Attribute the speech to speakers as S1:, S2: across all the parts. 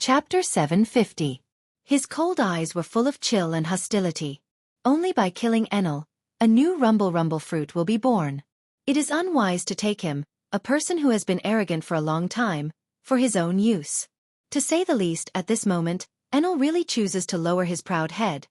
S1: Chapter 750. His cold eyes were full of chill and hostility. Only by killing Enel, a new rumble fruit will be born. It is unwise to take him, a person who has been arrogant for a long time, for his own use. To say the least, at this moment, Enel really chooses to lower his proud head,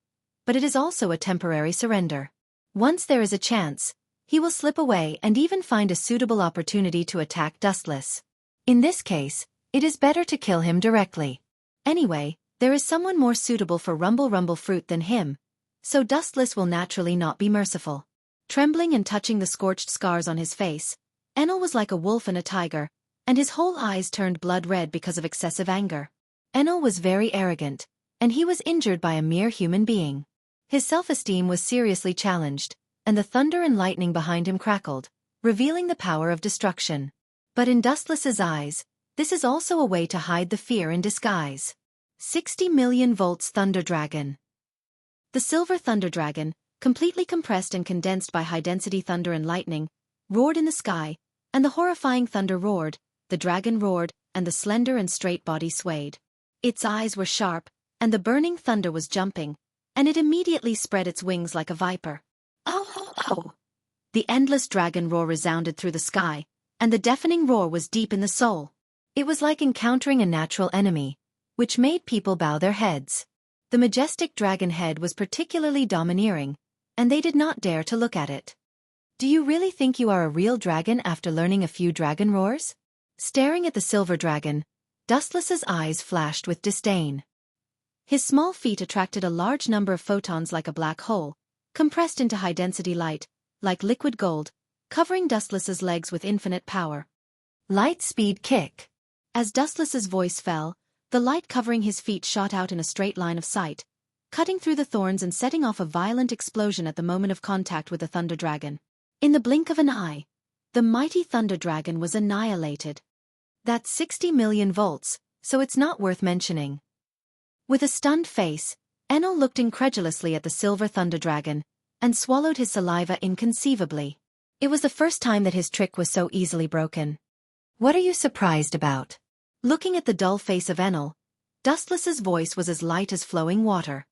S1: but it is also a temporary surrender. Once there is a chance, he will slip away and even find a suitable opportunity to attack Dustless. In this case, it is better to kill him directly. Anyway, there is someone more suitable for rumble fruit than him, so Dustless will naturally not be merciful. Trembling and touching the scorched scars on his face, Enel was like a wolf and a tiger, and his whole eyes turned blood red because of excessive anger. Enel was very arrogant, and he was injured by a mere human being. His self-esteem was seriously challenged, and the thunder and lightning behind him crackled, revealing the power of destruction. But in Dustless's eyes, this is also a way to hide the fear in disguise. 60 million volts Thunder Dragon. The silver Thunder Dragon, completely compressed and condensed by high-density thunder and lightning, roared in the sky, and the horrifying thunder roared, the dragon roared, and the slender and straight body swayed. Its eyes were sharp, and the burning thunder was jumping, and it immediately spread its wings like a viper. Oh! The endless dragon roar resounded through the sky, and the deafening roar was deep in the soul. It was like encountering a natural enemy, which made people bow their heads. The majestic dragon head was particularly domineering, and they did not dare to look at it. Do you really think you are a real dragon after learning a few dragon roars? Staring at the silver dragon, Dustless's eyes flashed with disdain. His small feet attracted a large number of photons like a black hole, compressed into high-density light, like liquid gold, covering Dustless's legs with infinite power. Light speed kick. As Dustless's voice fell, the light covering his feet shot out in a straight line of sight, cutting through the thorns and setting off a violent explosion at the moment of contact with the Thunder Dragon. In the blink of an eye, the mighty Thunder Dragon was annihilated. That's 60 million volts, so it's not worth mentioning. With a stunned face, Enel looked incredulously at the silver Thunder Dragon, and swallowed his saliva inconceivably. It was the first time that his trick was so easily broken. What are you surprised about? Looking at the dull face of Enel, Dustless's voice was as light as flowing water.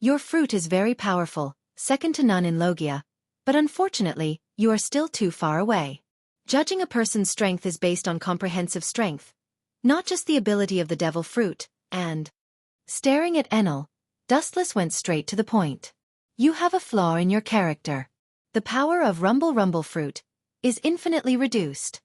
S1: Your fruit is very powerful, second to none in Logia, but unfortunately, you are still too far away. Judging a person's strength is based on comprehensive strength, not just the ability of the devil fruit, and... Staring at Enel, Dustless went straight to the point. You have a flaw in your character. The power of rumble fruit is infinitely reduced.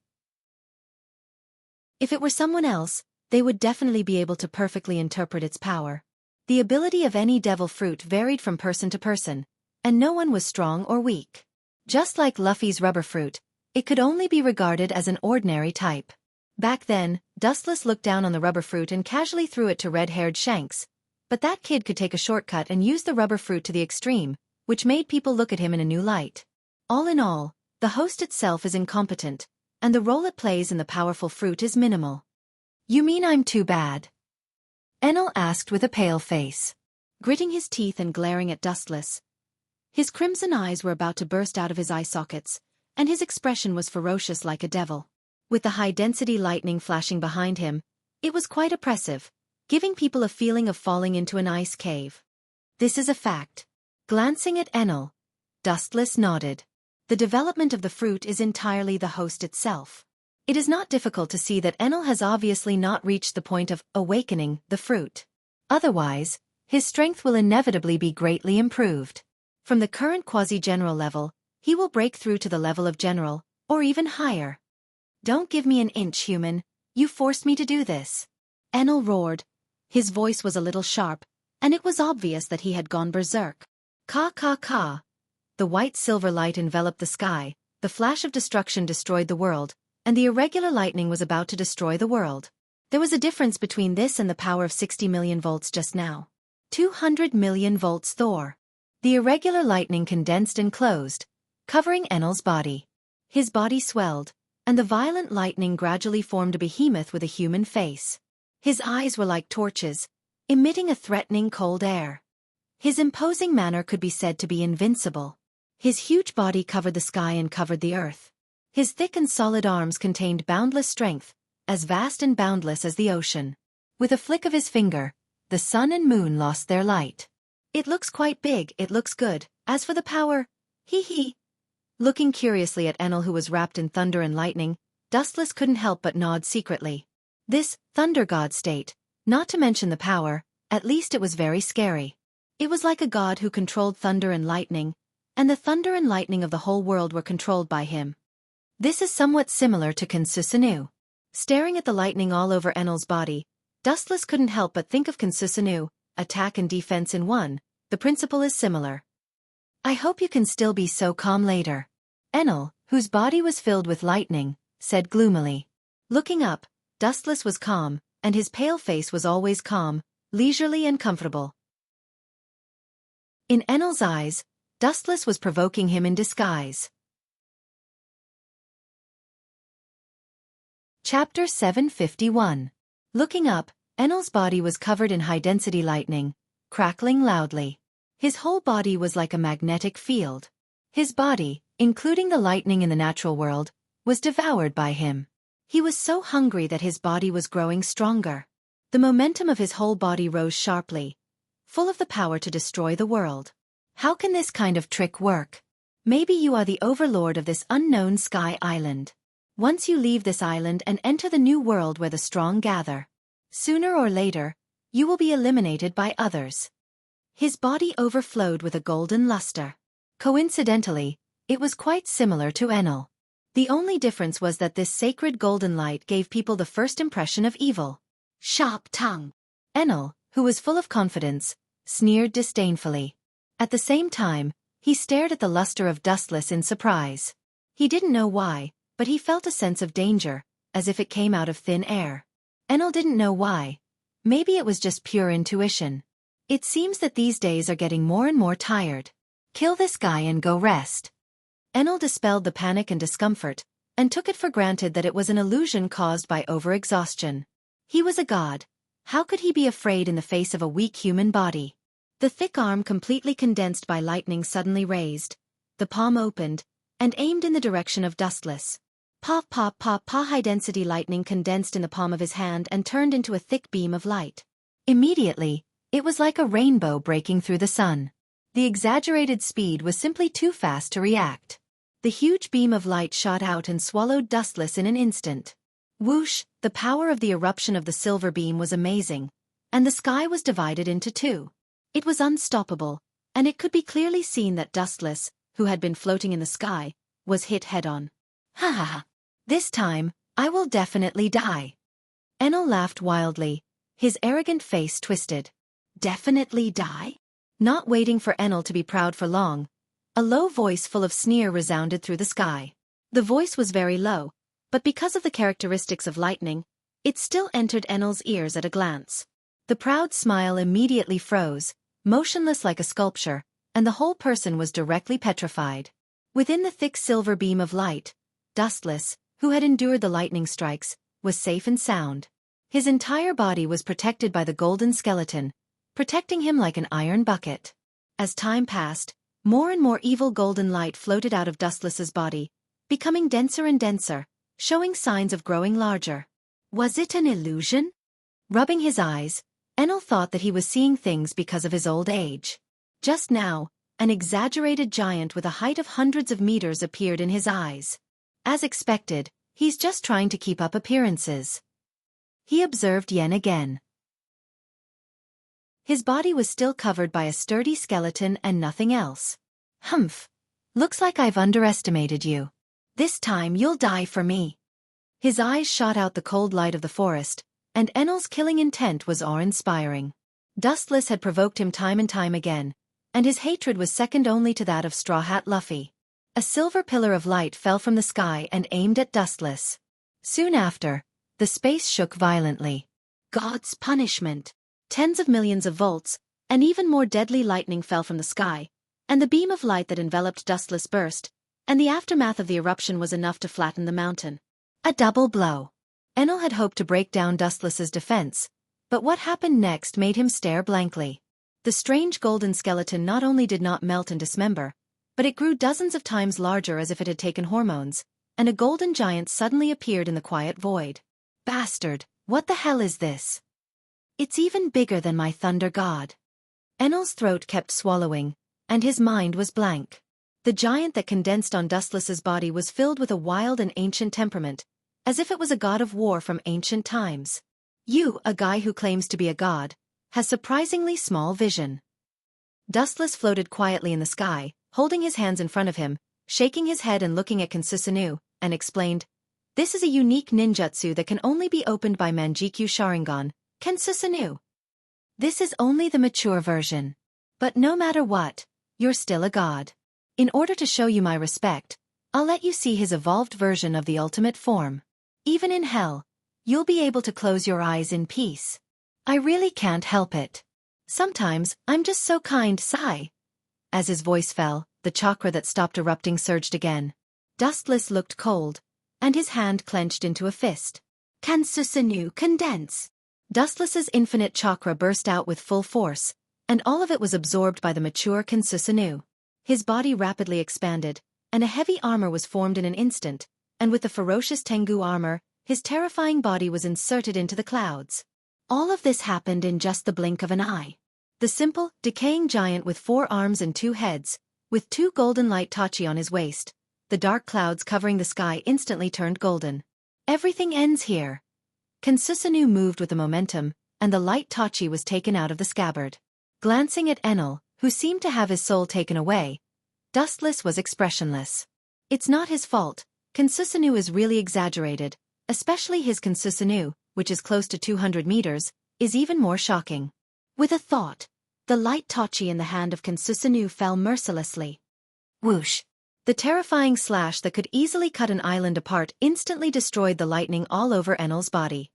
S1: If it were someone else, they would definitely be able to perfectly interpret its power. The ability of any devil fruit varied from person to person, and no one was strong or weak. Just like Luffy's rubber fruit, it could only be regarded as an ordinary type. Back then, Dustless looked down on the rubber fruit and casually threw it to red-haired Shanks, but that kid could take a shortcut and use the rubber fruit to the extreme, which made people look at him in a new light. All in all, the host itself is incompetent, and the role it plays in the powerful fruit is minimal. You mean I'm too bad? Enel asked with a pale face, gritting his teeth and glaring at Dustless. His crimson eyes were about to burst out of his eye sockets, and his expression was ferocious like a devil. With the high-density lightning flashing behind him, it was quite oppressive, giving people a feeling of falling into an ice cave. This is a fact. Glancing at Enel, Dustless nodded. The development of the fruit is entirely the host itself. It is not difficult to see that Enel has obviously not reached the point of awakening the fruit. Otherwise, his strength will inevitably be greatly improved. From the current quasi-general level, he will break through to the level of general, or even higher. Don't give me an inch, human. You forced me to do this. Enel roared. His voice was a little sharp, and it was obvious that he had gone berserk. Ka ka ka. The white-silver light enveloped the sky, the flash of destruction destroyed the world, and the irregular lightning was about to destroy the world. There was a difference between this and the power of 60 million volts just now. 200 million volts Thor. The irregular lightning condensed and closed, covering Enel's body. His body swelled, and the violent lightning gradually formed a behemoth with a human face. His eyes were like torches, emitting a threatening cold air. His imposing manner could be said to be invincible. His huge body covered the sky and covered the earth. His thick and solid arms contained boundless strength, as vast and boundless as the ocean. With a flick of his finger, the sun and moon lost their light. It looks quite big, it looks good. As for the power, hee. Looking curiously at Enel, who was wrapped in thunder and lightning, Dustless couldn't help but nod secretly. This thunder god state, not to mention the power, at least it was very scary. It was like a god who controlled thunder and lightning, and the thunder and lightning of the whole world were controlled by him. This is somewhat similar to Kinsusanu. Staring at the lightning all over Enel's body, Dustless couldn't help but think of Kinsusanu, attack and defense in one. The principle is similar. I hope you can still be so calm later. Enel, whose body was filled with lightning, said gloomily. Looking up, Dustless was calm, and his pale face was always calm, leisurely and comfortable. In Enel's eyes, Dustless was provoking him in disguise. Chapter 751. Looking up, Enel's body was covered in high-density lightning, crackling loudly. His whole body was like a magnetic field. His body, including the lightning in the natural world, was devoured by him. He was so hungry that his body was growing stronger. The momentum of his whole body rose sharply, full of the power to destroy the world. How can this kind of trick work? Maybe you are the overlord of this unknown sky island. Once you leave this island and enter the new world where the strong gather, sooner or later, you will be eliminated by others. His body overflowed with a golden luster. Coincidentally, it was quite similar to Enel. The only difference was that this sacred golden light gave people the first impression of evil. Sharp tongue. Enel, who was full of confidence, sneered disdainfully. At the same time, he stared at the luster of Dustless in surprise. He didn't know why, but he felt a sense of danger, as if it came out of thin air. Enel didn't know why. Maybe it was just pure intuition. It seems that these days are getting more and more tired. Kill this guy and go rest. Enel dispelled the panic and discomfort, and took it for granted that it was an illusion caused by overexhaustion. He was a god. How could he be afraid in the face of a weak human body? The thick arm completely condensed by lightning suddenly raised, the palm opened, and aimed in the direction of Dustless. Pop pop pop pop. High-density lightning condensed in the palm of his hand and turned into a thick beam of light. Immediately, it was like a rainbow breaking through the sun. The exaggerated speed was simply too fast to react. The huge beam of light shot out and swallowed Dustless in an instant. Whoosh, the power of the eruption of the silver beam was amazing, and the sky was divided into two. It was unstoppable, and it could be clearly seen that Dustless, who had been floating in the sky, was hit head-on. Ha ha ha. This time, I will definitely die. Enel laughed wildly, his arrogant face twisted. Definitely die? Not waiting for Enel to be proud for long, a low voice full of sneer resounded through the sky. The voice was very low, but because of the characteristics of lightning, it still entered Enel's ears at a glance. The proud smile immediately froze, motionless like a sculpture, and the whole person was directly petrified. Within the thick silver beam of light, Dustless, who had endured the lightning strikes, was safe and sound. His entire body was protected by the golden skeleton, protecting him like an iron bucket. As time passed, more and more evil golden light floated out of Dustless's body, becoming denser and denser, showing signs of growing larger. Was it an illusion? Rubbing his eyes, Enel thought that he was seeing things because of his old age. Just now, an exaggerated giant with a height of hundreds of meters appeared in his eyes. As expected, he's just trying to keep up appearances. He observed Yen again. His body was still covered by a sturdy skeleton and nothing else. Humph. Looks like I've underestimated you. This time you'll die for me. His eyes shot out the cold light of the forest, and Enel's killing intent was awe-inspiring. Dustless had provoked him time and time again, and his hatred was second only to that of Straw Hat Luffy. A silver pillar of light fell from the sky and aimed at Dustless. Soon after, the space shook violently. God's punishment. Tens of millions of volts, and even more deadly lightning fell from the sky, and the beam of light that enveloped Dustless burst, and the aftermath of the eruption was enough to flatten the mountain. A double blow. Enel had hoped to break down Dustless's defense, but what happened next made him stare blankly. The strange golden skeleton not only did not melt and dismember, but it grew dozens of times larger as if it had taken hormones, and a golden giant suddenly appeared in the quiet void. Bastard, what the hell is this? It's even bigger than my thunder god. Enel's throat kept swallowing, and his mind was blank. The giant that condensed on Dustless's body was filled with a wild and ancient temperament, as if it was a god of war from ancient times. You, a guy who claims to be a god, has surprisingly small vision. Dustless floated quietly in the sky, holding his hands in front of him, shaking his head and looking at Kansusanoo, and explained, "This is a unique ninjutsu that can only be opened by Manjikyu Sharingan, Kansusanoo. This is only the mature version. But no matter what, you're still a god. In order to show you my respect, I'll let you see his evolved version of the ultimate form. Even in hell, you'll be able to close your eyes in peace. I really can't help it. Sometimes, I'm just so kind, sigh." As his voice fell, the chakra that stopped erupting surged again. Dustless looked cold, and his hand clenched into a fist. "Kansusanoo, condense!" Dustless's infinite chakra burst out with full force, and all of it was absorbed by the mature Kansusanoo. His body rapidly expanded, and a heavy armor was formed in an instant, and with the ferocious Tengu armor, his terrifying body was inserted into the clouds. All of this happened in just the blink of an eye. The simple, decaying giant with 4 arms and 2 heads, with 2 golden light tachi on his waist, the dark clouds covering the sky instantly turned golden. Everything ends here. Kansusanoo moved with the momentum, and the light tachi was taken out of the scabbard. Glancing at Enel, who seemed to have his soul taken away, Dustless was expressionless. It's not his fault. Kansusanoo is really exaggerated, especially his Kansusanoo, which is close to 200 meters, is even more shocking. With a thought, the light tachi in the hand of Kansusanoo fell mercilessly. Whoosh! The terrifying slash that could easily cut an island apart instantly destroyed the lightning all over Enel's body.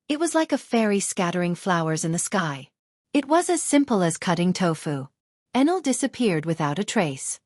S1: It was like a fairy scattering flowers in the sky. It was as simple as cutting tofu. Enel disappeared without a trace.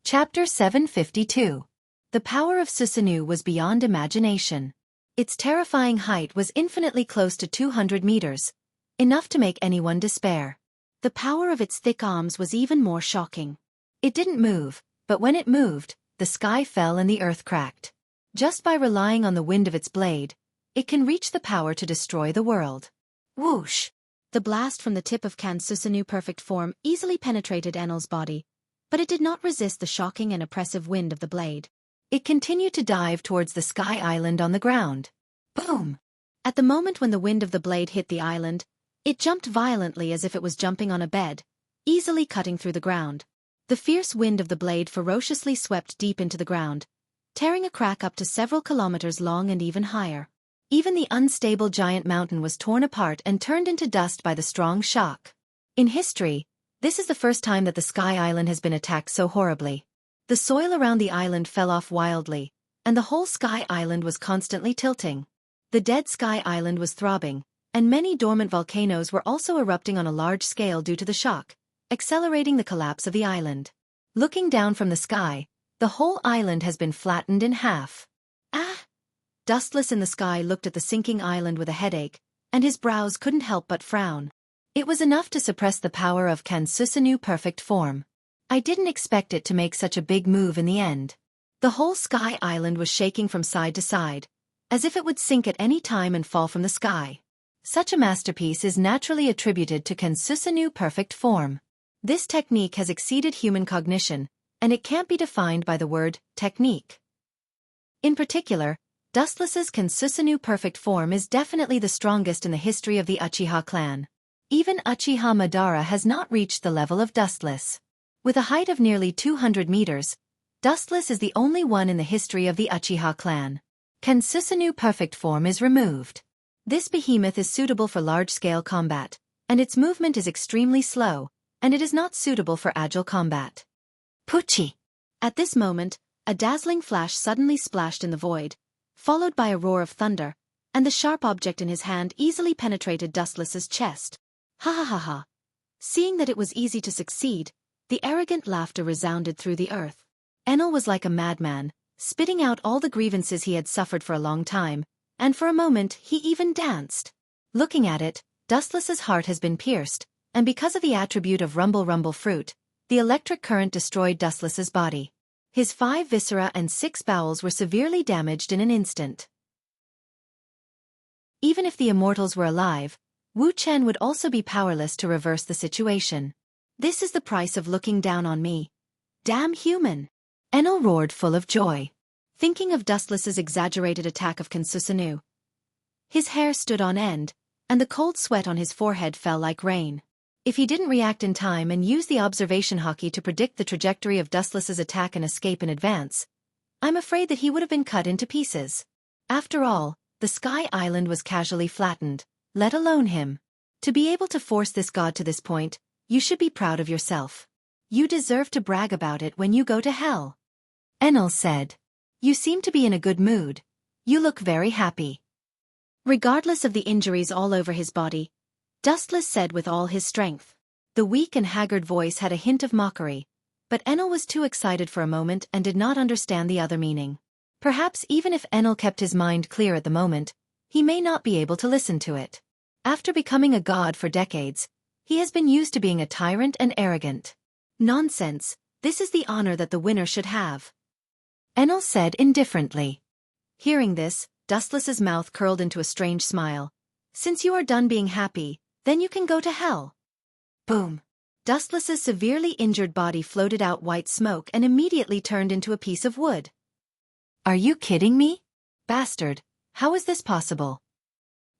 S1: Chapter 752. The power of Susanoo was beyond imagination. Its terrifying height was infinitely close to 200 meters, enough to make anyone despair. The power of its thick arms was even more shocking. It didn't move, but when it moved, the sky fell and the earth cracked. Just by relying on the wind of its blade, it can reach the power to destroy the world. Whoosh! The blast from the tip of Kansusanoo perfect form easily penetrated Enel's body, but it did not resist the shocking and oppressive wind of the blade. It continued to dive towards the sky island on the ground. Boom! At the moment when the wind of the blade hit the island, it jumped violently as if it was jumping on a bed, easily cutting through the ground. The fierce wind of the blade ferociously swept deep into the ground, tearing a crack up to several kilometers long and even higher. Even the unstable giant mountain was torn apart and turned into dust by the strong shock. In history, this is the first time that the Sky Island has been attacked so horribly. The soil around the island fell off wildly, and the whole Sky Island was constantly tilting. The dead Sky Island was throbbing, and many dormant volcanoes were also erupting on a large scale due to the shock, accelerating the collapse of the island. Looking down from the sky, the whole island has been flattened in half. Ah! Dustless in the sky looked at the sinking island with a headache, and his brows couldn't help but frown. It was enough to suppress the power of Kansusanoo perfect form. I didn't expect it to make such a big move in the end. The whole Sky Island was shaking from side to side, as if it would sink at any time and fall from the sky. Such a masterpiece is naturally attributed to Kansusanoo perfect form. This technique has exceeded human cognition, and it can't be defined by the word technique. In particular, Dustless's Kansusanoo perfect form is definitely the strongest in the history of the Uchiha clan. Even Uchiha Madara has not reached the level of Dustless. With a height of nearly 200 meters, Dustless is the only one in the history of the Uchiha clan. Kansusanoo perfect form is removed. This behemoth is suitable for large-scale combat, and its movement is extremely slow, and it is not suitable for agile combat. Puchi! At this moment, a dazzling flash suddenly splashed in the void, followed by a roar of thunder, and the sharp object in his hand easily penetrated Dustless's chest. Ha ha ha ha! Seeing that it was easy to succeed, the arrogant laughter resounded through the earth. Enel was like a madman, spitting out all the grievances he had suffered for a long time, and for a moment he even danced. Looking at it, Dustless's heart has been pierced, and because of the attribute of rumble rumble fruit, the electric current destroyed Dustless's body. His 5 viscera and 6 bowels were severely damaged in an instant. Even if the immortals were alive, Wu Chen would also be powerless to reverse the situation. This is the price of looking down on me. Damn human! Enel roared full of joy, thinking of Dustless's exaggerated attack of Kansusanu. His hair stood on end, and the cold sweat on his forehead fell like rain. If he didn't react in time and use the observation hockey to predict the trajectory of Dustless's attack and escape in advance, I'm afraid that he would have been cut into pieces. After all, the Sky Island was casually flattened, let alone him. To be able to force this god to this point, you should be proud of yourself. You deserve to brag about it when you go to hell. Enel said. You seem to be in a good mood. You look very happy. Regardless of the injuries all over his body, Dustless said with all his strength. The weak and haggard voice had a hint of mockery, but Enel was too excited for a moment and did not understand the other meaning. Perhaps even if Enel kept his mind clear at the moment, he may not be able to listen to it. After becoming a god for decades, he has been used to being a tyrant and arrogant. Nonsense, this is the honor that the winner should have. Enel said indifferently. Hearing this, Dustless's mouth curled into a strange smile. Since you are done being happy, then you can go to hell. Boom. Dustless's severely injured body floated out white smoke and immediately turned into a piece of wood. Are you kidding me? Bastard, how is this possible?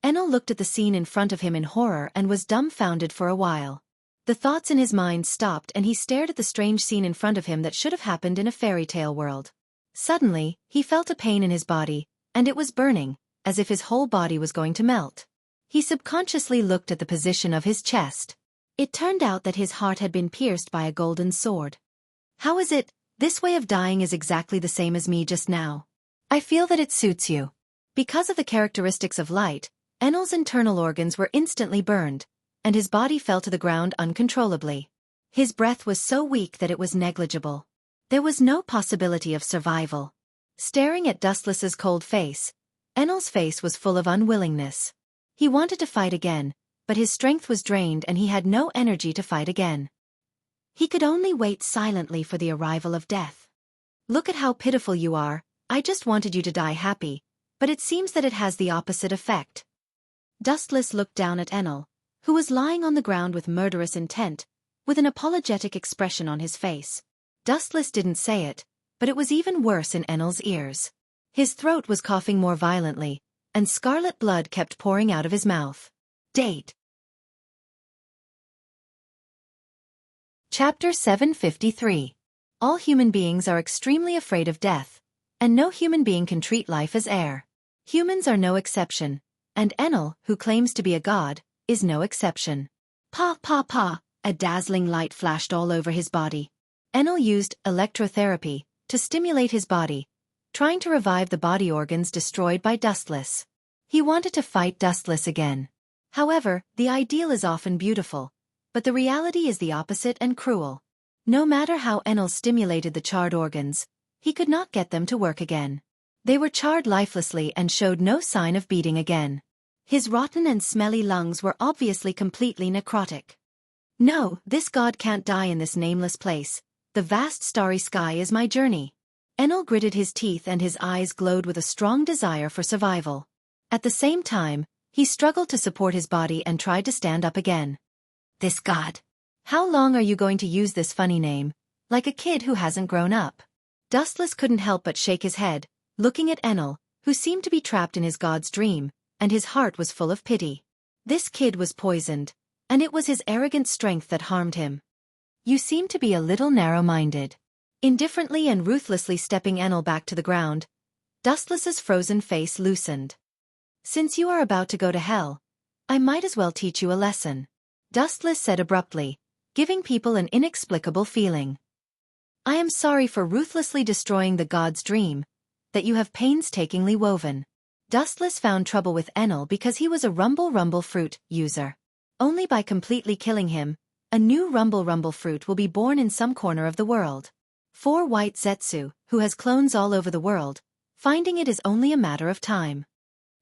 S1: Enel looked at the scene in front of him in horror and was dumbfounded for a while. The thoughts in his mind stopped and he stared at the strange scene in front of him that should have happened in a fairy tale world. Suddenly, he felt a pain in his body, and it was burning, as if his whole body was going to melt. He subconsciously looked at the position of his chest. It turned out that his heart had been pierced by a golden sword. How is it? This way of dying is exactly the same as me just now. I feel that it suits you. Because of the characteristics of light, Enel's internal organs were instantly burned, and his body fell to the ground uncontrollably. His breath was so weak that it was negligible. There was no possibility of survival. Staring at Dustless's cold face, Enel's face was full of unwillingness. He wanted to fight again, but his strength was drained and he had no energy to fight again. He could only wait silently for the arrival of death. Look at how pitiful you are, I just wanted you to die happy, but it seems that it has the opposite effect. Dustless looked down at Enel, who was lying on the ground with murderous intent, with an apologetic expression on his face. Dustless didn't say it, but it was even worse in Enel's ears. His throat was coughing more violently, and scarlet blood kept pouring out of his mouth. Date. Chapter 753. All human beings are extremely afraid of death, and no human being can treat life as air. Humans are no exception, and Enel, who claims to be a god, is no exception. Pa pa pa, a dazzling light flashed all over his body. Enel used electrotherapy to stimulate his body, trying to revive the body organs destroyed by Dustless. He wanted to fight Dustless again. However, the ideal is often beautiful, but the reality is the opposite and cruel. No matter how Enel stimulated the charred organs, he could not get them to work again. They were charred lifelessly and showed no sign of beating again. His rotten and smelly lungs were obviously completely necrotic. No, this god can't die in this nameless place. The vast starry sky is my journey. Enel gritted his teeth and his eyes glowed with a strong desire for survival. At the same time, he struggled to support his body and tried to stand up again. This god. How long are you going to use this funny name, like a kid who hasn't grown up? Dustless couldn't help but shake his head, looking at Enel, who seemed to be trapped in his god's dream, and his heart was full of pity. This kid was poisoned, and it was his arrogant strength that harmed him. You seem to be a little narrow-minded. Indifferently and ruthlessly stepping Enel back to the ground, Dustless's frozen face loosened. Since you are about to go to hell, I might as well teach you a lesson. Dustless said abruptly, giving people an inexplicable feeling. I am sorry for ruthlessly destroying the god's dream, that you have painstakingly woven. Dustless found trouble with Enel because he was a rumble fruit user. Only by completely killing him, a new rumble fruit will be born in some corner of the world. 4 White Zetsu, who has clones all over the world, finding it is only a matter of time.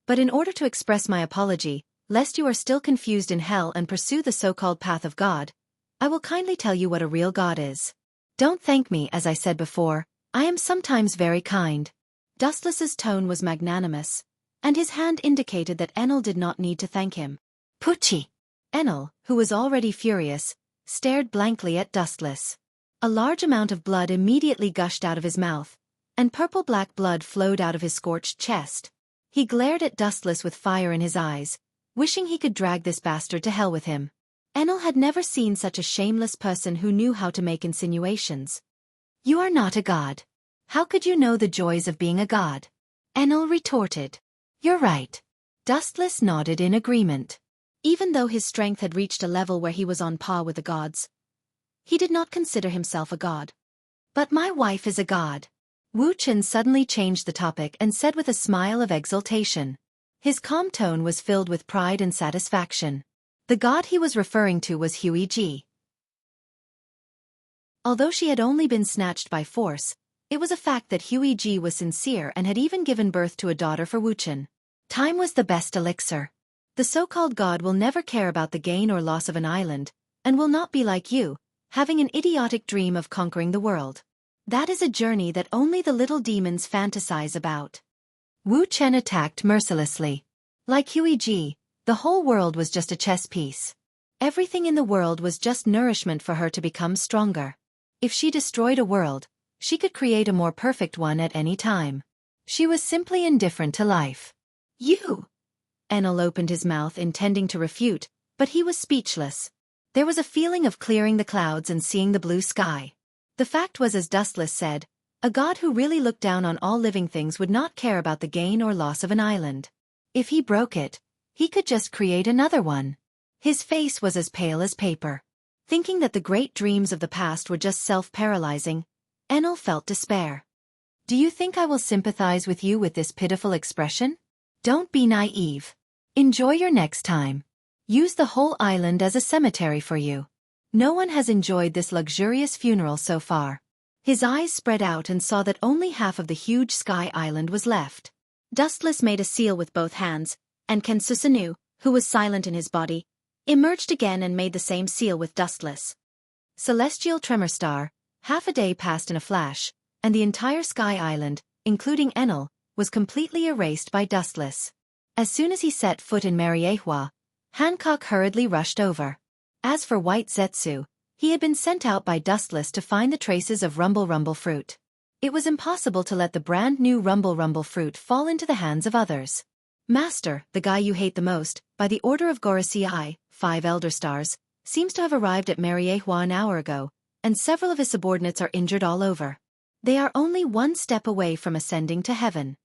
S1: But in order to express my apology, lest you are still confused in hell and pursue the so-called path of God, I will kindly tell you what a real god is. Don't thank me as I said before, I am sometimes very kind. Dustless's tone was magnanimous, and his hand indicated that Enel did not need to thank him. Pucci! Enel, who was already furious, stared blankly at Dustless. A large amount of blood immediately gushed out of his mouth, and purple-black blood flowed out of his scorched chest. He glared at Dustless with fire in his eyes, wishing he could drag this bastard to hell with him. Enel had never seen such a shameless person who knew how to make insinuations. You are not a god. How could you know the joys of being a god? Enel retorted. You're right. Dustless nodded in agreement. Even though his strength had reached a level where he was on par with the gods, he did not consider himself a god. But my wife is a god. Wuxia suddenly changed the topic and said with a smile of exultation. His calm tone was filled with pride and satisfaction. The god he was referring to was Huiji. Although she had only been snatched by force, it was a fact that Huiji was sincere and had even given birth to a daughter for Wuxia. Time was the best elixir. The so-called god will never care about the gain or loss of an island, and will not be like you, having an idiotic dream of conquering the world. That is a journey that only the little demons fantasize about. Wuxia attacked mercilessly. Like Huiji, the whole world was just a chess piece. Everything in the world was just nourishment for her to become stronger. If she destroyed a world, she could create a more perfect one at any time. She was simply indifferent to life. You! Enel opened his mouth intending to refute, but he was speechless. There was a feeling of clearing the clouds and seeing the blue sky. The fact was, as Dustless said, a god who really looked down on all living things would not care about the gain or loss of an island. If he broke it, he could just create another one. His face was as pale as paper. Thinking that the great dreams of the past were just self-paralyzing, Enel felt despair. Do you think I will sympathize with you with this pitiful expression? Don't be naive. Enjoy your next time. Use the whole island as a cemetery for you. No one has enjoyed this luxurious funeral so far. His eyes spread out and saw that only half of the huge sky island was left. Dustless made a seal with both hands, and Kensusanu, who was silent in his body, emerged again and made the same seal with Dustless. Celestial Tremor Star, half a day passed in a flash, and the entire sky island, including Enel, was completely erased by Dustless. As soon as he set foot in Mariehua, Hancock hurriedly rushed over. As for White Zetsu, he had been sent out by Dustless to find the traces of Rumble Rumble fruit. It was impossible to let the brand new Rumble Rumble fruit fall into the hands of others. Master, the guy you hate the most, by the order of Gorosei, 5 Elder Stars, seems to have arrived at Mariehua an hour ago, and several of his subordinates are injured all over. They are only one step away from ascending to heaven.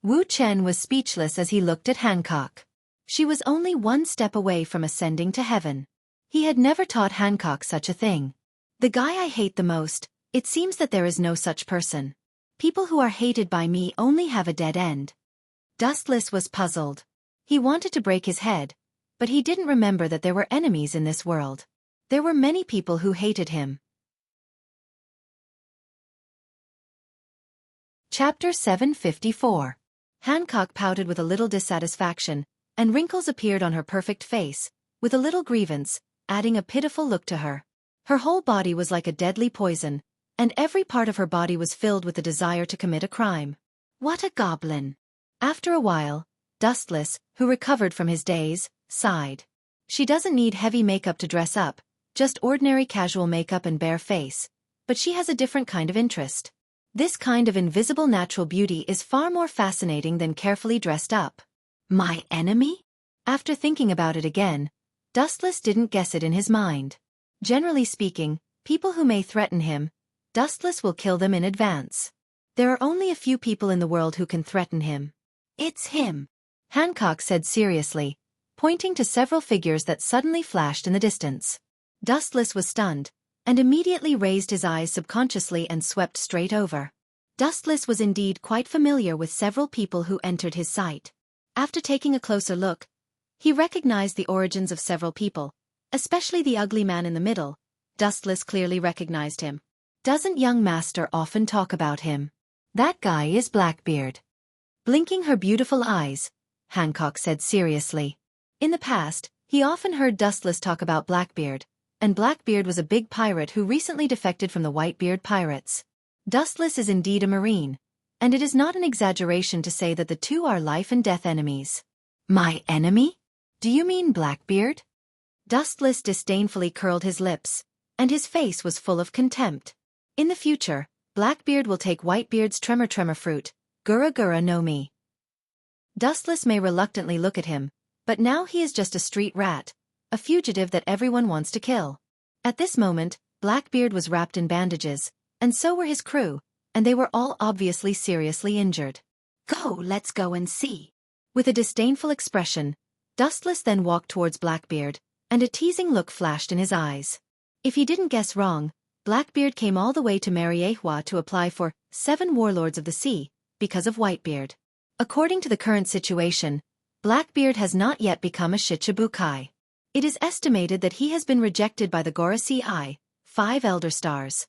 S1: Wuxia was speechless as he looked at Hancock. She was only one step away from ascending to heaven. He had never taught Hancock such a thing. The guy I hate the most, it seems that there is no such person. People who are hated by me only have a dead end. Dustless was puzzled. He wanted to break his head, but he didn't remember that there were enemies in this world. There were many people who hated him. Chapter 754. Hancock pouted with a little dissatisfaction, and wrinkles appeared on her perfect face, with a little grievance, adding a pitiful look to her. Her whole body was like a deadly poison, and every part of her body was filled with the desire to commit a crime. What a goblin! After a while, Dustless, who recovered from his daze, sighed. She doesn't need heavy makeup to dress up, just ordinary casual makeup and bare face, but she has a different kind of interest. This kind of invisible natural beauty is far more fascinating than carefully dressed up. My enemy? After thinking about it again, Dustless didn't guess it in his mind. Generally speaking, people who may threaten him, Dustless will kill them in advance. There are only a few people in the world who can threaten him. It's him, Hancock said seriously, pointing to several figures that suddenly flashed in the distance. Dustless was stunned, and immediately raised his eyes subconsciously and swept straight over. Dustless was indeed quite familiar with several people who entered his sight. After taking a closer look, he recognized the origins of several people, especially the ugly man in the middle. Dustless clearly recognized him. Doesn't young master often talk about him? That guy is Blackbeard. Blinking her beautiful eyes, Hancock said seriously. In the past, he often heard Dustless talk about Blackbeard, and Blackbeard was a big pirate who recently defected from the Whitebeard pirates. Dustless is indeed a marine, and it is not an exaggeration to say that the two are life and death enemies. My enemy? Do you mean Blackbeard? Dustless disdainfully curled his lips, and his face was full of contempt. In the future, Blackbeard will take Whitebeard's tremor fruit, Gura Gura no Mi. Dustless may reluctantly look at him, but now he is just a street rat, a fugitive that everyone wants to kill. At this moment, Blackbeard was wrapped in bandages, and so were his crew, and they were all obviously seriously injured. Let's go and see. With a disdainful expression, Dustless then walked towards Blackbeard, and a teasing look flashed in his eyes. If he didn't guess wrong, Blackbeard came all the way to Mariehua to apply for 7 warlords of the sea, because of Whitebeard. According to the current situation, Blackbeard has not yet become a Shichibukai. It is estimated that he has been rejected by the Gorosei, 5 Elder Stars.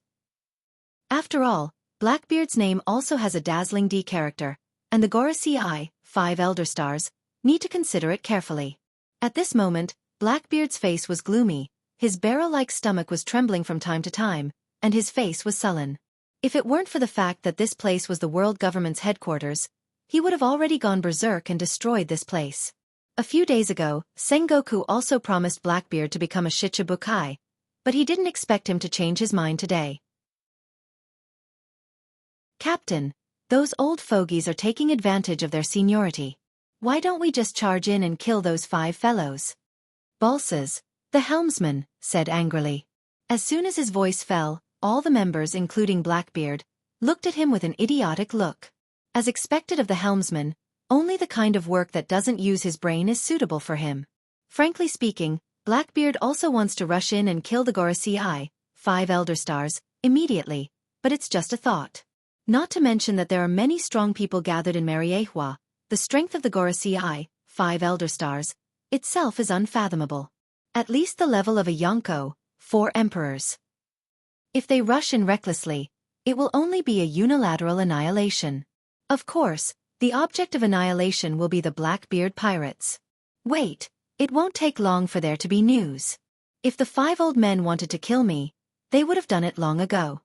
S1: After all, Blackbeard's name also has a dazzling D character, and the Gorosei, 5 Elder Stars, need to consider it carefully. At this moment, Blackbeard's face was gloomy, his barrel-like stomach was trembling from time to time, and his face was sullen. If it weren't for the fact that this place was the world government's headquarters, he would have already gone berserk and destroyed this place. A few days ago, Sengoku also promised Blackbeard to become a Shichibukai, but he didn't expect him to change his mind today. Captain, those old fogies are taking advantage of their seniority. Why don't we just charge in and kill those 5 fellows? Balsas, the helmsman, said angrily. As soon as his voice fell, all the members including Blackbeard, looked at him with an idiotic look. As expected of the helmsman, only the kind of work that doesn't use his brain is suitable for him. Frankly speaking, Blackbeard also wants to rush in and kill the Gorosei, 5 Elder Stars, immediately, but it's just a thought. Not to mention that there are many strong people gathered in Mariehua, the strength of the Gorosei, 5 Elder Stars, itself is unfathomable. At least the level of a Yonko, 4 Emperors. If they rush in recklessly, it will only be a unilateral annihilation. Of course, the object of annihilation will be the Blackbeard pirates. Wait, it won't take long for there to be news. If the 5 old men wanted to kill me, they would have done it long ago.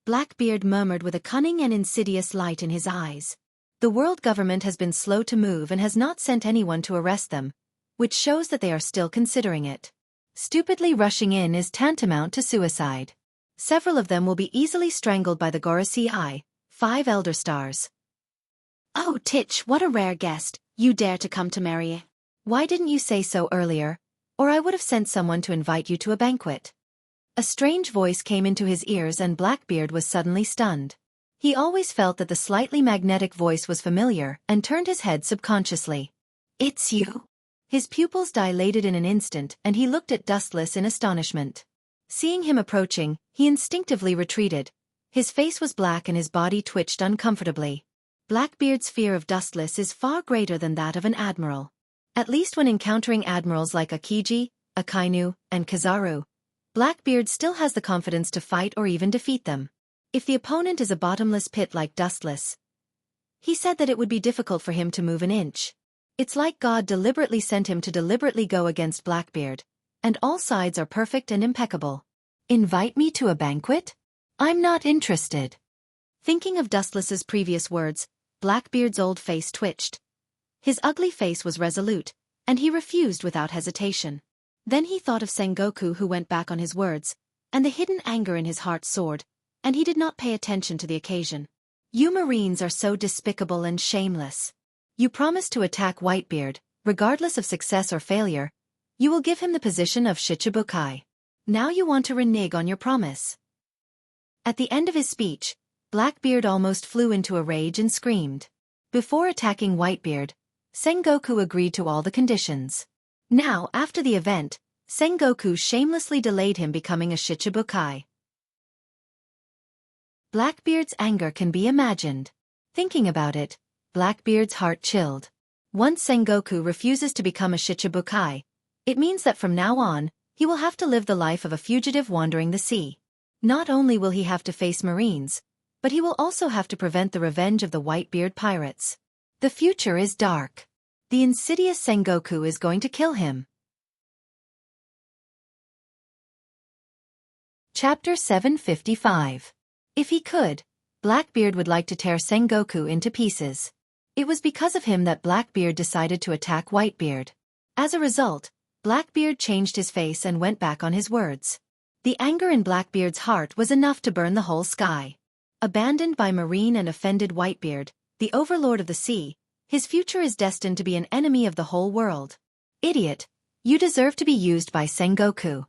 S1: Blackbeard murmured with a cunning and insidious light in his eyes. The world government has been slow to move and has not sent anyone to arrest them, which shows that they are still considering it. Stupidly rushing in is tantamount to suicide. Several of them will be easily strangled by the Gorosei, 5 Elder Stars. Oh Titch, what a rare guest, you dare to come to Marie. Why didn't you say so earlier, or I would have sent someone to invite you to a banquet. A strange voice came into his ears and Blackbeard was suddenly stunned. He always felt that the slightly magnetic voice was familiar and turned his head subconsciously. It's you? His pupils dilated in an instant and he looked at Dustless in astonishment. Seeing him approaching, he instinctively retreated. His face was black and his body twitched uncomfortably. Blackbeard's fear of Dustless is far greater than that of an admiral. At least when encountering admirals like Akiji, Akainu, and Kizaru, Blackbeard still has the confidence to fight or even defeat them. If the opponent is a bottomless pit like Dustless, he said that it would be difficult for him to move an inch. It's like God deliberately sent him to deliberately go against Blackbeard, and all sides are perfect and impeccable. Invite me to a banquet? I'm not interested. Thinking of Dustless's previous words, Blackbeard's old face twitched. His ugly face was resolute, and he refused without hesitation. Then he thought of Sengoku who went back on his words, and the hidden anger in his heart soared, and he did not pay attention to the occasion. You Marines are so despicable and shameless. You promised to attack Whitebeard, regardless of success or failure. You will give him the position of Shichibukai. Now you want to renege on your promise. At the end of his speech, Blackbeard almost flew into a rage and screamed. Before attacking Whitebeard, Sengoku agreed to all the conditions. Now, after the event, Sengoku shamelessly delayed him becoming a Shichibukai. Blackbeard's anger can be imagined. Thinking about it, Blackbeard's heart chilled. Once Sengoku refuses to become a Shichibukai, it means that from now on, he will have to live the life of a fugitive wandering the sea. Not only will he have to face Marines, but he will also have to prevent the revenge of the Whitebeard pirates. The future is dark. The insidious Sengoku is going to kill him. Chapter 755. If he could, Blackbeard would like to tear Sengoku into pieces. It was because of him that Blackbeard decided to attack Whitebeard. As a result, Blackbeard changed his face and went back on his words. The anger in Blackbeard's heart was enough to burn the whole sky. Abandoned by Marine and offended Whitebeard, the overlord of the sea, his future is destined to be an enemy of the whole world. Idiot, you deserve to be used by Sengoku.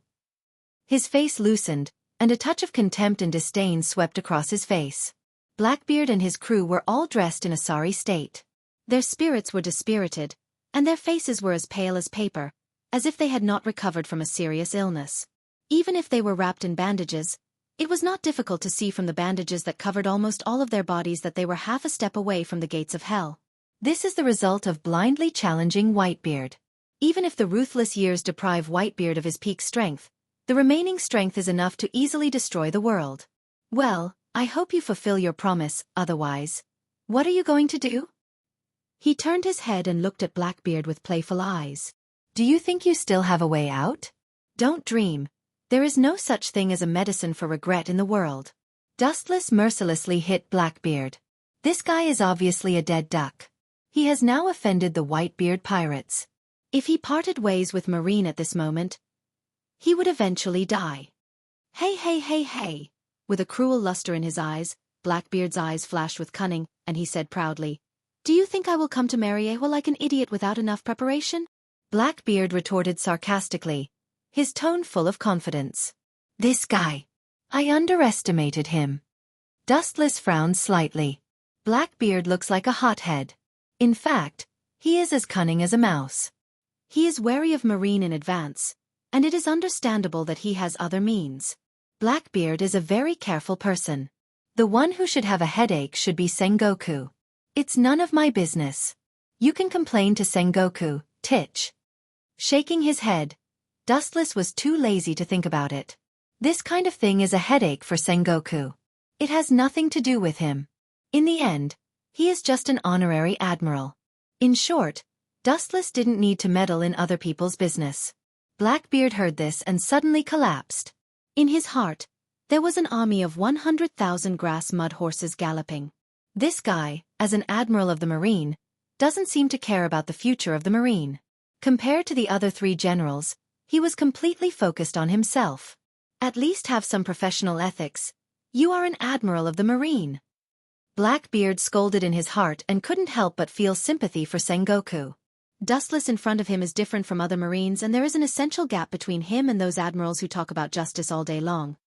S1: His face loosened, and a touch of contempt and disdain swept across his face. Blackbeard and his crew were all dressed in a sorry state. Their spirits were dispirited, and their faces were as pale as paper, as if they had not recovered from a serious illness. Even if they were wrapped in bandages, it was not difficult to see from the bandages that covered almost all of their bodies that they were half a step away from the gates of hell. This is the result of blindly challenging Whitebeard. Even if the ruthless years deprive Whitebeard of his peak strength, the remaining strength is enough to easily destroy the world. Well, I hope you fulfill your promise, otherwise, what are you going to do? He turned his head and looked at Blackbeard with playful eyes. Do you think you still have a way out? Don't dream. There is no such thing as a medicine for regret in the world. Dustless mercilessly hit Blackbeard. This guy is obviously a dead duck. He has now offended the Whitebeard pirates. If he parted ways with Marine at this moment, he would eventually die. Hey hey hey hey. With a cruel luster in his eyes, Blackbeard's eyes flashed with cunning, and he said proudly, "Do you think I will come to Mariehua like an idiot without enough preparation?" Blackbeard retorted sarcastically, his tone full of confidence. This guy. I underestimated him. Dustless frowned slightly. Blackbeard looks like a hothead. In fact, he is as cunning as a mouse. He is wary of Marine in advance, and it is understandable that he has other means. Blackbeard is a very careful person. The one who should have a headache should be Sengoku. It's none of my business. You can complain to Sengoku, Titch. Shaking his head, Dustless was too lazy to think about it. This kind of thing is a headache for Sengoku. It has nothing to do with him. In the end, he is just an honorary admiral. In short, Dustless didn't need to meddle in other people's business. Blackbeard heard this and suddenly collapsed. In his heart, there was an army of 100,000 grass mud horses galloping. This guy, as an admiral of the Marine, doesn't seem to care about the future of the Marine. Compared to the other three generals, he was completely focused on himself. At least have some professional ethics. You are an admiral of the Marine. Blackbeard scolded in his heart and couldn't help but feel sympathy for Sengoku. Dustless in front of him is different from other Marines, and there is an essential gap between him and those admirals who talk about justice all day long.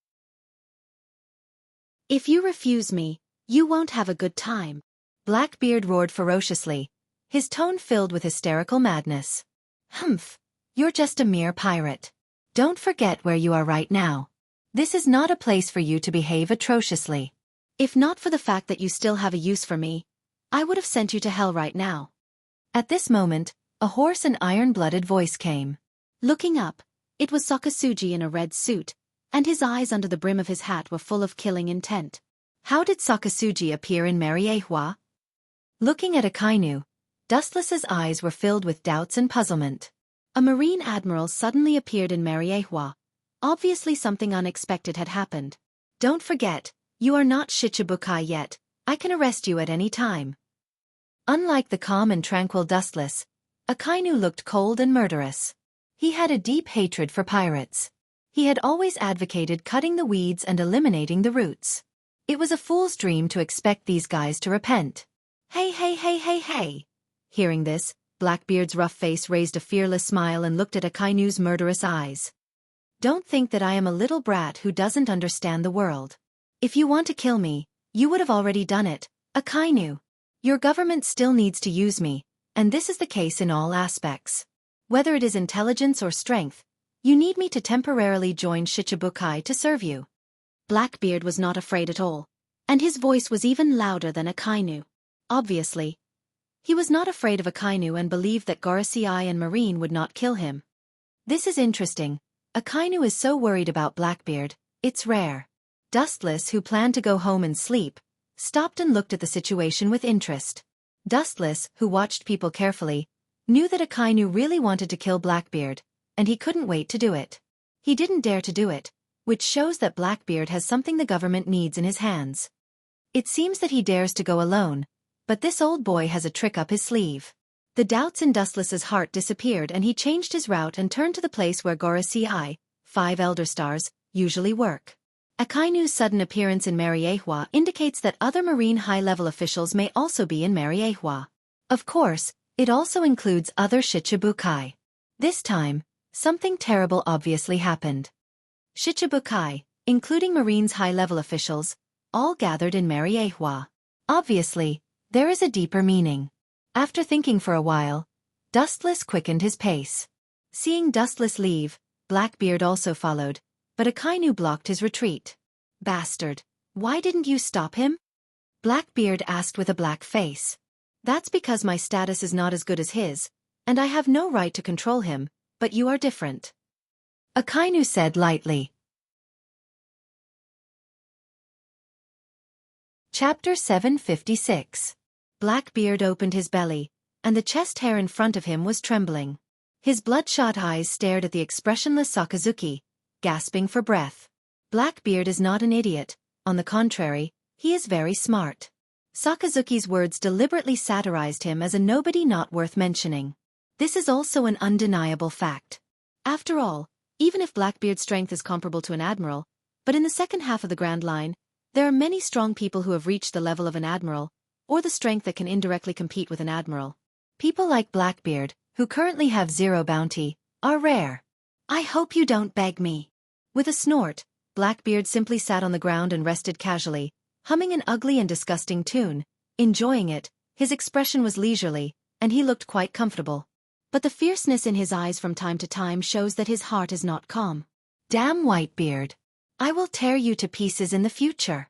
S1: If you refuse me, you won't have a good time. Blackbeard roared ferociously, his tone filled with hysterical madness. Humph, you're just a mere pirate. Don't forget where you are right now. This is not a place for you to behave atrociously. If not for the fact that you still have a use for me, I would have sent you to hell right now. At this moment, a hoarse and iron-blooded voice came. Looking up, it was Sakasuji in a red suit, and his eyes under the brim of his hat were full of killing intent. How did Sakasuji appear in Mariehua? Looking at Akainu, Dustless's eyes were filled with doubts and puzzlement. A Marine admiral suddenly appeared in Mariehua. Obviously something unexpected had happened. Don't forget, you are not Shichibukai yet. I can arrest you at any time. Unlike the calm and tranquil Dustless, Akainu looked cold and murderous. He had a deep hatred for pirates. He had always advocated cutting the weeds and eliminating the roots. It was a fool's dream to expect these guys to repent. Hey hey hey hey hey. Hearing this, Blackbeard's rough face raised a fearless smile and looked at Akainu's murderous eyes. Don't think that I am a little brat who doesn't understand the world. If you want to kill me, you would have already done it, Akainu. Your government still needs to use me, and this is the case in all aspects. Whether it is intelligence or strength, you need me to temporarily join Shichibukai to serve you. Blackbeard was not afraid at all, and his voice was even louder than Akainu. Obviously, he was not afraid of Akainu and believed that Gorosei and Marine would not kill him. This is interesting. Akainu is so worried about Blackbeard, it's rare. Dustless, who planned to go home and sleep, stopped and looked at the situation with interest. Dustless, who watched people carefully, knew that Akainu really wanted to kill Blackbeard, and he couldn't wait to do it. He didn't dare to do it, which shows that Blackbeard has something the government needs in his hands. It seems that he dares to go alone, but this old boy has a trick up his sleeve. The doubts in Dustless's heart disappeared and he changed his route and turned to the place where Gorasi, 5 Elder Stars, usually work. Akainu's sudden appearance in Mariehua indicates that other marine high-level officials may also be in Mariehua. Of course, it also includes other Shichibukai. This time, something terrible obviously happened. Shichibukai, including Marine's high-level officials, all gathered in Mariehua. Obviously, there is a deeper meaning. After thinking for a while, Dustless quickened his pace. Seeing Dustless leave, Blackbeard also followed, but Akainu blocked his retreat. "Bastard, why didn't you stop him?" Blackbeard asked with a black face. "That's because my status is not as good as his, and I have no right to control him, but you are different," Akainu said lightly. Chapter 756. Blackbeard opened his belly, and the chest hair in front of him was trembling. His bloodshot eyes stared at the expressionless Sakazuki, gasping for breath. Blackbeard is not an idiot, on the contrary, he is very smart. Sakazuki's words deliberately satirized him as a nobody not worth mentioning. This is also an undeniable fact. After all, even if Blackbeard's strength is comparable to an admiral, but in the second half of the Grand Line, there are many strong people who have reached the level of an admiral, or the strength that can indirectly compete with an admiral. People like Blackbeard, who currently have 0 bounty, are rare. "I hope you don't beg me." With a snort, Blackbeard simply sat on the ground and rested casually, humming an ugly and disgusting tune. Enjoying it, his expression was leisurely, and he looked quite comfortable. But the fierceness in his eyes from time to time shows that his heart is not calm. "Damn Whitebeard. I will tear you to pieces in the future."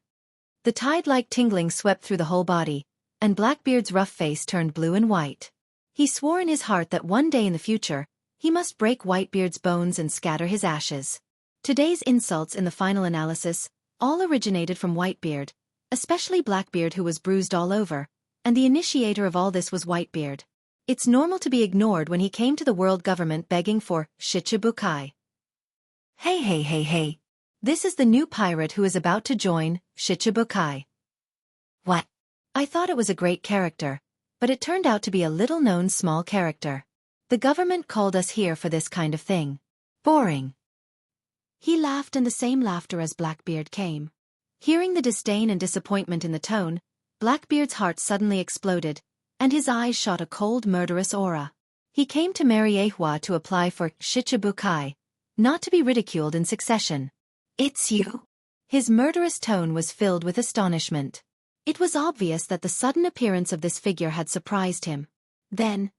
S1: The tide-like tingling swept through the whole body, and Blackbeard's rough face turned blue and white. He swore in his heart that one day in the future, he must break Whitebeard's bones and scatter his ashes. Today's insults in the final analysis all originated from Whitebeard, especially Blackbeard, who was bruised all over, and the initiator of all this was Whitebeard. It's normal to be ignored when he came to the world government begging for Shichibukai. Hey. This is the new pirate who is about to join Shichibukai. What? I thought it was a great character, but it turned out to be a little-known small character. The government called us here for this kind of thing. Boring. He laughed in the same laughter as Blackbeard came. Hearing the disdain and disappointment in the tone, Blackbeard's heart suddenly exploded, and his eyes shot a cold murderous aura. He came to Mariehua to apply for Shichibukai, not to be ridiculed in succession. "It's you." His murderous tone was filled with astonishment. It was obvious that the sudden appearance of this figure had surprised him. Then,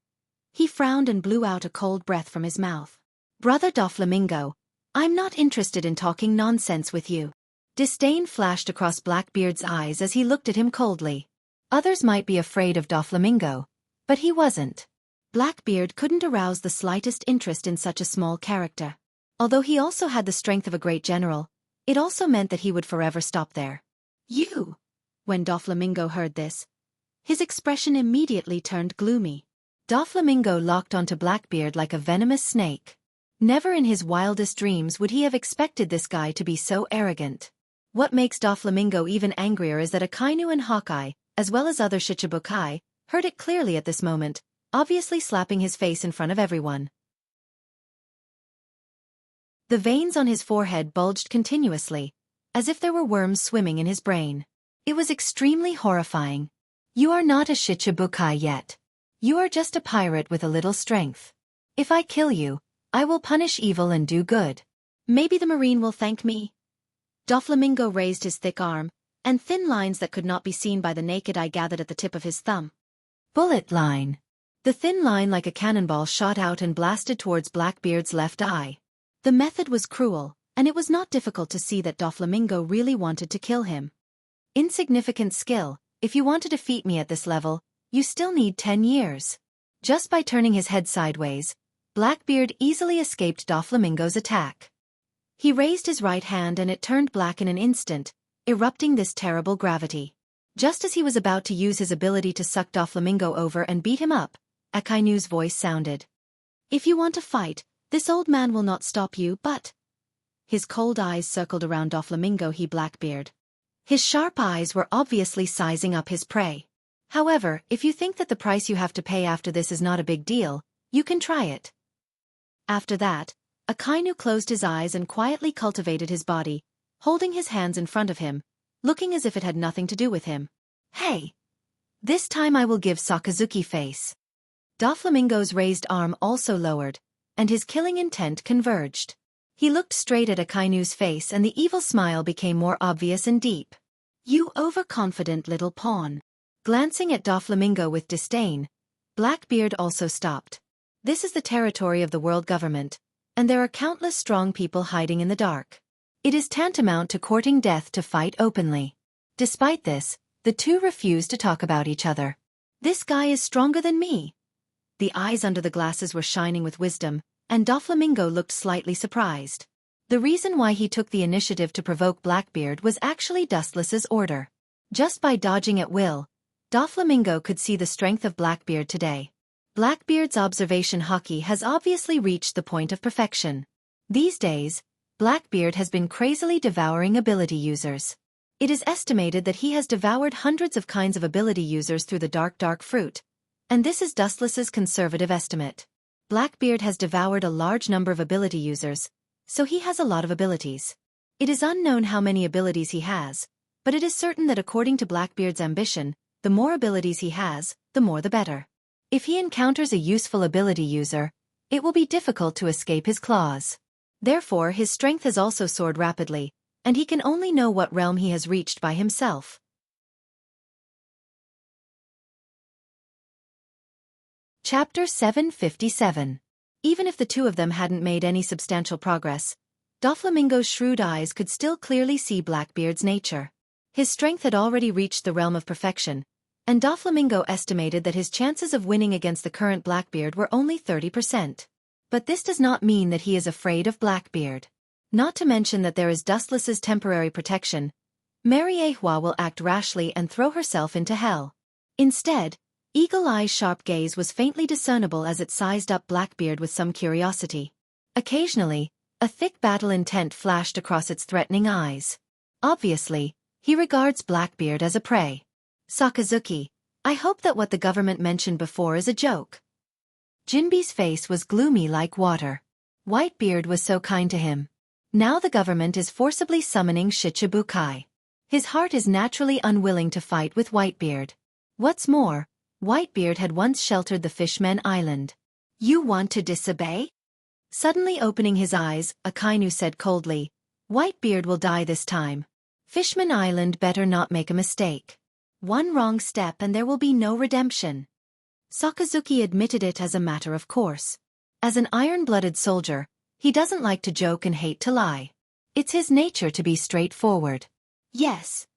S1: he frowned and blew out a cold breath from his mouth. "Brother Doflamingo, I'm not interested in talking nonsense with you." Disdain flashed across Blackbeard's eyes as he looked at him coldly. Others might be afraid of Doflamingo, but he wasn't. Blackbeard couldn't arouse the slightest interest in such a small character. Although he also had the strength of a great general, it also meant that he would forever stop there. "You!" When Doflamingo heard this, his expression immediately turned gloomy. Doflamingo locked onto Blackbeard like a venomous snake. Never in his wildest dreams would he have expected this guy to be so arrogant. What makes Doflamingo even angrier is that Akainu and Hawkeye, as well as other Shichibukai, heard it clearly at this moment, obviously slapping his face in front of everyone. The veins on his forehead bulged continuously, as if there were worms swimming in his brain. It was extremely horrifying. "You are not a Shichibukai yet. You are just a pirate with a little strength. If I kill you, I will punish evil and do good. Maybe the Marine will thank me." Doflamingo raised his thick arm, and thin lines that could not be seen by the naked eye gathered at the tip of his thumb. Bullet line. The thin line like a cannonball shot out and blasted towards Blackbeard's left eye. The method was cruel, and it was not difficult to see that Doflamingo really wanted to kill him. Insignificant skill, if you want to defeat me at this level, you still need 10 years. Just by turning his head sideways, Blackbeard easily escaped Doflamingo's attack. He raised his right hand and it turned black in an instant, erupting this terrible gravity. Just as he was about to use his ability to suck Doflamingo over and beat him up, Akainu's voice sounded. "If you want to fight, this old man will not stop you, but—" His cold eyes circled around Doflamingo. Blackbeard. His sharp eyes were obviously sizing up his prey. However, if you think that the price you have to pay after this is not a big deal, you can try it. After that, Akainu closed his eyes and quietly cultivated his body, holding his hands in front of him, looking as if it had nothing to do with him. Hey! This time I will give Sakazuki face. Doflamingo's raised arm also lowered, and his killing intent converged. He looked straight at Akainu's face and the evil smile became more obvious and deep. You overconfident little pawn. Glancing at Doflamingo with disdain, Blackbeard also stopped. This is the territory of the world government, and there are countless strong people hiding in the dark. It is tantamount to courting death to fight openly. Despite this, the two refused to talk about each other. This guy is stronger than me. The eyes under the glasses were shining with wisdom, and Doflamingo looked slightly surprised. The reason why he took the initiative to provoke Blackbeard was actually Dustless's order. Just by dodging at will, Doflamingo could see the strength of Blackbeard today. Blackbeard's observation hockey has obviously reached the point of perfection. These days, Blackbeard has been crazily devouring ability users. It is estimated that he has devoured hundreds of kinds of ability users through the dark fruit, and this is Dustless's conservative estimate. Blackbeard has devoured a large number of ability users, so he has a lot of abilities. It is unknown how many abilities he has, but it is certain that according to Blackbeard's ambition, the more abilities he has, the more the better. If he encounters a useful ability user, it will be difficult to escape his claws. Therefore his strength has also soared rapidly, and he can only know what realm he has reached by himself. Chapter 757. Even if the two of them hadn't made any substantial progress, Doflamingo's shrewd eyes could still clearly see Blackbeard's nature. His strength had already reached the realm of perfection, and Doflamingo estimated that his chances of winning against the current Blackbeard were only 30%. But this does not mean that he is afraid of Blackbeard. Not to mention that there is Dustless's temporary protection, Mary Ahua will act rashly and throw herself into hell. Instead, Eagle Eye's sharp gaze was faintly discernible as it sized up Blackbeard with some curiosity. Occasionally, a thick battle intent flashed across its threatening eyes. Obviously, he regards Blackbeard as a prey. Sakazuki, I hope that what the government mentioned before is a joke. Jinbe's face was gloomy like water. Whitebeard was so kind to him. Now the government is forcibly summoning Shichibukai. His heart is naturally unwilling to fight with Whitebeard. What's more, Whitebeard had once sheltered the Fishmen Island. You want to disobey? Suddenly opening his eyes, Akainu said coldly, Whitebeard will die this time. Fishman Island better not make a mistake. One wrong step and there will be no redemption. Sakazuki admitted it as a matter of course. As an iron-blooded soldier, he doesn't like to joke and hate to lie. It's his nature to be straightforward. Yes.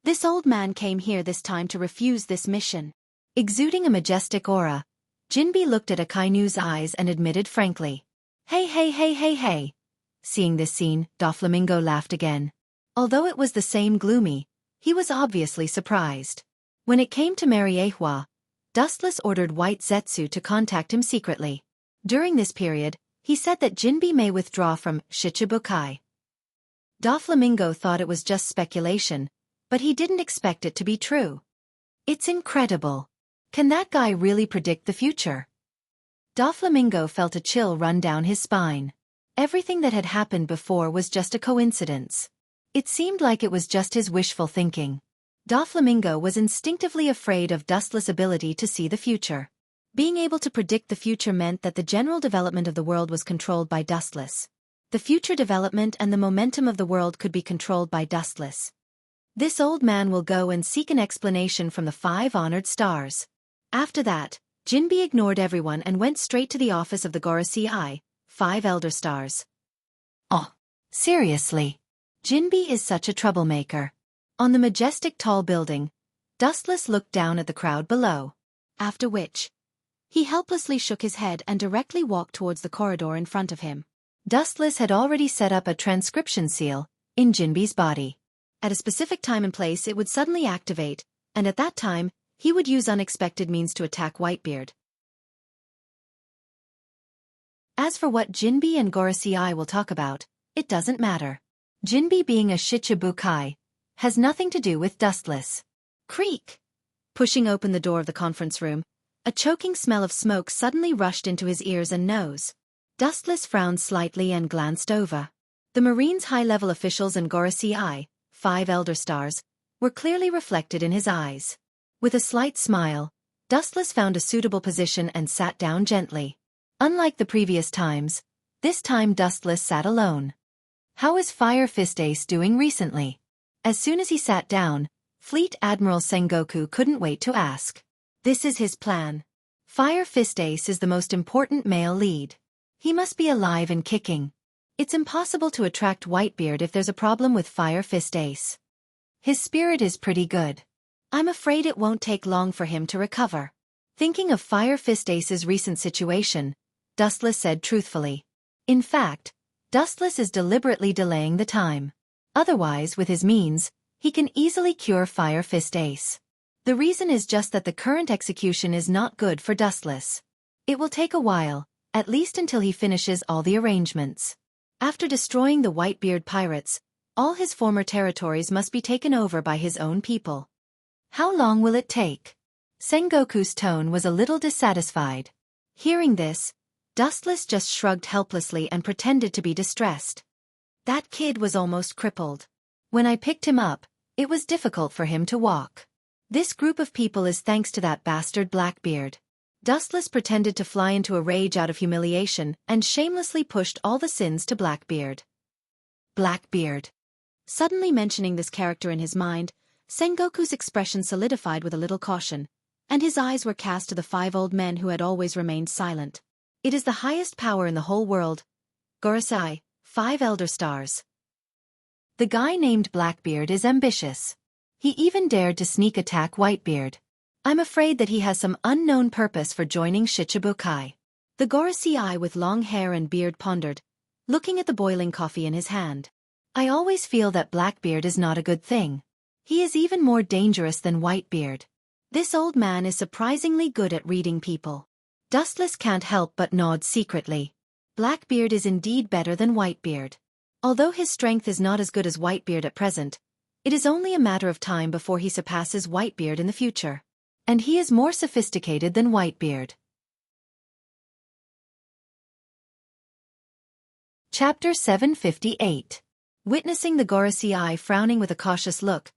S1: This old man came here this time to refuse this mission. Exuding a majestic aura, Jinbe looked at Akainu's eyes and admitted frankly. Hey. Seeing this scene, Doflamingo laughed again. Although it was the same gloomy, he was obviously surprised. When it came to Mary Ahua, Dustless ordered White Zetsu to contact him secretly. During this period, he said that Jinbe may withdraw from Shichibukai. Doflamingo thought it was just speculation, but he didn't expect it to be true. It's incredible. Can that guy really predict the future? Doflamingo felt a chill run down his spine. Everything that had happened before was just a coincidence. It seemed like it was just his wishful thinking. Doflamingo was instinctively afraid of Dustless' ability to see the future. Being able to predict the future meant that the general development of the world was controlled by Dustless. The future development and the momentum of the world could be controlled by Dustless. This old man will go and seek an explanation from the 5 honored stars. After that, Jinbe ignored everyone and went straight to the office of the Gorosei, 5 elder stars. Oh, seriously? Jinbe is such a troublemaker. On the majestic tall building, Dustless looked down at the crowd below. After which, he helplessly shook his head and directly walked towards the corridor in front of him. Dustless had already set up a transcription seal in Jinbe's body. At a specific time and place it would suddenly activate, and at that time, he would use unexpected means to attack Whitebeard. As for what Jinbe and Gorosei will talk about, it doesn't matter. Jinbe being a Shichibukai, has nothing to do with Dustless. Creak! Pushing open the door of the conference room, a choking smell of smoke suddenly rushed into his ears and nose. Dustless frowned slightly and glanced over. The Marine's high-level officials and Wuxia, 5 Elder Stars, were clearly reflected in his eyes. With a slight smile, Dustless found a suitable position and sat down gently. Unlike the previous times, this time Dustless sat alone. How is Fire Fist Ace doing recently? As soon as he sat down, Fleet Admiral Sengoku couldn't wait to ask. This is his plan. Fire Fist Ace is the most important male lead. He must be alive and kicking. It's impossible to attract Whitebeard if there's a problem with Fire Fist Ace. His spirit is pretty good. I'm afraid it won't take long for him to recover. Thinking of Fire Fist Ace's recent situation, Dustless said truthfully. In fact, Dustless is deliberately delaying the time. Otherwise, with his means, he can easily cure Fire Fist Ace. The reason is just that the current execution is not good for Dustless. It will take a while, at least until he finishes all the arrangements. After destroying the Whitebeard pirates, all his former territories must be taken over by his own people. How long will it take? Sengoku's tone was a little dissatisfied. Hearing this, Dustless just shrugged helplessly and pretended to be distressed. That kid was almost crippled. When I picked him up, it was difficult for him to walk. This group of people is thanks to that bastard Blackbeard. Dustless pretended to fly into a rage out of humiliation and shamelessly pushed all the sins to Blackbeard. Blackbeard. Suddenly mentioning this character in his mind, Sengoku's expression solidified with a little caution, and his eyes were cast to the 5 old men who had always remained silent. It is the highest power in the whole world. Gorosei, 5 Elder Stars. The guy named Blackbeard is ambitious. He even dared to sneak attack Whitebeard. I'm afraid that he has some unknown purpose for joining Shichibukai. The Gorosei with long hair and beard pondered, looking at the boiling coffee in his hand. I always feel that Blackbeard is not a good thing. He is even more dangerous than Whitebeard. This old man is surprisingly good at reading people. Dustless can't help but nod secretly. Blackbeard is indeed better than Whitebeard. Although his strength is not as good as Whitebeard at present, it is only a matter of time before he surpasses Whitebeard in the future. And he is more sophisticated than Whitebeard. Chapter 758. Witnessing the Gorosei frowning with a cautious look,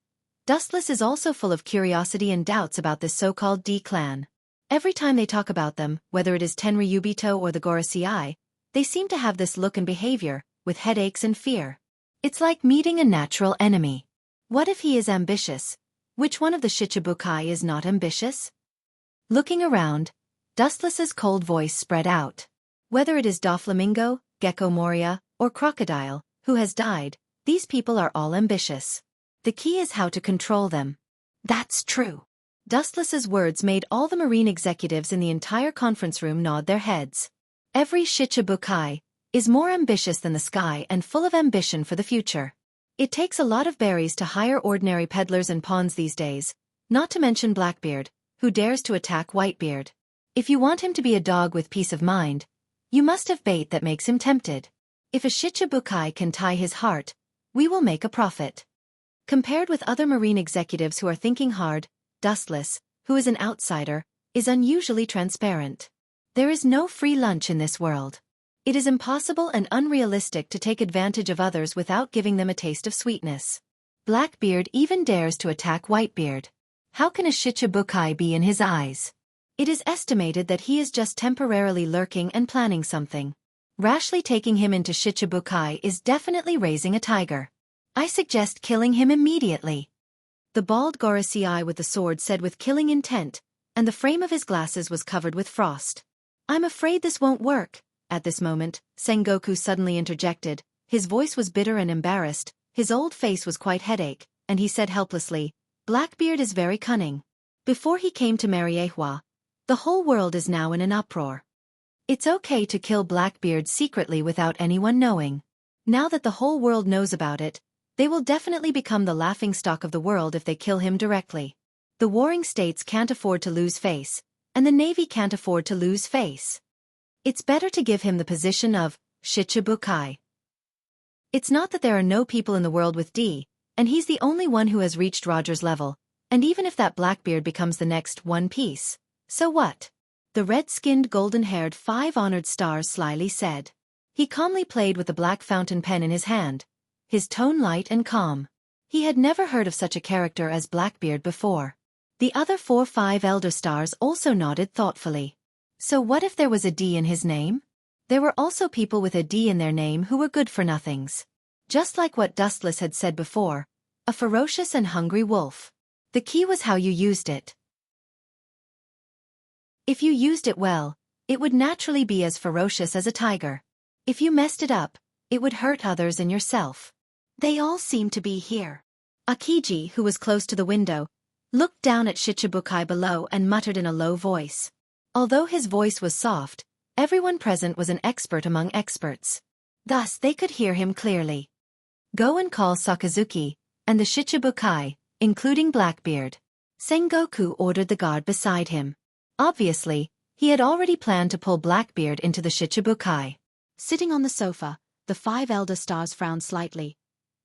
S1: Dustless is also full of curiosity and doubts about this so-called D-clan. Every time they talk about them, whether it is Tenryubito or the Gorosei, they seem to have this look and behavior, with headaches and fear. It's like meeting a natural enemy. What if he is ambitious? Which one of the Shichibukai is not ambitious? Looking around, Dustless's cold voice spread out. Whether it is Doflamingo, Gecko Moria, or Crocodile, who has died, these people are all ambitious. The key is how to control them. That's true. Dustless's words made all the marine executives in the entire conference room nod their heads. Every Shichibukai is more ambitious than the sky and full of ambition for the future. It takes a lot of berries to hire ordinary peddlers and pawns these days, not to mention Blackbeard, who dares to attack Whitebeard. If you want him to be a dog with peace of mind, you must have bait that makes him tempted. If a Shichibukai can tie his heart, we will make a profit. Compared with other marine executives who are thinking hard, Dustless, who is an outsider, is unusually transparent. There is no free lunch in this world. It is impossible and unrealistic to take advantage of others without giving them a taste of sweetness. Blackbeard even dares to attack Whitebeard. How can a Shichibukai be in his eyes? It is estimated that he is just temporarily lurking and planning something. Rashly taking him into Shichibukai is definitely raising a tiger. I suggest killing him immediately. The bald Gorosei with the sword said with killing intent, and the frame of his glasses was covered with frost. I'm afraid this won't work. At this moment, Sengoku suddenly interjected. His voice was bitter and embarrassed, his old face was quite headache, and he said helplessly, Blackbeard is very cunning. Before he came to Mariehua, the whole world is now in an uproar. It's okay to kill Blackbeard secretly without anyone knowing. Now that the whole world knows about it, they will definitely become the laughingstock of the world if they kill him directly. The warring states can't afford to lose face, and the Navy can't afford to lose face. It's better to give him the position of Shichibukai. It's not that there are no people in the world with D, And he's the only one who has reached Roger's level, and even if that Blackbeard becomes the next One Piece, so what? The red-skinned golden-haired 5 honored stars slyly said. He calmly played with the black fountain pen in his hand, his tone light and calm. He had never heard of such a character as Blackbeard before. The other 4-5 elder stars also nodded thoughtfully. So what if there was a D in his name? There were also people with a D in their name who were good-for-nothings. Just like what Dustless had said before, a ferocious and hungry wolf. The key was how you used it. If you used it well, it would naturally be as ferocious as a tiger. If you messed it up, it would hurt others and yourself. They all seemed to be here. Akiji, who was close to the window, looked down at Shichibukai below and muttered in a low voice. Although his voice was soft, everyone present was an expert among experts. Thus they could hear him clearly. Go and call Sakazuki, and the Shichibukai, including Blackbeard. Sengoku ordered the guard beside him. Obviously, he had already planned to pull Blackbeard into the Shichibukai. Sitting on the sofa, the 5 elder stars frowned slightly.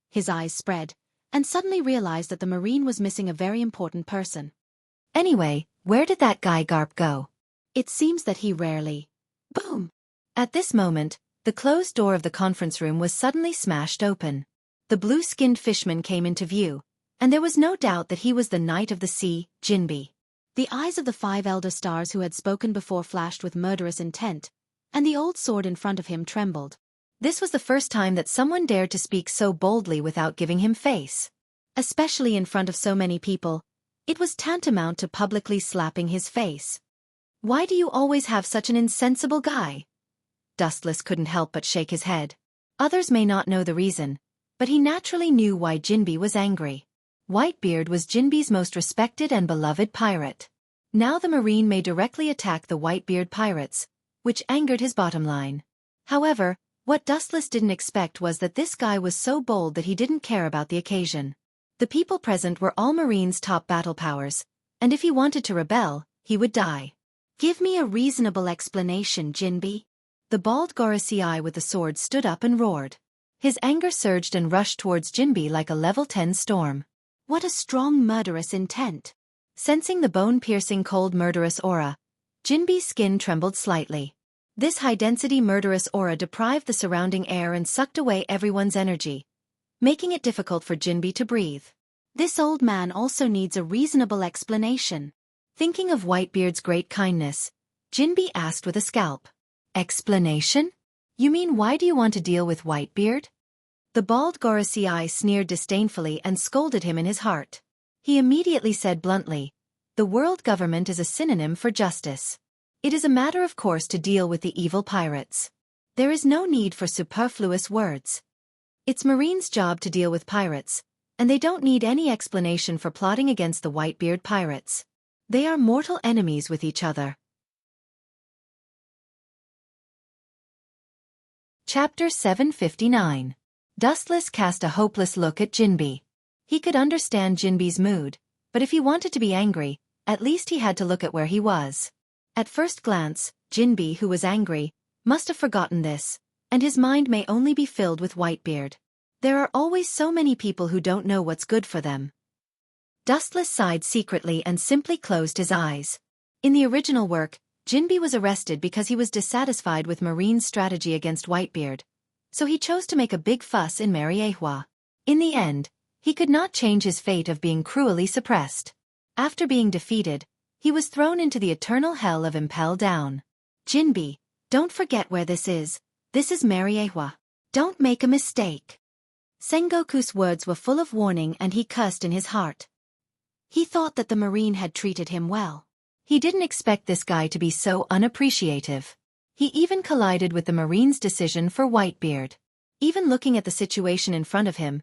S1: His eyes spread, and suddenly realized that the Marine was missing a very important person. Anyway, where did that guy Garp go? It seems that he rarely... Boom! At this moment, the closed door of the conference room was suddenly smashed open. The blue-skinned fishman came into view, and there was no doubt that he was the Knight of the Sea, Jinbe. The eyes of the 5 elder stars who had spoken before flashed with murderous intent, and the old sword in front of him trembled. This was the first time that someone dared to speak so boldly without giving him face. Especially in front of so many people, it was tantamount to publicly slapping his face. Why do you always have such an insensible guy? Dustless couldn't help but shake his head. Others may not know the reason, but he naturally knew why Jinbe was angry. Whitebeard was Jinbe's most respected and beloved pirate. Now the Marine may directly attack the Whitebeard pirates, which angered his bottom line. However, what Dustless didn't expect was that this guy was so bold that he didn't care about the occasion. The people present were all Marine's top battle powers, and if he wanted to rebel, he would die. Give me a reasonable explanation, Jinbe. The bald Gorosei with the sword stood up and roared. His anger surged and rushed towards Jinbe like a level 10 storm. What a strong murderous intent. Sensing the bone-piercing cold murderous aura, Jinbe's skin trembled slightly. This high-density murderous aura deprived the surrounding air and sucked away everyone's energy, making it difficult for Jinbe to breathe. This old man also needs a reasonable explanation. Thinking of Whitebeard's great kindness, Jinbe asked with a scalp. Explanation? You mean why do you want to deal with Whitebeard? The bald Gorosei sneered disdainfully and scolded him in his heart. He immediately said bluntly, the world government is a synonym for justice. It is a matter of course to deal with the evil pirates. There is no need for superfluous words. It's Marine's job to deal with pirates, and they don't need any explanation for plotting against the Whitebeard pirates. They are mortal enemies with each other. Chapter 759. Dustless cast a hopeless look at Jinbe. He could understand Jinbe's mood, but if he wanted to be angry, at least he had to look at where he was. At first glance, Jinbe, who was angry, must have forgotten this, and his mind may only be filled with Whitebeard. There are always so many people who don't know what's good for them. Dustless sighed secretly and simply closed his eyes. In the original work, Jinbe was arrested because he was dissatisfied with Marine's strategy against Whitebeard, so he chose to make a big fuss in Mariehua. In the end, he could not change his fate of being cruelly suppressed. After being defeated, he was thrown into the eternal hell of Impel Down. Jinbe, don't forget where this is. This is Mariehua. Don't make a mistake. Sengoku's words were full of warning and he cursed in his heart. He thought that the Marine had treated him well. He didn't expect this guy to be so unappreciative. He even collided with the Marine's decision for Whitebeard. Even looking at the situation in front of him,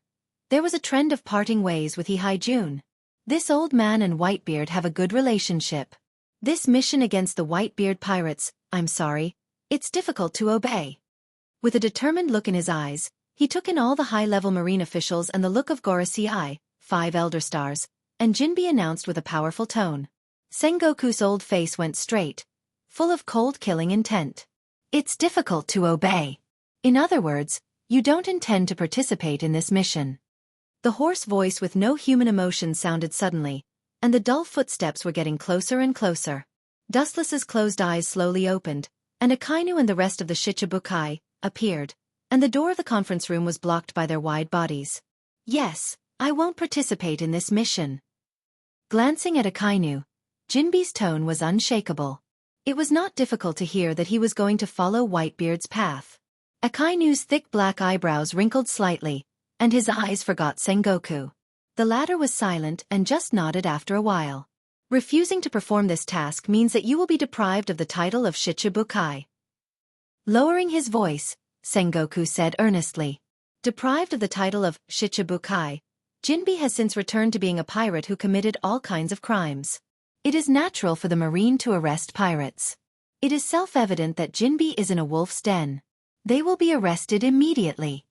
S1: there was a trend of parting ways with Haijun. This old man and Whitebeard have a good relationship. This mission against the Whitebeard pirates, I'm sorry, it's difficult to obey. With a determined look in his eyes, he took in all the high-level Marine officials and the look of Gorosei, 5 elder stars, and Jinbe announced with a powerful tone. Sengoku's old face went straight, full of cold-killing intent. It's difficult to obey. In other words, you don't intend to participate in this mission. The hoarse voice with no human emotion sounded suddenly, and the dull footsteps were getting closer and closer. Dustless's closed eyes slowly opened, and Akainu and the rest of the Shichibukai appeared, and the door of the conference room was blocked by their wide bodies. Yes, I won't participate in this mission. Glancing at Akainu, Jinbe's tone was unshakable. It was not difficult to hear that he was going to follow Whitebeard's path. Akainu's thick black eyebrows wrinkled slightly, and his eyes forgot Sengoku. The latter was silent and just nodded after a while. Refusing to perform this task means that you will be deprived of the title of Shichibukai. Lowering his voice, Sengoku said earnestly. Deprived of the title of Shichibukai, Jinbe has since returned to being a pirate who committed all kinds of crimes. It is natural for the marine to arrest pirates. It is self-evident that Jinbe is in a wolf's den. They will be arrested immediately.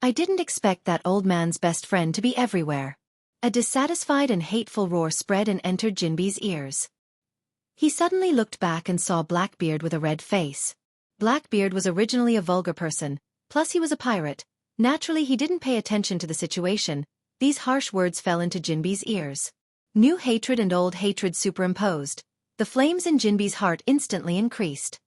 S1: I didn't expect that old man's best friend to be everywhere. A dissatisfied and hateful roar spread and entered Jinbe's ears. He suddenly looked back and saw Blackbeard with a red face. Blackbeard was originally a vulgar person, plus he was a pirate. Naturally he didn't pay attention to the situation. These harsh words fell into Jinbe's ears. New hatred and old hatred superimposed. The flames in Jinbe's heart instantly increased.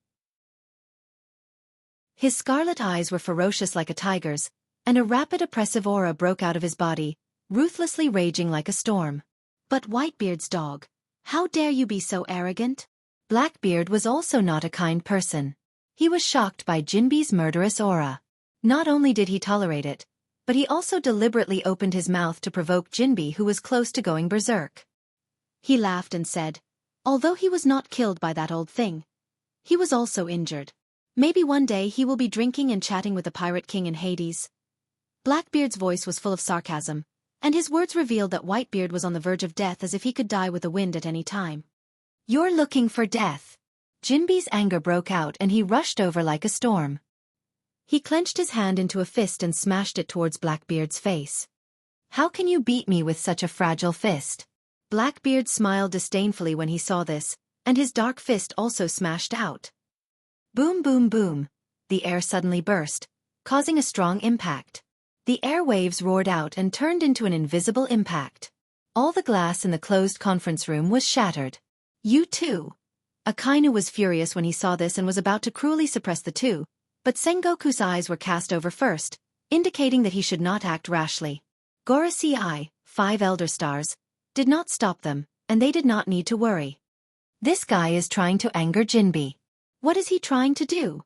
S1: His scarlet eyes were ferocious like a tiger's, and a rapid oppressive aura broke out of his body, ruthlessly raging like a storm. But Whitebeard's dog, how dare you be so arrogant? Blackbeard was also not a kind person. He was shocked by Jinbe's murderous aura. Not only did he tolerate it, but he also deliberately opened his mouth to provoke Jinbe, who was close to going berserk. He laughed and said, although he was not killed by that old thing, he was also injured. Maybe one day he will be drinking and chatting with the Pirate King in Hades. Blackbeard's voice was full of sarcasm, and his words revealed that Whitebeard was on the verge of death, as if he could die with the wind at any time. You're looking for death. Jinbe's anger broke out and he rushed over like a storm. He clenched his hand into a fist and smashed it towards Blackbeard's face. How can you beat me with such a fragile fist? Blackbeard smiled disdainfully when he saw this, and his dark fist also smashed out. Boom boom boom. The air suddenly burst, causing a strong impact. The air waves roared out and turned into an invisible impact. All the glass in the closed conference room was shattered. You too. Akainu was furious when he saw this and was about to cruelly suppress the two, but Sengoku's eyes were cast over first, indicating that he should not act rashly. Gorosei, 5 Elder Stars, did not stop them, and they did not need to worry. This guy is trying to anger Jinbe. What is he trying to do?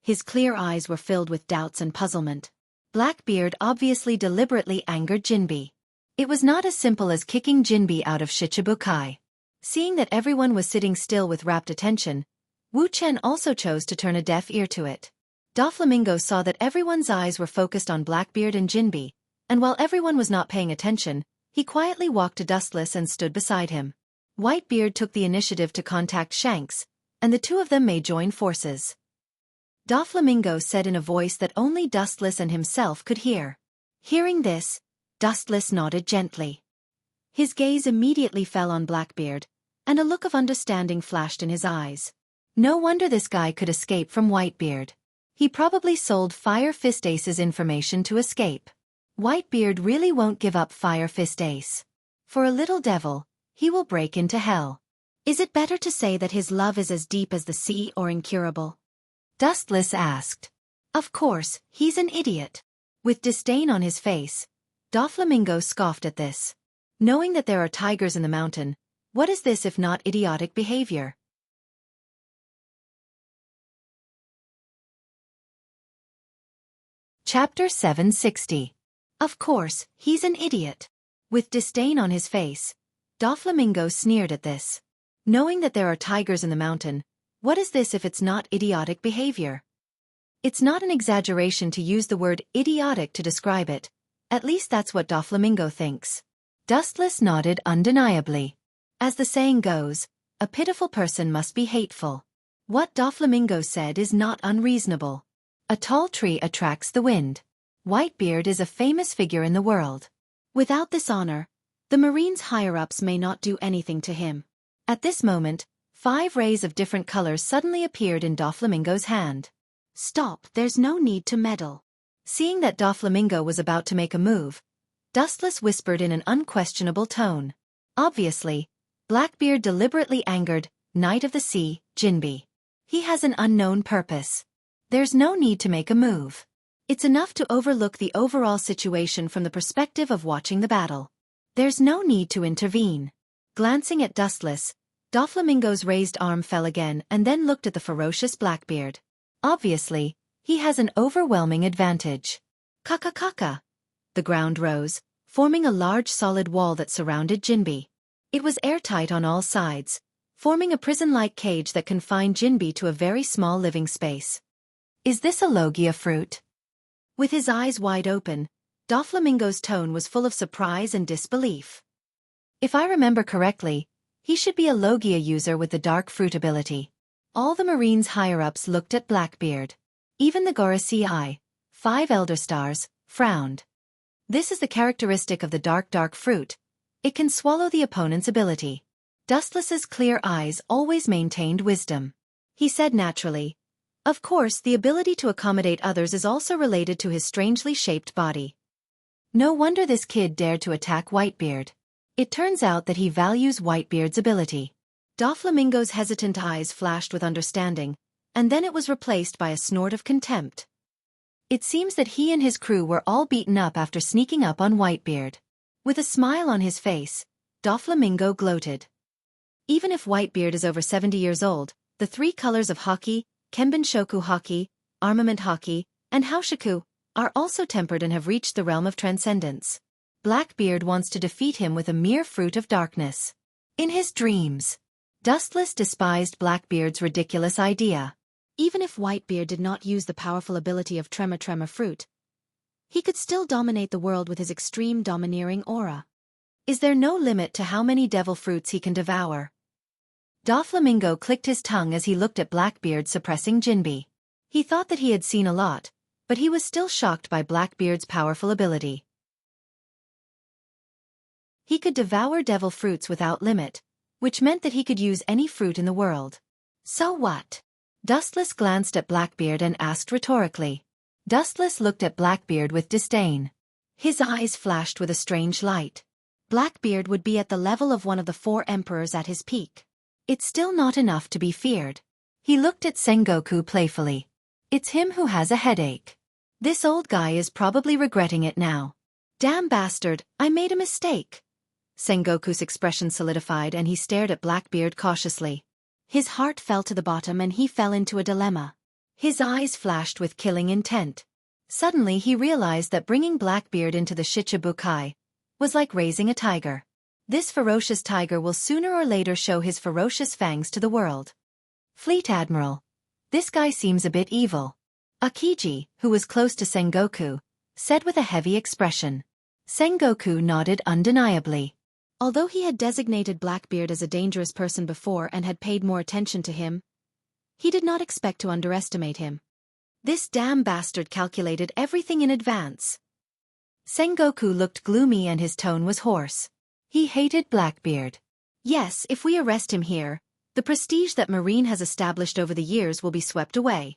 S1: His clear eyes were filled with doubts and puzzlement. Blackbeard obviously deliberately angered Jinbe. It was not as simple as kicking Jinbe out of Shichibukai. Seeing that everyone was sitting still with rapt attention, Wuchen also chose to turn a deaf ear to it. Doflamingo saw that everyone's eyes were focused on Blackbeard and Jinbe, and while everyone was not paying attention, he quietly walked to Dustless and stood beside him. Whitebeard took the initiative to contact Shanks, and the two of them may join forces. Doflamingo said in a voice that only Dustless and himself could hear. Hearing this, Dustless nodded gently. His gaze immediately fell on Blackbeard, and a look of understanding flashed in his eyes. No wonder this guy could escape from Whitebeard. He probably sold Fire Fist Ace's information to escape. Whitebeard really won't give up Fire Fist Ace. For a little devil, he will break into hell. Is it better to say that his love is as deep as the sea or incurable? Dustless asked. Of course, he's an idiot. With disdain on his face, Doflamingo scoffed at this. Knowing that there are tigers in the mountain, what is this if not idiotic behavior? Chapter 760. Of course, he's an idiot. With disdain on his face, Doflamingo sneered at this. Knowing that there are tigers in the mountain, what is this if it's not idiotic behavior? It's not an exaggeration to use the word idiotic to describe it. At least that's what Doflamingo thinks. Dustless nodded undeniably. As the saying goes, a pitiful person must be hateful. What Doflamingo said is not unreasonable. A tall tree attracts the wind. Whitebeard is a famous figure in the world. Without this honor, the Marine's higher-ups may not do anything to him. At this moment, 5 rays of different colors suddenly appeared in Doflamingo's hand. Stop, there's no need to meddle. Seeing that Doflamingo was about to make a move, Dustless whispered in an unquestionable tone. Obviously, Blackbeard deliberately angered Knight of the Sea, Jinbe. He has an unknown purpose. There's no need to make a move. It's enough to overlook the overall situation from the perspective of watching the battle. There's no need to intervene. Glancing at Dustless, Doflamingo's raised arm fell again and then looked at the ferocious Blackbeard. Obviously, he has an overwhelming advantage. Kaka. The ground rose, forming a large solid wall that surrounded Jinbe. It was airtight on all sides, forming a prison-like cage that confined Jinbe to a very small living space. Is this a Logia fruit? With his eyes wide open, Doflamingo's tone was full of surprise and disbelief. If I remember correctly, he should be a Logia user with the dark fruit ability. All the Marines higher-ups looked at Blackbeard. Even the Gorasii, 5 Elder Stars, frowned. This is the characteristic of the dark fruit. It can swallow the opponent's ability. Dustless's clear eyes always maintained wisdom. He said naturally, of course, the ability to accommodate others is also related to his strangely shaped body. No wonder this kid dared to attack Whitebeard. It turns out that he values Whitebeard's ability. Doflamingo's hesitant eyes flashed with understanding, and then it was replaced by a snort of contempt. It seems that he and his crew were all beaten up after sneaking up on Whitebeard. With a smile on his face, Doflamingo gloated. Even if Whitebeard is over 70 years old, the 3 colors of Haki, Kenbenshoku Haki, Armament Haki, and Haoshiku, are also tempered and have reached the realm of transcendence. Blackbeard wants to defeat him with a mere fruit of darkness. In his dreams, Dustless despised Blackbeard's ridiculous idea. Even if Whitebeard did not use the powerful ability of Trema fruit, he could still dominate the world with his extreme domineering aura. Is there no limit to how many devil fruits he can devour? Doflamingo clicked his tongue as he looked at Blackbeard suppressing Jinbe. He thought that he had seen a lot, but he was still shocked by Blackbeard's powerful ability. He could devour devil fruits without limit, which meant that he could use any fruit in the world. So what? Dustless glanced at Blackbeard and asked rhetorically. Dustless looked at Blackbeard with disdain. His eyes flashed with a strange light. Blackbeard would be at the level of one of the 4 emperors at his peak. It's still not enough to be feared. He looked at Sengoku playfully. It's him who has a headache. This old guy is probably regretting it now. Damn bastard, I made a mistake. Sengoku's expression solidified and he stared at Blackbeard cautiously. His heart fell to the bottom and he fell into a dilemma. His eyes flashed with killing intent. Suddenly he realized that bringing Blackbeard into the Shichibukai was like raising a tiger. This ferocious tiger will sooner or later show his ferocious fangs to the world. Fleet Admiral. This guy seems a bit evil. Akiji, who was close to Sengoku, said with a heavy expression. Sengoku nodded undeniably. Although he had designated Blackbeard as a dangerous person before and had paid more attention to him, he did not expect to underestimate him. This damn bastard calculated everything in advance. Sengoku looked gloomy and his tone was hoarse. He hated Blackbeard. Yes, if we arrest him here, the prestige that Marine has established over the years will be swept away.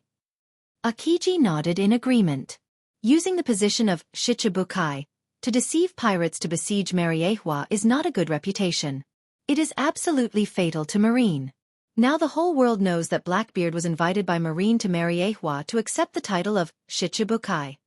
S1: Akiji nodded in agreement. Using the position of Shichibukai to deceive pirates to besiege Mariehua is not a good reputation. It is absolutely fatal to Marine. Now the whole world knows that Blackbeard was invited by Marine to Mariehua to accept the title of Shichibukai.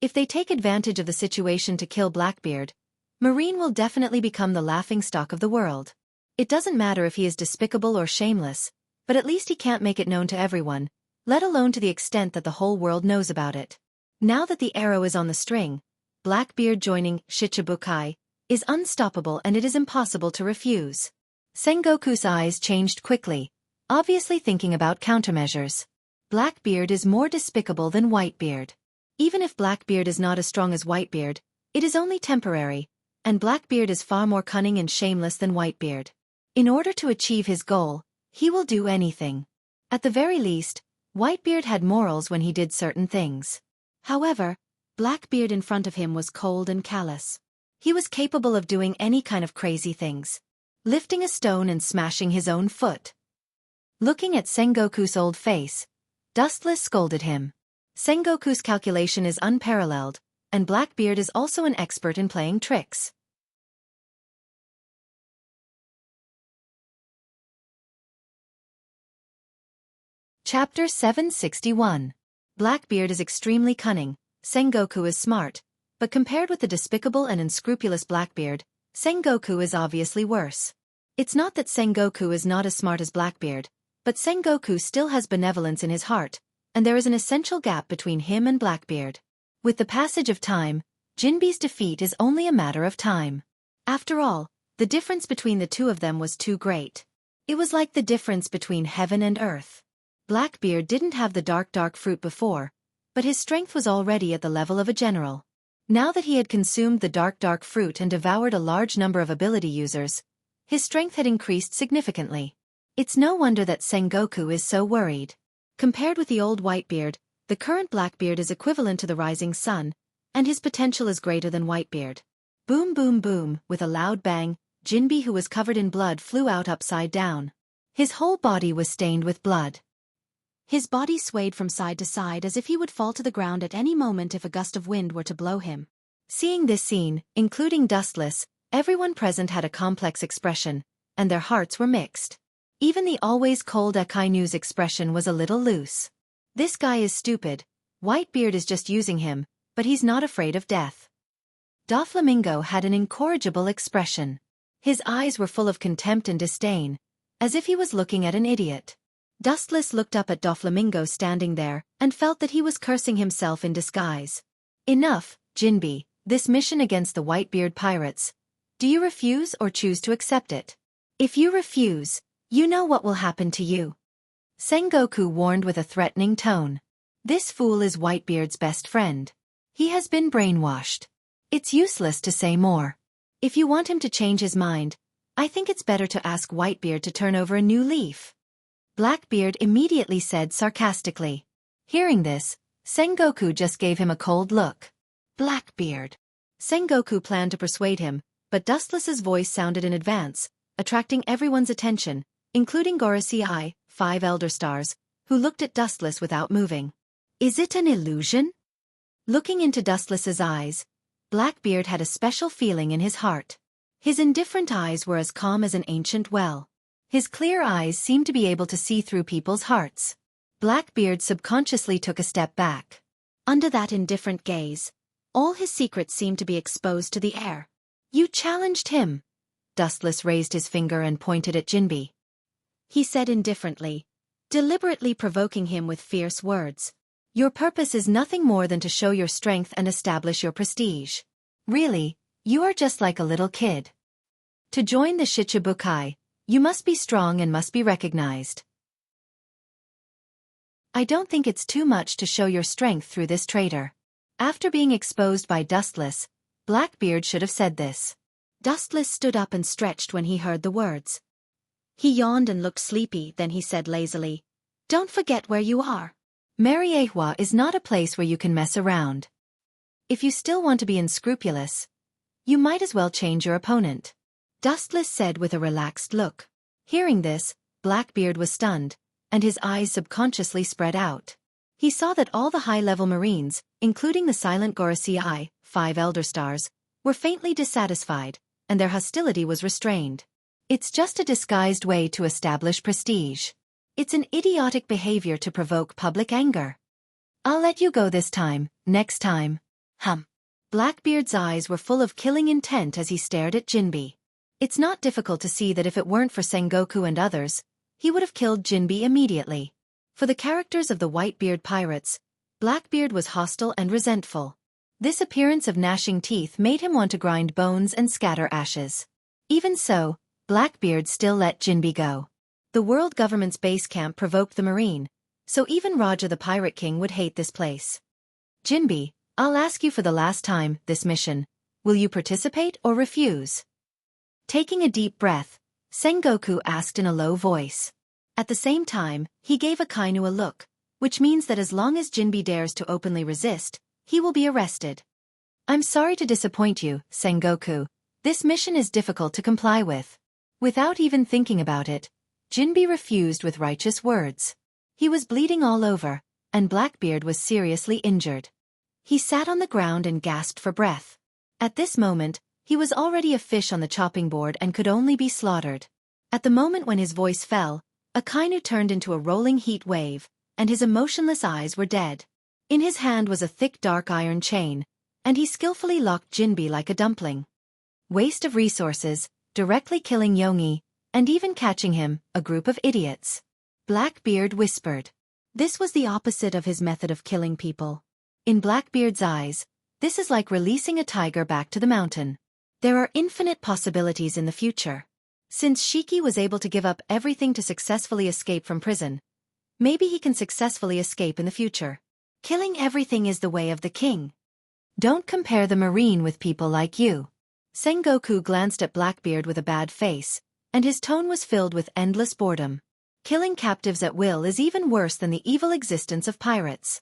S1: If they take advantage of the situation to kill Blackbeard, Marine will definitely become the laughingstock of the world. It doesn't matter if he is despicable or shameless, but at least he can't make it known to everyone, let alone to the extent that the whole world knows about it. Now that the arrow is on the string, Blackbeard joining Shichibukai is unstoppable and it is impossible to refuse. Sengoku's eyes changed quickly, obviously thinking about countermeasures. Blackbeard is more despicable than Whitebeard. Even if Blackbeard is not as strong as Whitebeard, it is only temporary, and Blackbeard is far more cunning and shameless than Whitebeard. In order to achieve his goal, he will do anything. At the very least, Whitebeard had morals when he did certain things. However, Blackbeard in front of him was cold and callous. He was capable of doing any kind of crazy things. Lifting a stone and smashing his own foot. Looking at Sengoku's old face, Dustless scolded him. Sengoku's calculation is unparalleled, and Blackbeard is also an expert in playing tricks. Chapter 761. Blackbeard is extremely cunning, Sengoku is smart, but compared with the despicable and unscrupulous Blackbeard, Sengoku is obviously worse. It's not that Sengoku is not as smart as Blackbeard, but Sengoku still has benevolence in his heart, and there is an essential gap between him and Blackbeard. With the passage of time, Jinbe's defeat is only a matter of time. After all, the difference between the two of them was too great. It was like the difference between heaven and earth. Blackbeard didn't have the dark fruit before, but his strength was already at the level of a general. Now that he had consumed the dark fruit and devoured a large number of ability users, his strength had increased significantly. It's no wonder that Sengoku is so worried. Compared with the old Whitebeard, the current Blackbeard is equivalent to the rising sun, and his potential is greater than Whitebeard. Boom boom boom, with a loud bang, Jinbe, who was covered in blood, flew out upside down. His whole body was stained with blood. His body swayed from side to side as if he would fall to the ground at any moment if a gust of wind were to blow him. Seeing this scene, including Dustless, everyone present had a complex expression, and their hearts were mixed. Even the always cold Akainu's expression was a little loose. This guy is stupid, Whitebeard is just using him, but he's not afraid of death. Doflamingo had an incorrigible expression. His eyes were full of contempt and disdain, as if he was looking at an idiot. Dustless looked up at Doflamingo standing there, and felt that he was cursing himself in disguise. Enough, Jinbe, this mission against the Whitebeard pirates. Do you refuse or choose to accept it? If you refuse, you know what will happen to you. Sengoku warned with a threatening tone. This fool is Whitebeard's best friend. He has been brainwashed. It's useless to say more. If you want him to change his mind, I think it's better to ask Whitebeard to turn over a new leaf. Blackbeard immediately said sarcastically. Hearing this, Sengoku just gave him a cold look. Blackbeard. Sengoku planned to persuade him, but Dustless's voice sounded in advance, attracting everyone's attention, including Gorosei, 5 Elder Stars, who looked at Dustless without moving. Is it an illusion? Looking into Dustless's eyes, Blackbeard had a special feeling in his heart. His indifferent eyes were as calm as an ancient well. His clear eyes seemed to be able to see through people's hearts. Blackbeard subconsciously took a step back. Under that indifferent gaze, all his secrets seemed to be exposed to the air. You challenged him. Dustless raised his finger and pointed at Jinbe. He said indifferently, deliberately provoking him with fierce words. Your purpose is nothing more than to show your strength and establish your prestige. Really, you are just like a little kid. To join the Shichibukai, you must be strong and must be recognized. I don't think it's too much to show your strength through this traitor. After being exposed by Dustless, Blackbeard should have said this. Dustless stood up and stretched when he heard the words. He yawned and looked sleepy, then he said lazily, Don't forget where you are. Mariehua is not a place where you can mess around. If you still want to be unscrupulous, you might as well change your opponent. Dustless said with a relaxed look. Hearing this, Blackbeard was stunned, and his eyes subconsciously spread out. He saw that all the high-level Marines, including the silent Gorosei, 5 Elder Stars, were faintly dissatisfied, and their hostility was restrained. It's just a disguised way to establish prestige. It's an idiotic behavior to provoke public anger. I'll let you go this time, next time. Blackbeard's eyes were full of killing intent as he stared at Jinbe. It's not difficult to see that if it weren't for Sengoku and others, he would have killed Jinbe immediately. For the characters of the Whitebeard pirates, Blackbeard was hostile and resentful. This appearance of gnashing teeth made him want to grind bones and scatter ashes. Even so, Blackbeard still let Jinbe go. The world government's base camp provoked the Marine, so even Raja the Pirate King would hate this place. Jinbe, I'll ask you for the last time, this mission. Will you participate or refuse? Taking a deep breath, Sengoku asked in a low voice. At the same time, he gave Akainu a look, which means that as long as Jinbe dares to openly resist, he will be arrested. I'm sorry to disappoint you, Sengoku. This mission is difficult to comply with. Without even thinking about it, Jinbe refused with righteous words. He was bleeding all over, and Blackbeard was seriously injured. He sat on the ground and gasped for breath. At this moment, he was already a fish on the chopping board and could only be slaughtered. At the moment when his voice fell, Akainu turned into a rolling heat wave, and his emotionless eyes were dead. In his hand was a thick dark iron chain, and he skillfully locked Jinbe like a dumpling. Waste of resources, directly killing Yongi, and even catching him, a group of idiots. Blackbeard whispered. This was the opposite of his method of killing people. In Blackbeard's eyes, this is like releasing a tiger back to the mountain. There are infinite possibilities in the future. Since Shiki was able to give up everything to successfully escape from prison, maybe he can successfully escape in the future. Killing everything is the way of the king. Don't compare the Marine with people like you. Sengoku glanced at Blackbeard with a bad face, and his tone was filled with endless boredom. Killing captives at will is even worse than the evil existence of pirates.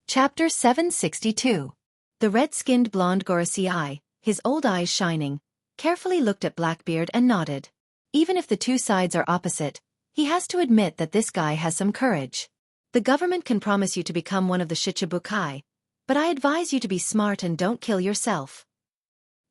S1: Chapter 762. The red-skinned blonde Gorosei, his old eyes shining, carefully looked at Blackbeard and nodded. Even if the two sides are opposite, he has to admit that this guy has some courage. The government can promise you to become one of the Shichibukai, but I advise you to be smart and don't kill yourself.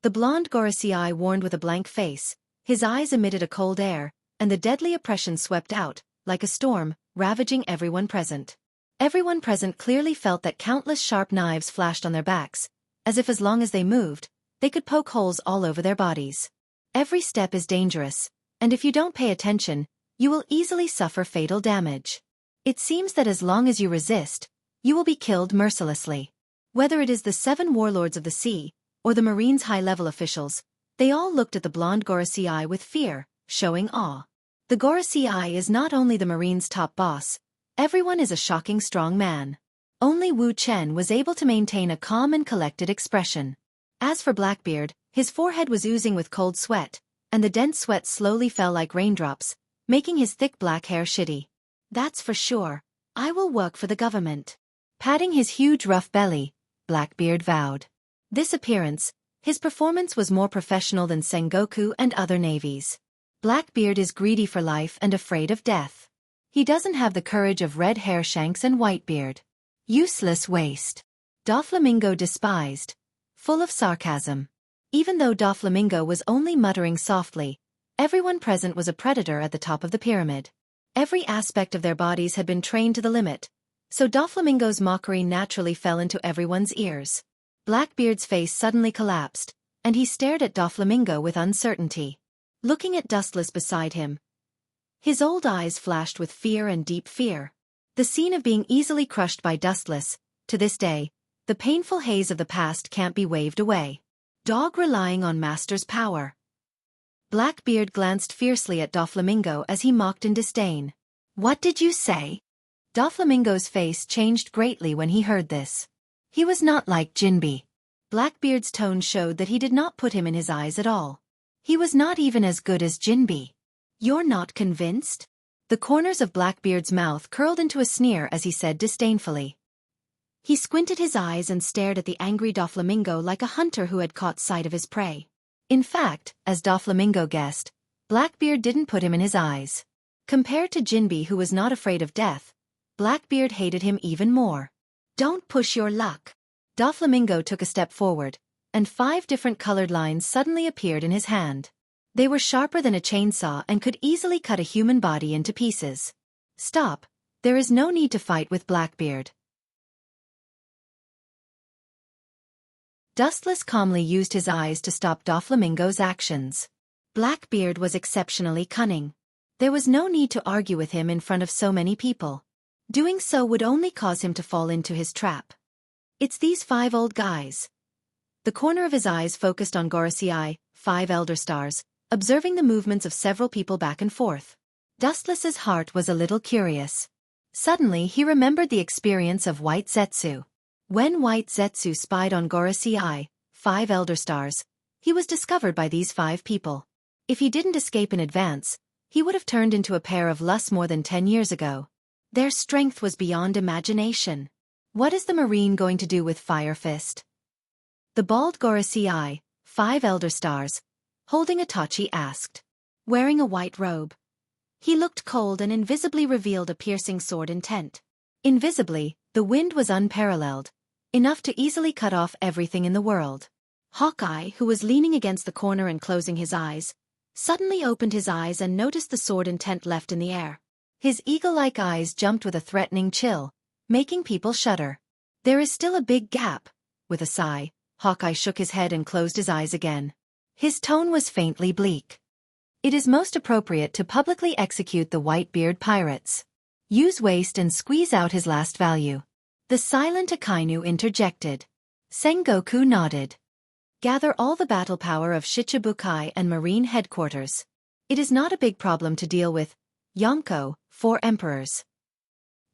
S1: The blonde Gorosei warned with a blank face, his eyes emitted a cold air, and the deadly oppression swept out, like a storm, ravaging everyone present. Everyone present clearly felt that countless sharp knives flashed on their backs, as if as long as they moved, they could poke holes all over their bodies. Every step is dangerous, and if you don't pay attention, you will easily suffer fatal damage. It seems that as long as you resist, you will be killed mercilessly. Whether it is the 7 warlords of the sea, or the Marine's high-level officials, they all looked at the blonde Gorosei with fear, showing awe. The Gorosei is not only the Marine's top boss, everyone is a shocking strong man. Only Wu Chen was able to maintain a calm and collected expression. As for Blackbeard, his forehead was oozing with cold sweat, and the dense sweat slowly fell like raindrops, making his thick black hair shitty. That's for sure. I will work for the government. Patting his huge rough belly, Blackbeard vowed. This appearance, his performance was more professional than Sengoku and other navies. Blackbeard is greedy for life and afraid of death. He doesn't have the courage of Red Hairshanks and Whitebeard. Useless waste. Doflamingo despised. Full of sarcasm. Even though Doflamingo was only muttering softly, everyone present was a predator at the top of the pyramid. Every aspect of their bodies had been trained to the limit, so Doflamingo's mockery naturally fell into everyone's ears. Blackbeard's face suddenly collapsed, and he stared at Doflamingo with uncertainty. Looking at Dustless beside him, his old eyes flashed with fear and deep fear. The scene of being easily crushed by Dustless, to this day, the painful haze of the past can't be waved away. Dog relying on master's power. Blackbeard glanced fiercely at Doflamingo as he mocked in disdain. What did you say? Doflamingo's face changed greatly when he heard this. He was not like Jinbe. Blackbeard's tone showed that he did not put him in his eyes at all. He was not even as good as Jinbe. You're not convinced? The corners of Blackbeard's mouth curled into a sneer as he said disdainfully. He squinted his eyes and stared at the angry Doflamingo like a hunter who had caught sight of his prey. In fact, as Doflamingo guessed, Blackbeard didn't put him in his eyes. Compared to Jinbe, who was not afraid of death, Blackbeard hated him even more. Don't push your luck. Doflamingo took a step forward, and 5 different colored lines suddenly appeared in his hand. They were sharper than a chainsaw and could easily cut a human body into pieces. Stop, there is no need to fight with Blackbeard. Dustless calmly used his eyes to stop Doflamingo's actions. Blackbeard was exceptionally cunning. There was no need to argue with him in front of so many people. Doing so would only cause him to fall into his trap. It's these 5 old guys. The corner of his eyes focused on Gorosei, 5 elder stars, observing the movements of several people back and forth. Dustless's heart was a little curious. Suddenly he remembered the experience of White Zetsu. When White Zetsu spied on Gorosei, 5 elder stars, he was discovered by these 5 people. If he didn't escape in advance, he would have turned into a pair of Lus more than 10 years ago. Their strength was beyond imagination. What is the Marine going to do with Fire Fist? The bald Gorosei, 5 elder stars, holding a Tachi asked. Wearing a white robe. He looked cold and invisibly revealed a piercing sword intent. Invisibly, the wind was unparalleled, enough to easily cut off everything in the world. Hawkeye, who was leaning against the corner and closing his eyes, suddenly opened his eyes and noticed the sword intent left in the air. His eagle-like eyes jumped with a threatening chill, making people shudder. There is still a big gap. With a sigh, Hawkeye shook his head and closed his eyes again. His tone was faintly bleak. It is most appropriate to publicly execute the Whitebeard pirates. Use waste and squeeze out his last value. The silent Akainu interjected. Sengoku nodded. Gather all the battle power of Shichibukai and Marine headquarters. It is not a big problem to deal with. Yonko, 4 emperors.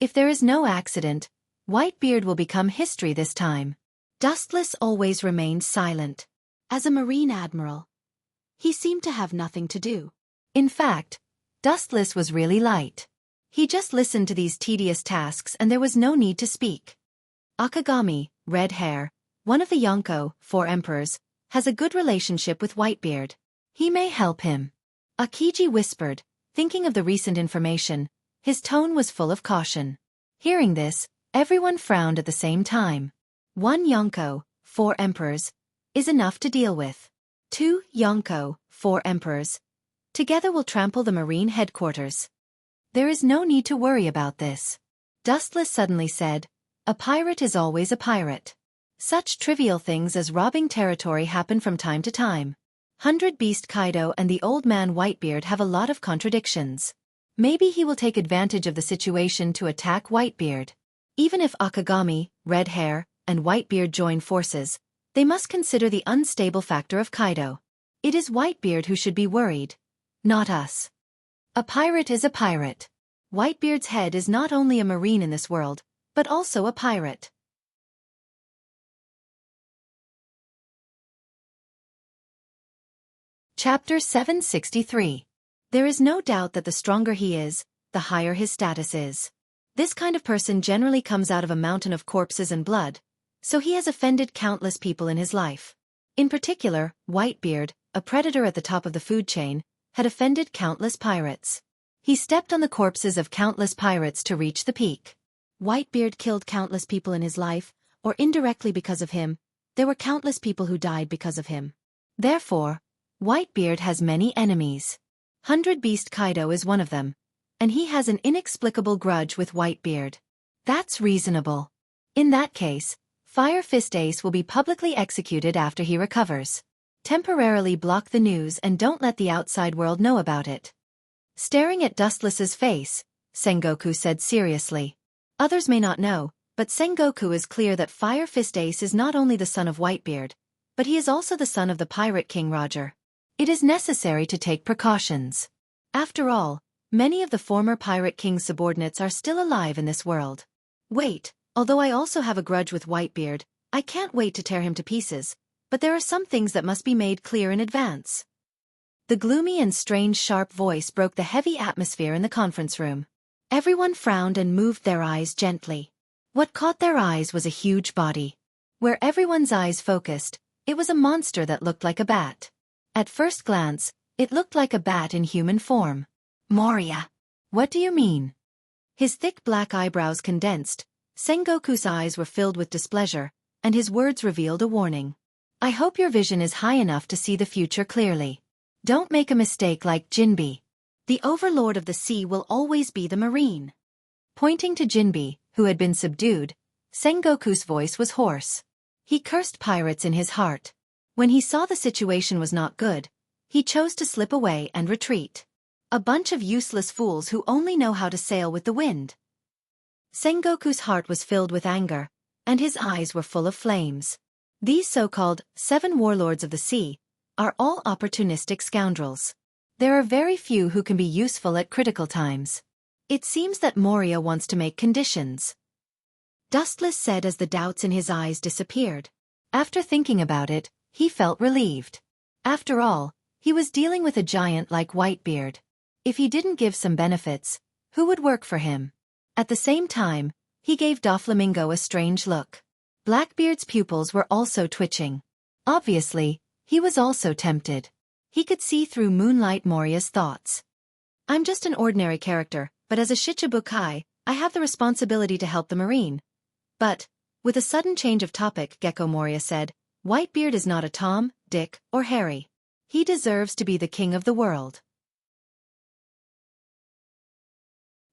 S1: If there is no accident, Whitebeard will become history this time. Dustless always remained silent. As a Marine admiral, he seemed to have nothing to do. In fact, Dustless was really light. He just listened to these tedious tasks and there was no need to speak. Akagami, red hair, one of the Yonko, 4 emperors, has a good relationship with Whitebeard. He may help him. Akiji whispered, thinking of the recent information. His tone was full of caution. Hearing this, everyone frowned at the same time. 1 Yonko, 4 emperors, is enough to deal with. 2 Yonko, 4 emperors, together will trample the Marine headquarters. There is no need to worry about this. Dustless suddenly said, a pirate is always a pirate. Such trivial things as robbing territory happen from time to time. 100 Beast Kaido and the old man Whitebeard have a lot of contradictions. Maybe he will take advantage of the situation to attack Whitebeard. Even if Akagami, red hair, and Whitebeard join forces, they must consider the unstable factor of Kaido. It is Whitebeard who should be worried, not us. A pirate is a pirate. Whitebeard's head is not only a marine in this world, but also a pirate. Chapter 763. There is no doubt that the stronger he is, the higher his status is. This kind of person generally comes out of a mountain of corpses and blood, so he has offended countless people in his life. In particular, Whitebeard, a predator at the top of the food chain, had offended countless pirates. He stepped on the corpses of countless pirates to reach the peak. Whitebeard killed countless people in his life, or indirectly because of him. There were countless people who died because of him. Therefore, Whitebeard has many enemies. 100 Beast Kaido is one of them, and he has an inexplicable grudge with Whitebeard. That's reasonable. In that case, Fire Fist Ace will be publicly executed after he recovers. Temporarily block the news and don't let the outside world know about it. Staring at Dustless's face, Sengoku said seriously. Others may not know, but Sengoku is clear that Fire Fist Ace is not only the son of Whitebeard, but he is also the son of the Pirate King Roger. It is necessary to take precautions. After all, many of the former Pirate King's subordinates are still alive in this world. Wait, although I also have a grudge with Whitebeard, I can't wait to tear him to pieces, but there are some things that must be made clear in advance. The gloomy and strange sharp voice broke the heavy atmosphere in the conference room. Everyone frowned and moved their eyes gently. What caught their eyes was a huge body. Where everyone's eyes focused, it was a monster that looked like a bat. At first glance, it looked like a bat in human form. Moria. What do you mean? His thick black eyebrows condensed, Sengoku's eyes were filled with displeasure, and his words revealed a warning. I hope your vision is high enough to see the future clearly. Don't make a mistake like Jinbe. The overlord of the sea will always be the marine. Pointing to Jinbe, who had been subdued, Sengoku's voice was hoarse. He cursed pirates in his heart. When he saw the situation was not good, he chose to slip away and retreat. A bunch of useless fools who only know how to sail with the wind. Sengoku's heart was filled with anger, and his eyes were full of flames. These so-called 7 warlords of the sea are all opportunistic scoundrels. There are very few who can be useful at critical times. It seems that Moria wants to make conditions. Dustless said as the doubts in his eyes disappeared. After thinking about it, he felt relieved. After all, he was dealing with a giant like Whitebeard. If he didn't give some benefits, who would work for him? At the same time, he gave Doflamingo a strange look. Blackbeard's pupils were also twitching. Obviously, he was also tempted. He could see through Moonlight Moria's thoughts. I'm just an ordinary character, but as a Shichibukai, I have the responsibility to help the marine. But, with a sudden change of topic, Gecko Moria said, Whitebeard is not a Tom, Dick, or Harry. He deserves to be the king of the world.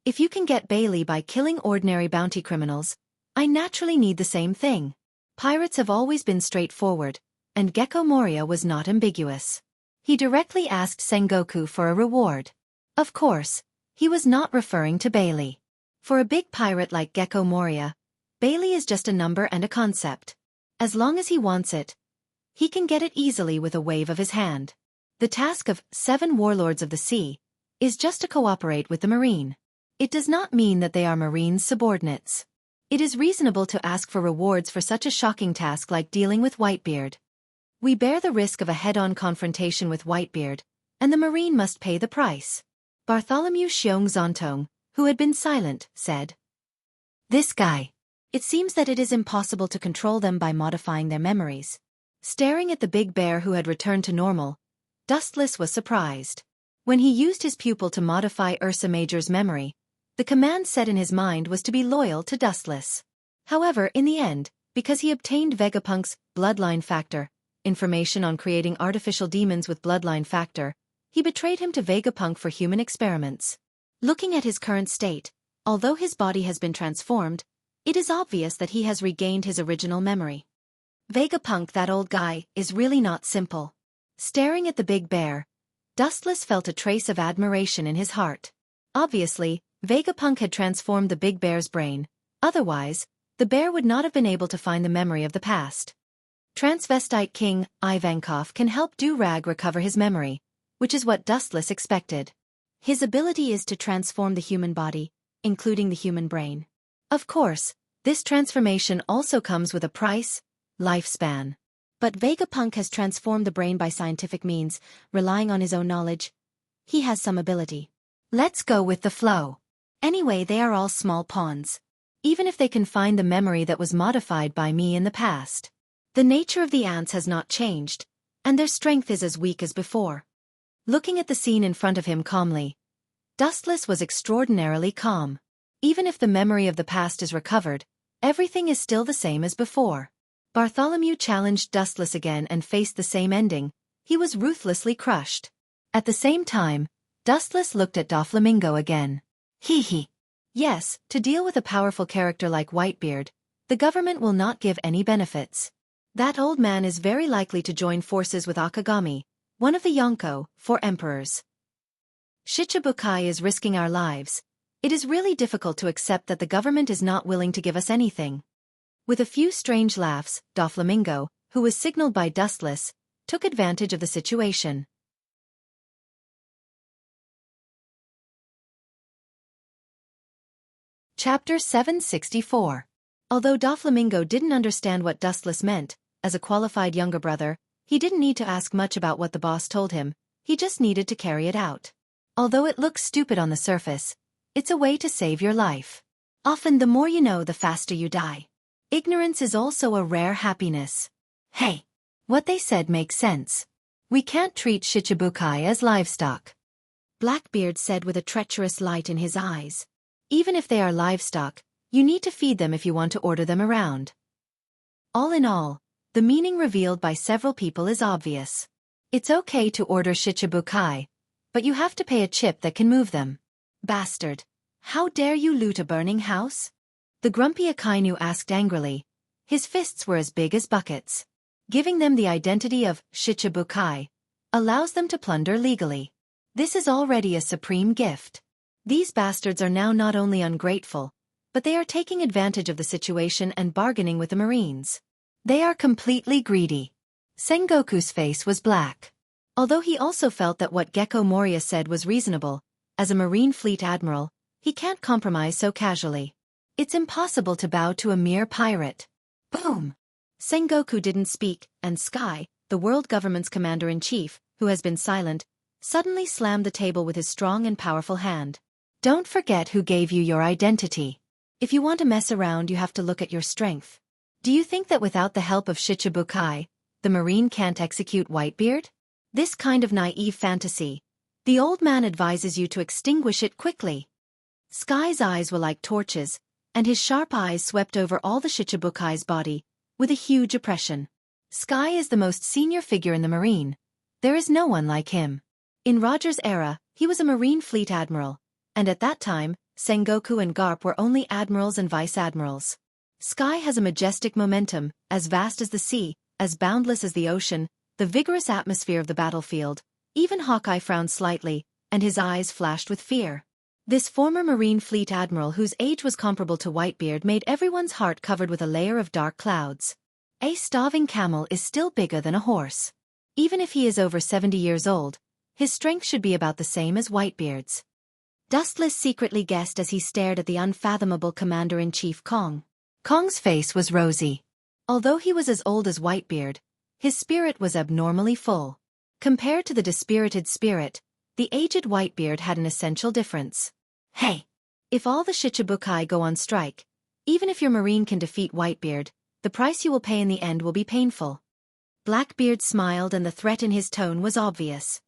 S1: If you can get Bailey by killing ordinary bounty criminals, I naturally need the same thing. Pirates have always been straightforward, and Gecko Moria was not ambiguous. He directly asked Sengoku for a reward. Of course, he was not referring to Bailey. For a big pirate like Gecko Moria, Bailey is just a number and a concept. As long as he wants it, he can get it easily with a wave of his hand. The task of 7 warlords of the sea is just to cooperate with the marine. It does not mean that they are marine's subordinates. It is reasonable to ask for rewards for such a shocking task like dealing with Whitebeard. We bear the risk of a head-on confrontation with Whitebeard, and the marine must pay the price. Bartholomew Xiong Zontong, who had been silent, said, This guy. It seems that it is impossible to control them by modifying their memories. Staring at the big bear who had returned to normal, Dustless was surprised. When he used his pupil to modify Ursa Major's memory, the command set in his mind was to be loyal to Dustless. However, in the end, because he obtained Vegapunk's bloodline factor, information on creating artificial demons with bloodline factor, he betrayed him to Vegapunk for human experiments. Looking at his current state, although his body has been transformed, it is obvious that he has regained his original memory. Vegapunk, that old guy, is really not simple. Staring at the big bear, Dustless felt a trace of admiration in his heart. Obviously, Vegapunk had transformed the big bear's brain, otherwise, the bear would not have been able to find the memory of the past. Transvestite King Ivankov can help Do-Rag recover his memory, which is what Dustless expected. His ability is to transform the human body, including the human brain. Of course, this transformation also comes with a price, lifespan. But Vegapunk has transformed the brain by scientific means, relying on his own knowledge. He has some ability. Let's go with the flow. Anyway, they are all small pawns. Even if they can find the memory that was modified by me in the past. The nature of the ants has not changed, and their strength is as weak as before. Looking at the scene in front of him calmly, Dustless was extraordinarily calm. Even if the memory of the past is recovered, everything is still the same as before. Bartholomew challenged Dustless again and faced the same ending. He was ruthlessly crushed. At the same time, Dustless looked at Doflamingo again. Hee. Yes, to deal with a powerful character like Whitebeard, the government will not give any benefits. That old man is very likely to join forces with Akagami, one of the Yonko, 4 emperors. Shichibukai is risking our lives. It is really difficult to accept that the government is not willing to give us anything. With a few strange laughs, Doflamingo, who was signaled by Dustless, took advantage of the situation. Chapter 764. Although Doflamingo didn't understand what Dustless meant, as a qualified younger brother, he didn't need to ask much about what the boss told him, he just needed to carry it out. Although it looks stupid on the surface, it's a way to save your life. Often the more you know, the faster you die. Ignorance is also a rare happiness. Hey, what they said makes sense. We can't treat Shichibukai as livestock. Blackbeard said with a treacherous light in his eyes. Even if they are livestock, you need to feed them if you want to order them around. All in all, the meaning revealed by several people is obvious. It's okay to order Shichibukai, but you have to pay a chip that can move them. Bastard! How dare you loot a burning house? The grumpy Akainu asked angrily. His fists were as big as buckets. Giving them the identity of Shichibukai allows them to plunder legally. This is already a supreme gift. These bastards are now not only ungrateful, but they are taking advantage of the situation and bargaining with the Marines. They are completely greedy. Sengoku's face was black. Although he also felt that what Gecko Moria said was reasonable, as a Marine Fleet Admiral, he can't compromise so casually. It's impossible to bow to a mere pirate. Boom! Sengoku didn't speak, and Sky, the world government's commander-in-chief, who has been silent, suddenly slammed the table with his strong and powerful hand. Don't forget who gave you your identity. If you want to mess around, you have to look at your strength. Do you think that without the help of Shichibukai, the Marine can't execute Whitebeard? This kind of naive fantasy, The old man advises you to extinguish it quickly. Sky's eyes were like torches, and his sharp eyes swept over all the Shichibukai's body, with a huge oppression. Sky is the most senior figure in the Marine. There is no one like him. In Roger's era, he was a Marine fleet admiral, and at that time, Sengoku and Garp were only admirals and vice-admirals. Sky has a majestic momentum, as vast as the sea, as boundless as the ocean, the vigorous atmosphere of the battlefield. Even Hawkeye frowned slightly, and his eyes flashed with fear. This former Marine fleet admiral whose age was comparable to Whitebeard made everyone's heart covered with a layer of dark clouds. A starving camel is still bigger than a horse. Even if he is over 70 years old, his strength should be about the same as Whitebeard's. Dustless secretly guessed as he stared at the unfathomable Commander-in-Chief Kong. Kong's face was rosy. Although he was as old as Whitebeard, his spirit was abnormally full. Compared to the dispirited spirit, the aged Whitebeard had an essential difference. Hey! If all the Shichibukai go on strike, even if your Marine can defeat Whitebeard, the price you will pay in the end will be painful. Blackbeard smiled and the threat in his tone was obvious.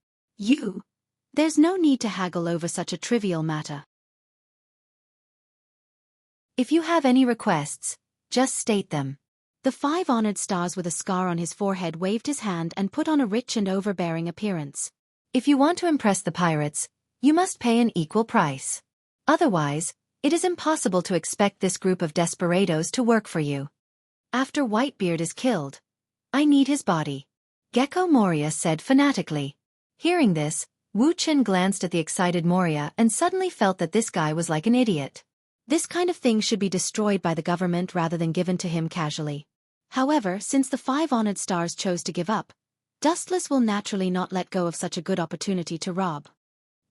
S1: There's no need to haggle over such a trivial matter. If you have any requests, just state them. The 5 honored stars with a scar on his forehead waved his hand and put on a rich and overbearing appearance. If you want to impress the pirates, you must pay an equal price. Otherwise, it is impossible to expect this group of desperados to work for you. After Whitebeard is killed, I need his body, Gecko Moria said fanatically. Hearing this, Wu Chen glanced at the excited Moria and suddenly felt that this guy was like an idiot. This kind of thing should be destroyed by the government rather than given to him casually. However, since the 5 honored stars chose to give up, Dustless will naturally not let go of such a good opportunity to rob.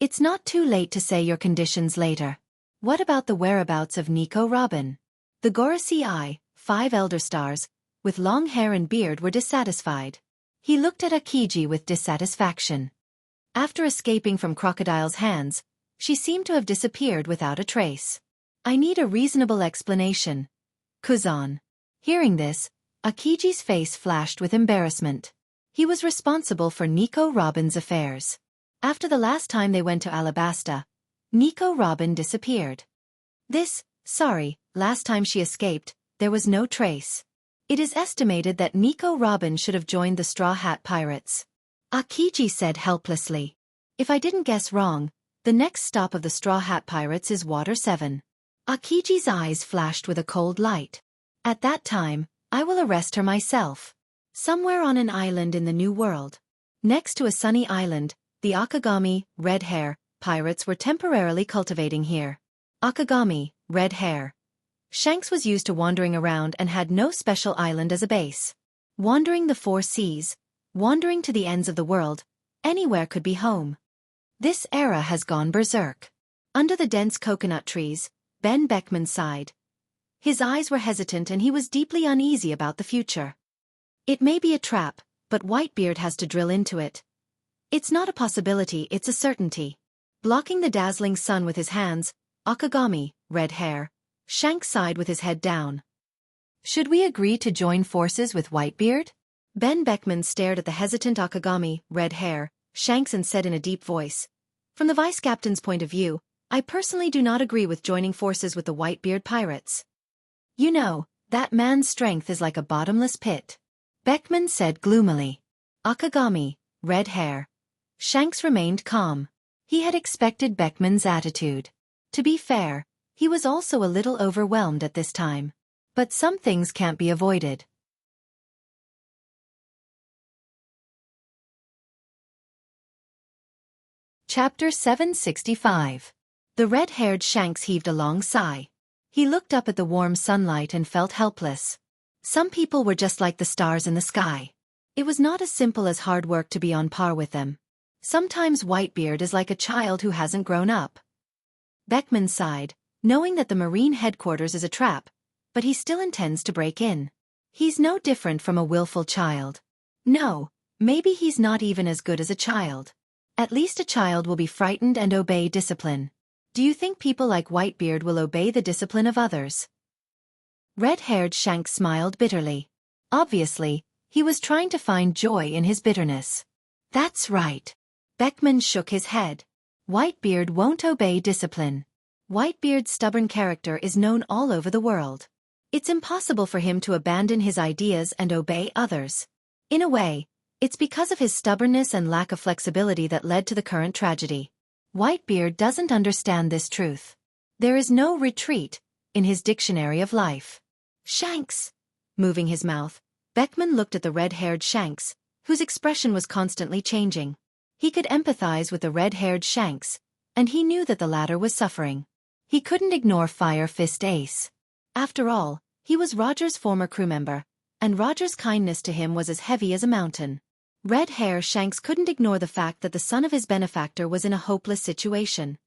S1: It's not too late to say your conditions later. What about the whereabouts of Nico Robin? The Gorosei, 5 elder stars, with long hair and beard were dissatisfied. He looked at Akiji with dissatisfaction. After escaping from Crocodile's hands, she seemed to have disappeared without a trace. I need a reasonable explanation. Kuzan. Hearing this, Akiji's face flashed with embarrassment. He was responsible for Nico Robin's affairs. After the last time they went to Alabasta, Nico Robin disappeared. Last time she escaped, there was no trace. It is estimated that Nico Robin should have joined the Straw Hat Pirates. Akiji said helplessly. If I didn't guess wrong, the next stop of the Straw Hat Pirates is Water 7. Akiji's eyes flashed with a cold light. At that time, I will arrest her myself. Somewhere on an island in the New World. Next to a sunny island, the Akagami, red hair, pirates were temporarily cultivating here. Akagami, red hair. Shanks was used to wandering around and had no special island as a base. Wandering the 4 seas, wandering to the ends of the world, anywhere could be home. This era has gone berserk. Under the dense coconut trees, Ben Beckman sighed. His eyes were hesitant and he was deeply uneasy about the future. It may be a trap, but Whitebeard has to drill into it. It's not a possibility, it's a certainty. Blocking the dazzling sun with his hands, Akagami, red hair, Shanks sighed with his head down. Should we agree to join forces with Whitebeard? Ben Beckman stared at the hesitant Akagami, red hair, Shanks and said in a deep voice. From the vice-captain's point of view, I personally do not agree with joining forces with the Whitebeard pirates. You know, that man's strength is like a bottomless pit. Beckman said gloomily. Akagami, red hair. Shanks remained calm. He had expected Beckman's attitude. To be fair, he was also a little overwhelmed at this time. But some things can't be avoided. Chapter 765. The red-haired Shanks heaved a long sigh. He looked up at the warm sunlight and felt helpless. Some people were just like the stars in the sky. It was not as simple as hard work to be on par with them. Sometimes Whitebeard is like a child who hasn't grown up. Beckman sighed, knowing that the Marine headquarters is a trap, but he still intends to break in. He's no different from a willful child. No, maybe he's not even as good as a child. At least a child will be frightened and obey discipline. Do you think people like Whitebeard will obey the discipline of others? Red-haired Shanks smiled bitterly. Obviously, he was trying to find joy in his bitterness. That's right. Beckman shook his head. Whitebeard won't obey discipline. Whitebeard's stubborn character is known all over the world. It's impossible for him to abandon his ideas and obey others. In a way, it's because of his stubbornness and lack of flexibility that led to the current tragedy. Whitebeard doesn't understand this truth. There is no retreat in his dictionary of life. Shanks! Moving his mouth, Beckman looked at the red-haired Shanks, whose expression was constantly changing. He could empathize with the red-haired Shanks, and he knew that the latter was suffering. He couldn't ignore Fire Fist Ace. After all, he was Roger's former crew member, and Roger's kindness to him was as heavy as a mountain. Red Hair Shanks couldn't ignore the fact that the son of his benefactor was in a hopeless situation.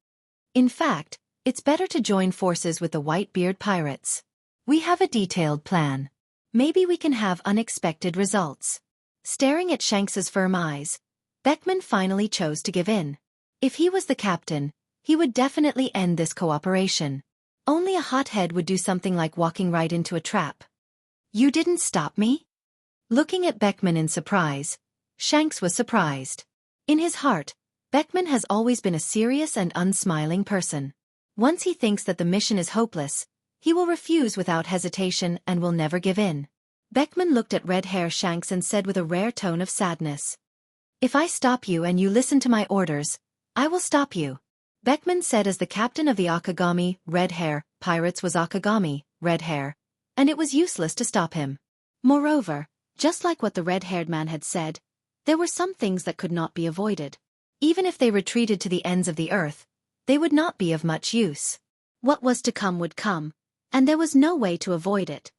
S1: In fact, it's better to join forces with the Whitebeard pirates. We have a detailed plan. Maybe we can have unexpected results. Staring at Shanks's firm eyes, Beckman finally chose to give in. If he was the captain, he would definitely end this cooperation. Only a hothead would do something like walking right into a trap. You didn't stop me? Looking at Beckman in surprise, Shanks was surprised. In his heart, Beckman has always been a serious and unsmiling person. Once he thinks that the mission is hopeless, he will refuse without hesitation and will never give in. Beckman looked at Red Hair Shanks and said with a rare tone of sadness, "If I stop you and you listen to my orders, I will stop you." Beckman said as the captain of the Akagami, Red Hair, pirates was Akagami, Red Hair, and it was useless to stop him. Moreover, just like what the red-haired man had said, there were some things that could not be avoided. Even if they retreated to the ends of the earth, they would not be of much use. What was to come would come, and there was no way to avoid it.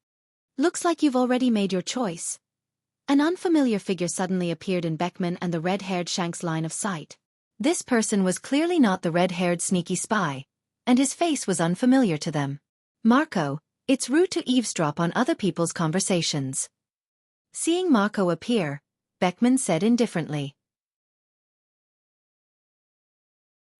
S1: Looks like you've already made your choice. An unfamiliar figure suddenly appeared in Beckman and the red-haired Shanks' line of sight. This person was clearly not the red-haired sneaky spy, and his face was unfamiliar to them. Marco, it's rude to eavesdrop on other people's conversations. Seeing Marco appear, Beckman said indifferently.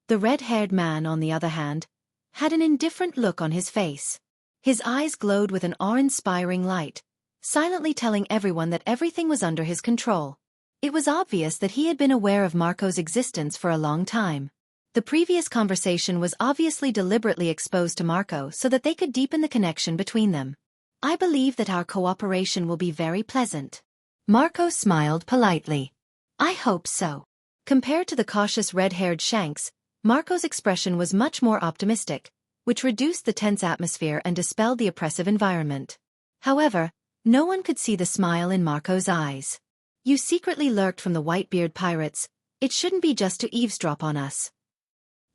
S1: The red-haired man, on the other hand, had an indifferent look on his face. His eyes glowed with an awe-inspiring light, silently telling everyone that everything was under his control. It was obvious that he had been aware of Marco's existence for a long time. The previous conversation was obviously deliberately exposed to Marco so that they could deepen the connection between them. I believe that our cooperation will be very pleasant. Marco smiled politely. I hope so. Compared to the cautious red-haired Shanks, Marco's expression was much more optimistic, which reduced the tense atmosphere and dispelled the oppressive environment. However, no one could see the smile in Marco's eyes. You secretly lurked from the Whitebeard pirates, it shouldn't be just to eavesdrop on us.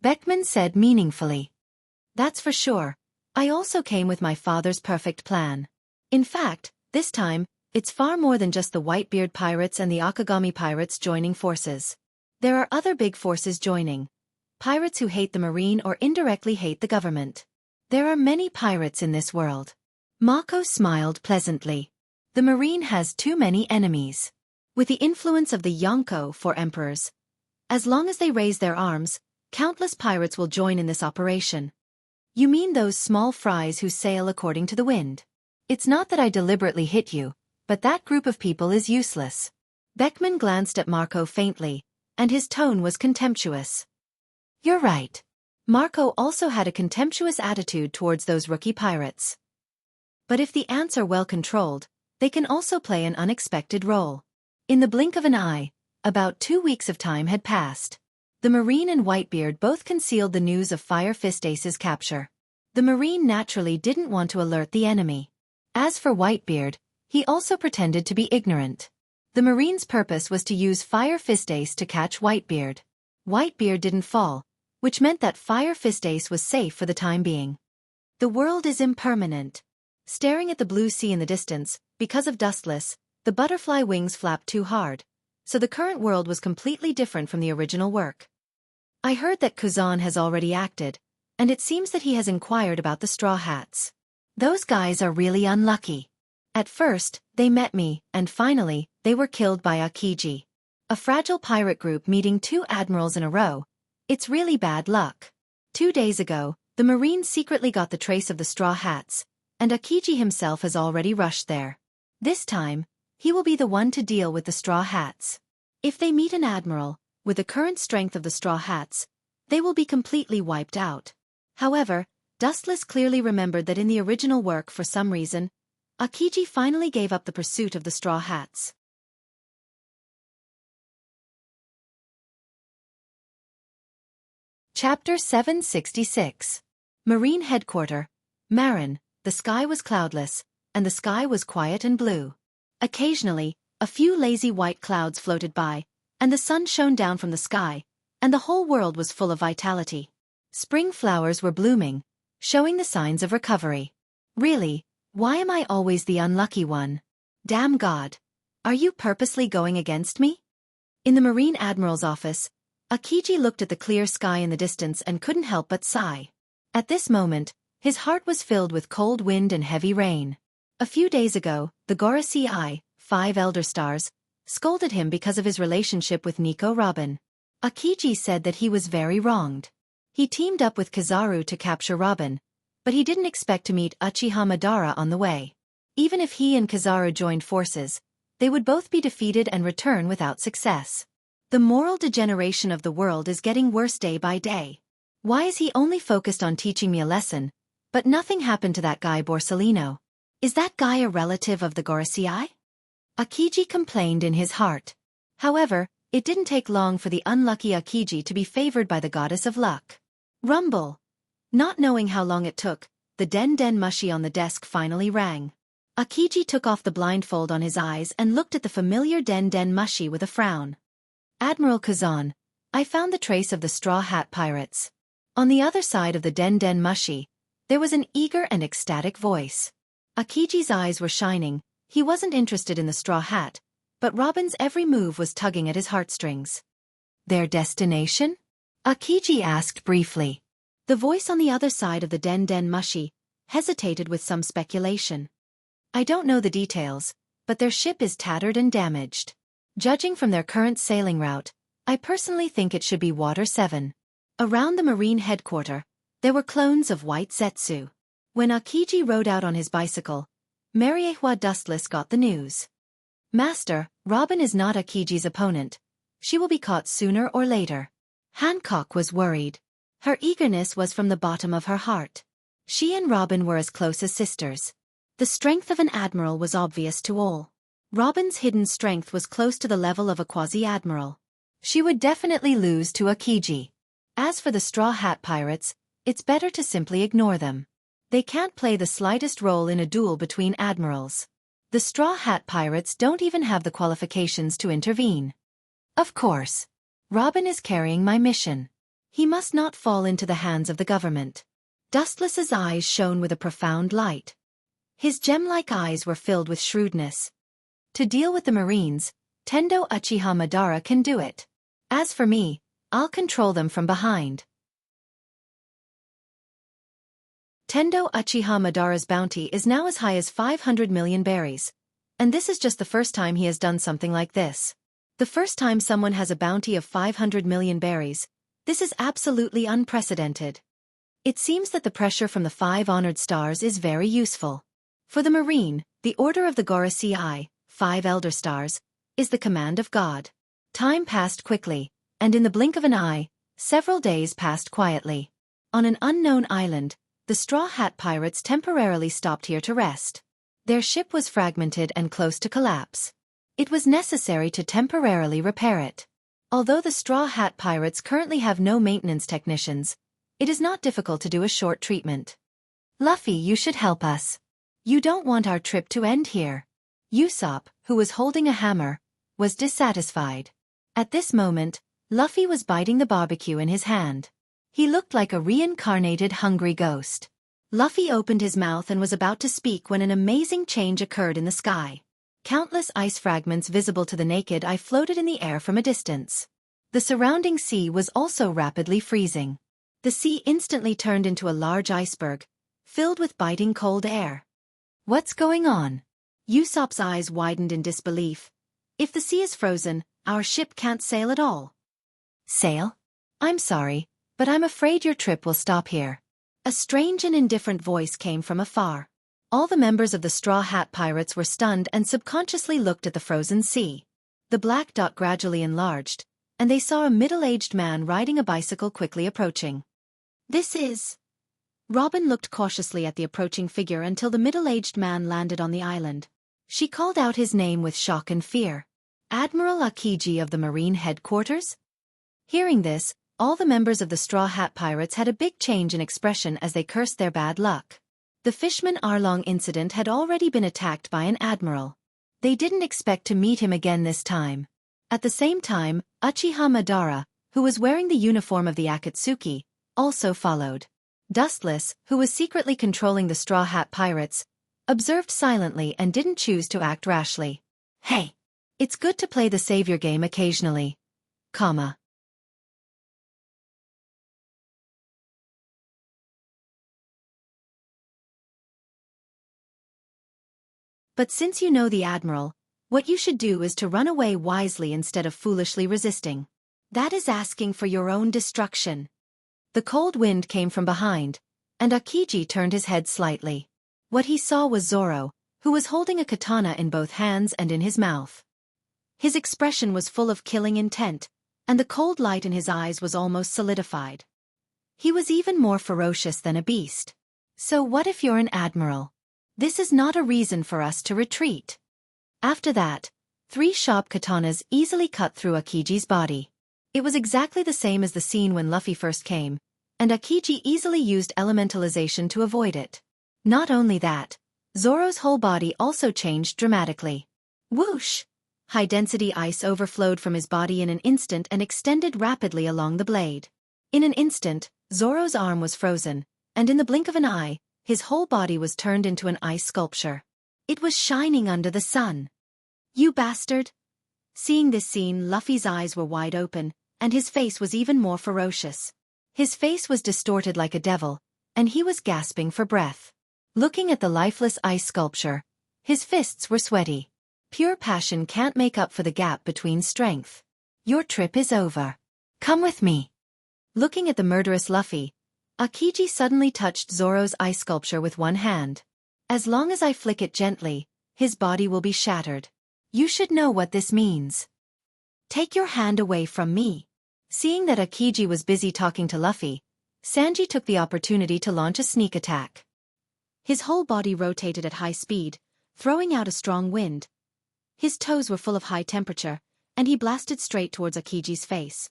S1: Beckman said meaningfully. That's for sure. I also came with my father's perfect plan. In fact, this time, it's far more than just the Whitebeard pirates and the Akagami pirates joining forces. There are other big forces joining. Pirates who hate the marine or indirectly hate the government. There are many pirates in this world. Mako smiled pleasantly. The marine has too many enemies. With the influence of the Yonko for emperors, as long as they raise their arms, countless pirates will join in this operation. You mean those small fries who sail according to the wind? It's not that I deliberately hit you, but that group of people is useless. Beckman glanced at Marco faintly, and his tone was contemptuous. You're right. Marco also had a contemptuous attitude towards those rookie pirates. But if the ants are well controlled, they can also play an unexpected role. In the blink of an eye, about 2 weeks of time had passed. The Marine and Whitebeard both concealed the news of Fire Fist Ace's capture. The Marine naturally didn't want to alert the enemy. As for Whitebeard, he also pretended to be ignorant. The Marine's purpose was to use Fire Fist Ace to catch Whitebeard. Whitebeard didn't fall, which meant that Fire Fist Ace was safe for the time being. The world is impermanent. Staring at the blue sea in the distance, because of Dustless, the butterfly wings flapped too hard, so the current world was completely different from the original work. I heard that Kuzan has already acted, and it seems that he has inquired about the Straw Hats. Those guys are really unlucky. At first, they met me, and finally, they were killed by Akiji. A fragile pirate group meeting 2 admirals in a row. It's really bad luck. 2 days ago, the Marines secretly got the trace of the Straw Hats, and Akiji himself has already rushed there. This time, he will be the one to deal with the Straw Hats. If they meet an admiral, With the current strength of the Straw Hats, they will be completely wiped out. However, Dustless clearly remembered that in the original work, for some reason, Akiji finally gave up the pursuit of the Straw Hats. Chapter 766. Marine Headquarters. Marin. The sky was cloudless, and the sky was quiet and blue. Occasionally, a few lazy white clouds floated by, and the sun shone down from the sky, and the whole world was full of vitality. Spring flowers were blooming, showing the signs of recovery. Really, why am I always the unlucky one? Damn God! Are you purposely going against me? In the Marine Admiral's office, Akiji looked at the clear sky in the distance and couldn't help but sigh. At this moment, his heart was filled with cold wind and heavy rain. A few days ago, the Gorosei, 5 Elder Stars, scolded him because of his relationship with Nico Robin. Akiji said that he was very wronged. He teamed up with Kizaru to capture Robin, but he didn't expect to meet Uchiha Madara on the way. Even if he and Kizaru joined forces, they would both be defeated and return without success. The moral degeneration of the world is getting worse day by day. Why is he only focused on teaching me a lesson, but nothing happened to that guy Borsellino? Is that guy a relative of the Gorosei? Akiji complained in his heart. However, it didn't take long for the unlucky Akiji to be favored by the goddess of luck. Rumble. Not knowing how long it took, the Den Den Mushi on the desk finally rang. Akiji took off the blindfold on his eyes and looked at the familiar Den Den Mushi with a frown. Admiral Kazan, I found the trace of the Straw Hat Pirates. On the other side of the Den Den Mushi, there was an eager and ecstatic voice. Akiji's eyes were shining. He wasn't interested in the Straw Hat, but Robin's every move was tugging at his heartstrings. Their destination? Akiji asked briefly. The voice on the other side of the Den Den Mushi hesitated with some speculation. I don't know the details, but their ship is tattered and damaged. Judging from their current sailing route, I personally think it should be Water 7. Around the Marine Headquarters, there were clones of white Zetsu. When Akiji rode out on his bicycle, Mariehua Dustless got the news. Master, Robin is not Akiji's opponent. She will be caught sooner or later. Hancock was worried. Her eagerness was from the bottom of her heart. She and Robin were as close as sisters. The strength of an admiral was obvious to all. Robin's hidden strength was close to the level of a quasi-admiral. She would definitely lose to Akiji. As for the Straw Hat Pirates, it's better to simply ignore them. They can't play the slightest role in a duel between admirals. The Straw Hat Pirates don't even have the qualifications to intervene. Of course. Robin is carrying my mission. He must not fall into the hands of the government. Dustless's eyes shone with a profound light. His gem-like eyes were filled with shrewdness. To deal with the Marines, Tendo Uchiha Madara can do it. As for me, I'll control them from behind. Tendo Uchiha Madara's bounty is now as high as 500 million berries. And this is just the first time he has done something like this. The first time someone has a bounty of 500 million berries, this is absolutely unprecedented. It seems that the pressure from the 5 honored stars is very useful. For the Marine, the Order of the Gorosei, 5 Elder Stars, is the command of God. Time passed quickly, and in the blink of an eye, several days passed quietly. On an unknown island, the Straw Hat Pirates temporarily stopped here to rest. Their ship was fragmented and close to collapse. It was necessary to temporarily repair it. Although the Straw Hat Pirates currently have no maintenance technicians, it is not difficult to do a short treatment. Luffy, you should help us. You don't want our trip to end here. Usopp, who was holding a hammer, was dissatisfied. At this moment, Luffy was biting the barbecue in his hand. He looked like a reincarnated hungry ghost. Luffy opened his mouth and was about to speak when an amazing change occurred in the sky. Countless ice fragments visible to the naked eye floated in the air from a distance. The surrounding sea was also rapidly freezing. The sea instantly turned into a large iceberg, filled with biting cold air. What's going on? Usopp's eyes widened in disbelief. If the sea is frozen, our ship can't sail at all. Sail? I'm sorry, but I'm afraid your trip will stop here. A strange and indifferent voice came from afar. All the members of the Straw Hat Pirates were stunned and subconsciously looked at the frozen sea. The black dot gradually enlarged, and they saw a middle-aged man riding a bicycle quickly approaching. This is... Robin looked cautiously at the approaching figure until the middle-aged man landed on the island. She called out his name with shock and fear. Admiral Akiji of the Marine Headquarters? Hearing this, all the members of the Straw Hat Pirates had a big change in expression as they cursed their bad luck. The Fishman Arlong incident had already been attacked by an admiral. They didn't expect to meet him again this time. At the same time, Uchiha Madara, who was wearing the uniform of the Akatsuki, also followed. Dustless, who was secretly controlling the Straw Hat Pirates, observed silently and didn't choose to act rashly. Hey! It's good to play the savior game occasionally. Comma. But since you know the Admiral, what you should do is to run away wisely instead of foolishly resisting. That is asking for your own destruction. The cold wind came from behind, and Akiji turned his head slightly. What he saw was Zoro, who was holding a katana in both hands and in his mouth. His expression was full of killing intent, and the cold light in his eyes was almost solidified. He was even more ferocious than a beast. So what if you're an admiral? This is not a reason for us to retreat. After that, 3 sharp katanas easily cut through Akiji's body. It was exactly the same as the scene when Luffy first came, and Akiji easily used elementalization to avoid it. Not only that, Zoro's whole body also changed dramatically. Whoosh! High-density ice overflowed from his body in an instant and extended rapidly along the blade. In an instant, Zoro's arm was frozen, and in the blink of an eye, his whole body was turned into an ice sculpture. It was shining under the sun. You bastard! Seeing this scene, Luffy's eyes were wide open, and his face was even more ferocious. His face was distorted like a devil, and he was gasping for breath. Looking at the lifeless ice sculpture, his fists were sweaty. Pure passion can't make up for the gap between strength. Your trip is over. Come with me. Looking at the murderous Luffy, Akiji suddenly touched Zoro's ice sculpture with one hand. As long as I flick it gently, his body will be shattered. You should know what this means. Take your hand away from me. Seeing that Akiji was busy talking to Luffy, Sanji took the opportunity to launch a sneak attack. His whole body rotated at high speed, throwing out a strong wind. His toes were full of high temperature, and he blasted straight towards Akiji's face.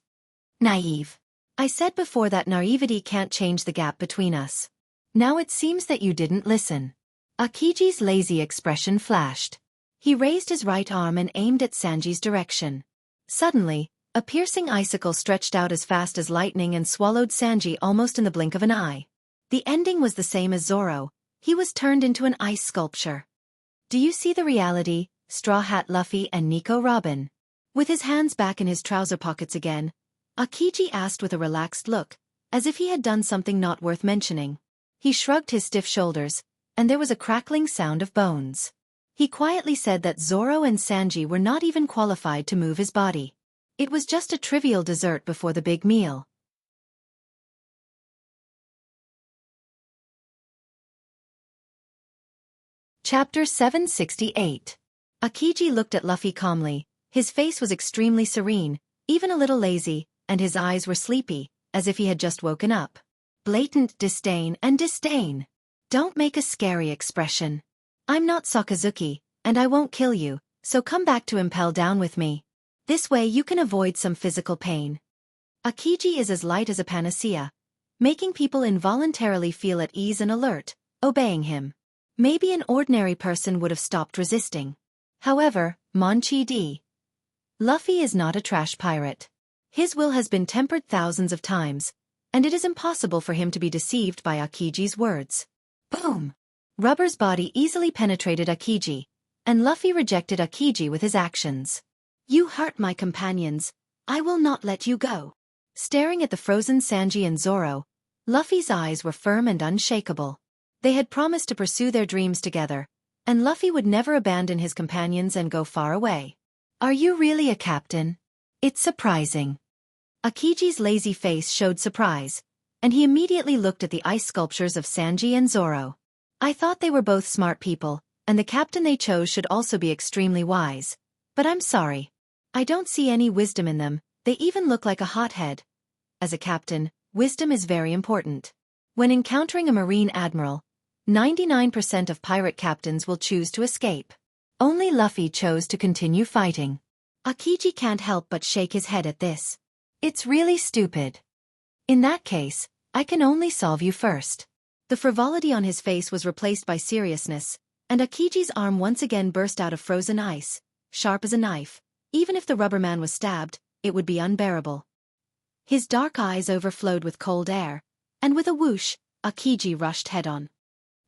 S1: Naive. I said before that naivety can't change the gap between us. Now it seems that you didn't listen. Akiji's lazy expression flashed. He raised his right arm and aimed at Sanji's direction. Suddenly, a piercing icicle stretched out as fast as lightning and swallowed Sanji almost in the blink of an eye. The ending was the same as Zoro. He was turned into an ice sculpture. Do you see the reality, Straw Hat Luffy and Nico Robin? With his hands back in his trouser pockets again, Akiji asked with a relaxed look, as if he had done something not worth mentioning. He shrugged his stiff shoulders, and there was a crackling sound of bones. He quietly said that Zoro and Sanji were not even qualified to move his body. It was just a trivial dessert before the big meal. Chapter 768. Akiji looked at Luffy calmly. His face was extremely serene, even a little lazy, and his eyes were sleepy, as if he had just woken up. Blatant disdain and disdain. Don't make a scary expression. I'm not Sakazuki, and I won't kill you, so come back to Impel Down with me. This way you can avoid some physical pain. Akiji is as light as a panacea, making people involuntarily feel at ease and alert, obeying him. Maybe an ordinary person would have stopped resisting. However, Monchi D. Luffy is not a trash pirate. His will has been tempered thousands of times, and it is impossible for him to be deceived by Akiji's words. Boom! Rubber's body easily penetrated Akiji, and Luffy rejected Akiji with his actions. You hurt my companions. I will not let you go. Staring at the frozen Sanji and Zoro, Luffy's eyes were firm and unshakable. They had promised to pursue their dreams together, and Luffy would never abandon his companions and go far away. Are you really a captain? It's surprising. Akiji's lazy face showed surprise, and he immediately looked at the ice sculptures of Sanji and Zoro. I thought they were both smart people, and the captain they chose should also be extremely wise. But I'm sorry. I don't see any wisdom in them. They even look like a hothead. As a captain, wisdom is very important. When encountering a marine admiral, 99% of pirate captains will choose to escape. Only Luffy chose to continue fighting. Akiji can't help but shake his head at this. It's really stupid. In that case, I can only solve you first. The frivolity on his face was replaced by seriousness, and Akiji's arm once again burst out of frozen ice, sharp as a knife. Even if the rubber man was stabbed, it would be unbearable. His dark eyes overflowed with cold air, and with a whoosh, Akiji rushed head-on.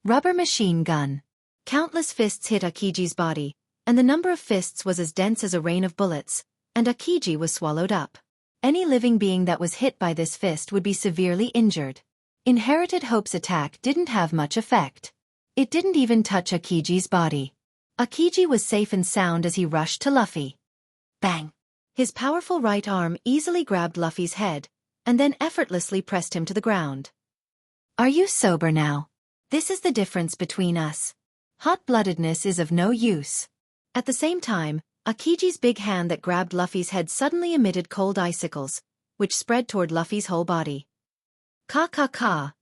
S1: Rubber machine gun. Countless fists hit Akiji's body, and the number of fists was as dense as a rain of bullets, and Akiji was swallowed up. Any living being that was hit by this fist would be severely injured. Inherited Hope's attack didn't have much effect. It didn't even touch Akiji's body. Akiji was safe and sound as he rushed to Luffy. Bang! His powerful right arm easily grabbed Luffy's head, and then effortlessly pressed him to the ground. Are you sober now? This is the difference between us. Hot-bloodedness is of no use. At the same time, Akiji's big hand that grabbed Luffy's head suddenly emitted cold icicles, which spread toward Luffy's whole body. Ka.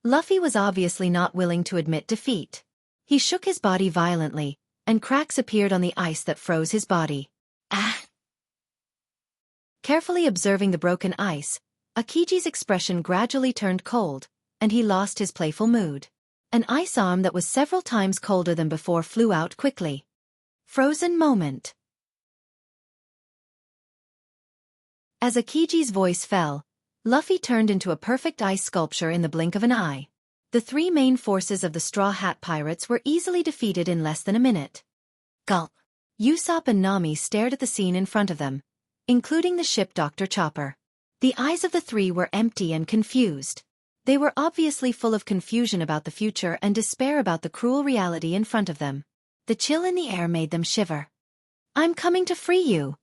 S1: Luffy was obviously not willing to admit defeat. He shook his body violently, and cracks appeared on the ice that froze his body. Ah! Carefully observing the broken ice, Akiji's expression gradually turned cold, and he lost his playful mood. An ice arm that was several times colder than before flew out quickly. Frozen moment. As Akiji's voice fell, Luffy turned into a perfect ice sculpture in the blink of an eye. The three main forces of the Straw Hat Pirates were easily defeated in less than a minute. Gulp. Usopp and Nami stared at the scene in front of them, including the ship Dr. Chopper. The eyes of the three were empty and confused. They were obviously full of confusion about the future and despair about the cruel reality in front of them. The chill in the air made them shiver. I'm coming to free you.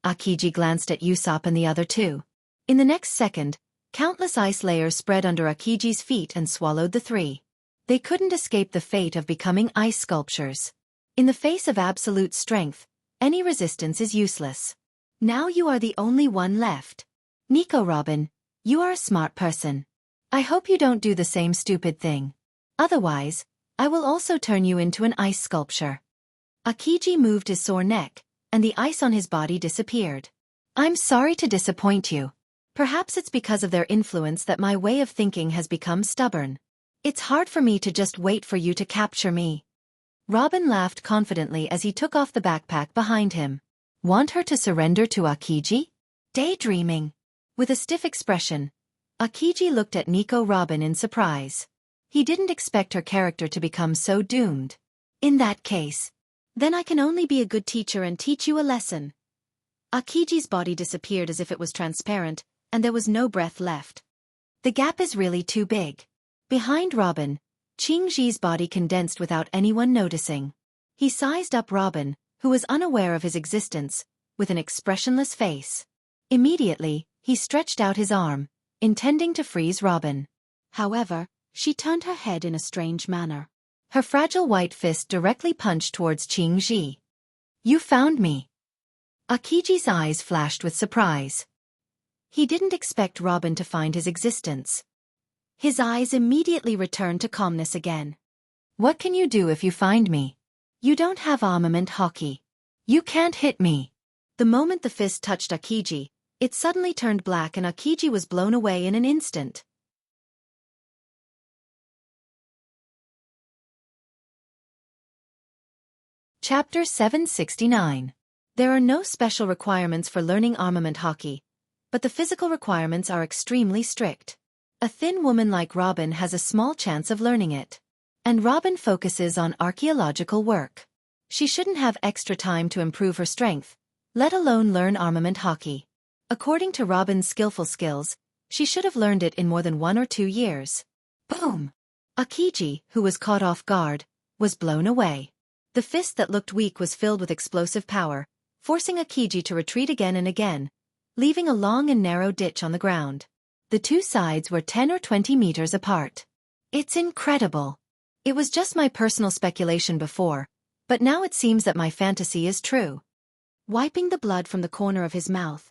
S1: Akiji glanced at Usopp and the other two. In the next second, countless ice layers spread under Akiji's feet and swallowed the three. They couldn't escape the fate of becoming ice sculptures. In the face of absolute strength, any resistance is useless. Now you are the only one left. Nico Robin, you are a smart person. I hope you don't do the same stupid thing. Otherwise, I will also turn you into an ice sculpture. Akiji moved his sore neck, and the ice on his body disappeared. I'm sorry to disappoint you. Perhaps it's because of their influence that my way of thinking has become stubborn. It's hard for me to just wait for you to capture me. Robin laughed confidently as he took off the backpack behind him. Want her to surrender to Akiji? Daydreaming. With a stiff expression, Akiji looked at Nico Robin in surprise. He didn't expect her character to become so doomed. In that case, then I can only be a good teacher and teach you a lesson. Akiji's body disappeared as if it was transparent, and there was no breath left. The gap is really too big. Behind Robin, Qingji's body condensed without anyone noticing. He sized up Robin, who was unaware of his existence, with an expressionless face. Immediately, he stretched out his arm, intending to freeze Robin. However, she turned her head in a strange manner. Her fragile white fist directly punched towards Qingji. You found me. Akiji's eyes flashed with surprise. He didn't expect Robin to find his existence. His eyes immediately returned to calmness again. What can you do if you find me? You don't have armament hockey. You can't hit me. The moment the fist touched Akiji, it suddenly turned black and Akiji was blown away in an instant. Chapter 769. There are no special requirements for learning armament hockey, but the physical requirements are extremely strict. A thin woman like Robin has a small chance of learning it. And Robin focuses on archaeological work. She shouldn't have extra time to improve her strength, let alone learn armament hockey. According to Robin's skillful skills, she should have learned it in more than 1 or 2 years. Boom! Akiji, who was caught off guard, was blown away. The fist that looked weak was filled with explosive power, forcing Akiji to retreat again and again, leaving a long and narrow ditch on the ground. The two sides were 10 or 20 meters apart. It's incredible. It was just my personal speculation before, but now it seems that my fantasy is true. Wiping the blood from the corner of his mouth,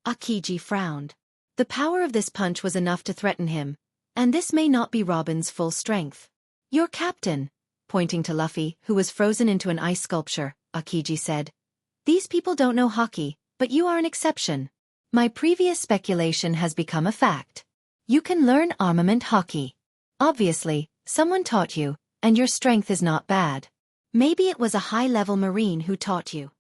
S1: Akiji frowned. The power of this punch was enough to threaten him, and this may not be Robin's full strength. Your captain, pointing to Luffy, who was frozen into an ice sculpture, Akiji said. These people don't know hockey, but you are an exception. My previous speculation has become a fact. You can learn armament hockey. Obviously, someone taught you, and your strength is not bad. Maybe it was a high-level Marine who taught you.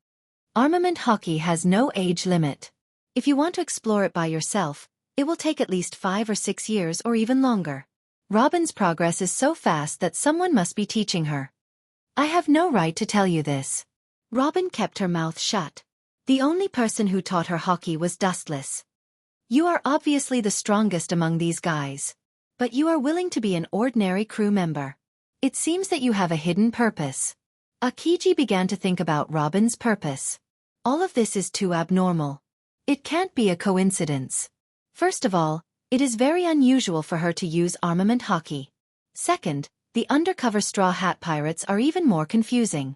S1: Armament hockey has no age limit. If you want to explore it by yourself, it will take at least 5 or 6 years or even longer. Robin's progress is so fast that someone must be teaching her. I have no right to tell you this. Robin kept her mouth shut. The only person who taught her hockey was Dustless. You are obviously the strongest among these guys. But you are willing to be an ordinary crew member. It seems that you have a hidden purpose. Akiji began to think about Robin's purpose. All of this is too abnormal. It can't be a coincidence. First of all, it is very unusual for her to use armament hockey. Second, the undercover Straw Hat Pirates are even more confusing.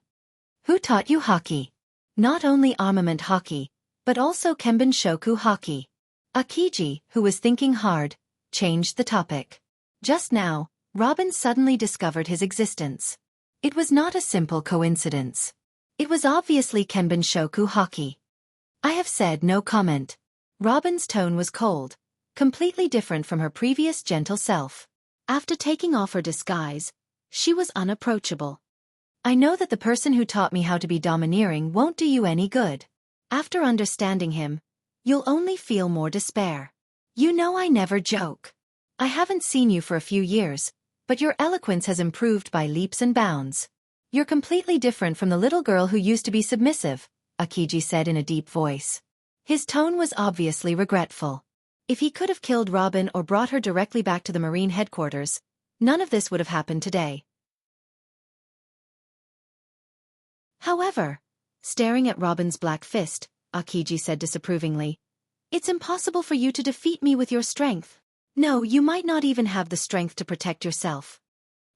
S1: Who taught you hockey? Not only armament hockey, but also Kenbun Shoku hockey. Akiji, who was thinking hard, changed the topic. Just now, Robin suddenly discovered his existence. It was not a simple coincidence. It was obviously Kenbun Shoku hockey. I have said no comment. Robin's tone was cold, completely different from her previous gentle self. After taking off her disguise, she was unapproachable. I know that the person who taught me how to be domineering won't do you any good. After understanding him, you'll only feel more despair. You know I never joke. I haven't seen you for a few years, but your eloquence has improved by leaps and bounds. You're completely different from the little girl who used to be submissive, Akiji said in a deep voice. His tone was obviously regretful. If he could have killed Robin or brought her directly back to the Marine headquarters, none of this would have happened today. However, staring at Robin's black fist, Akiji said disapprovingly, it's impossible for you to defeat me with your strength. No, you might not even have the strength to protect yourself.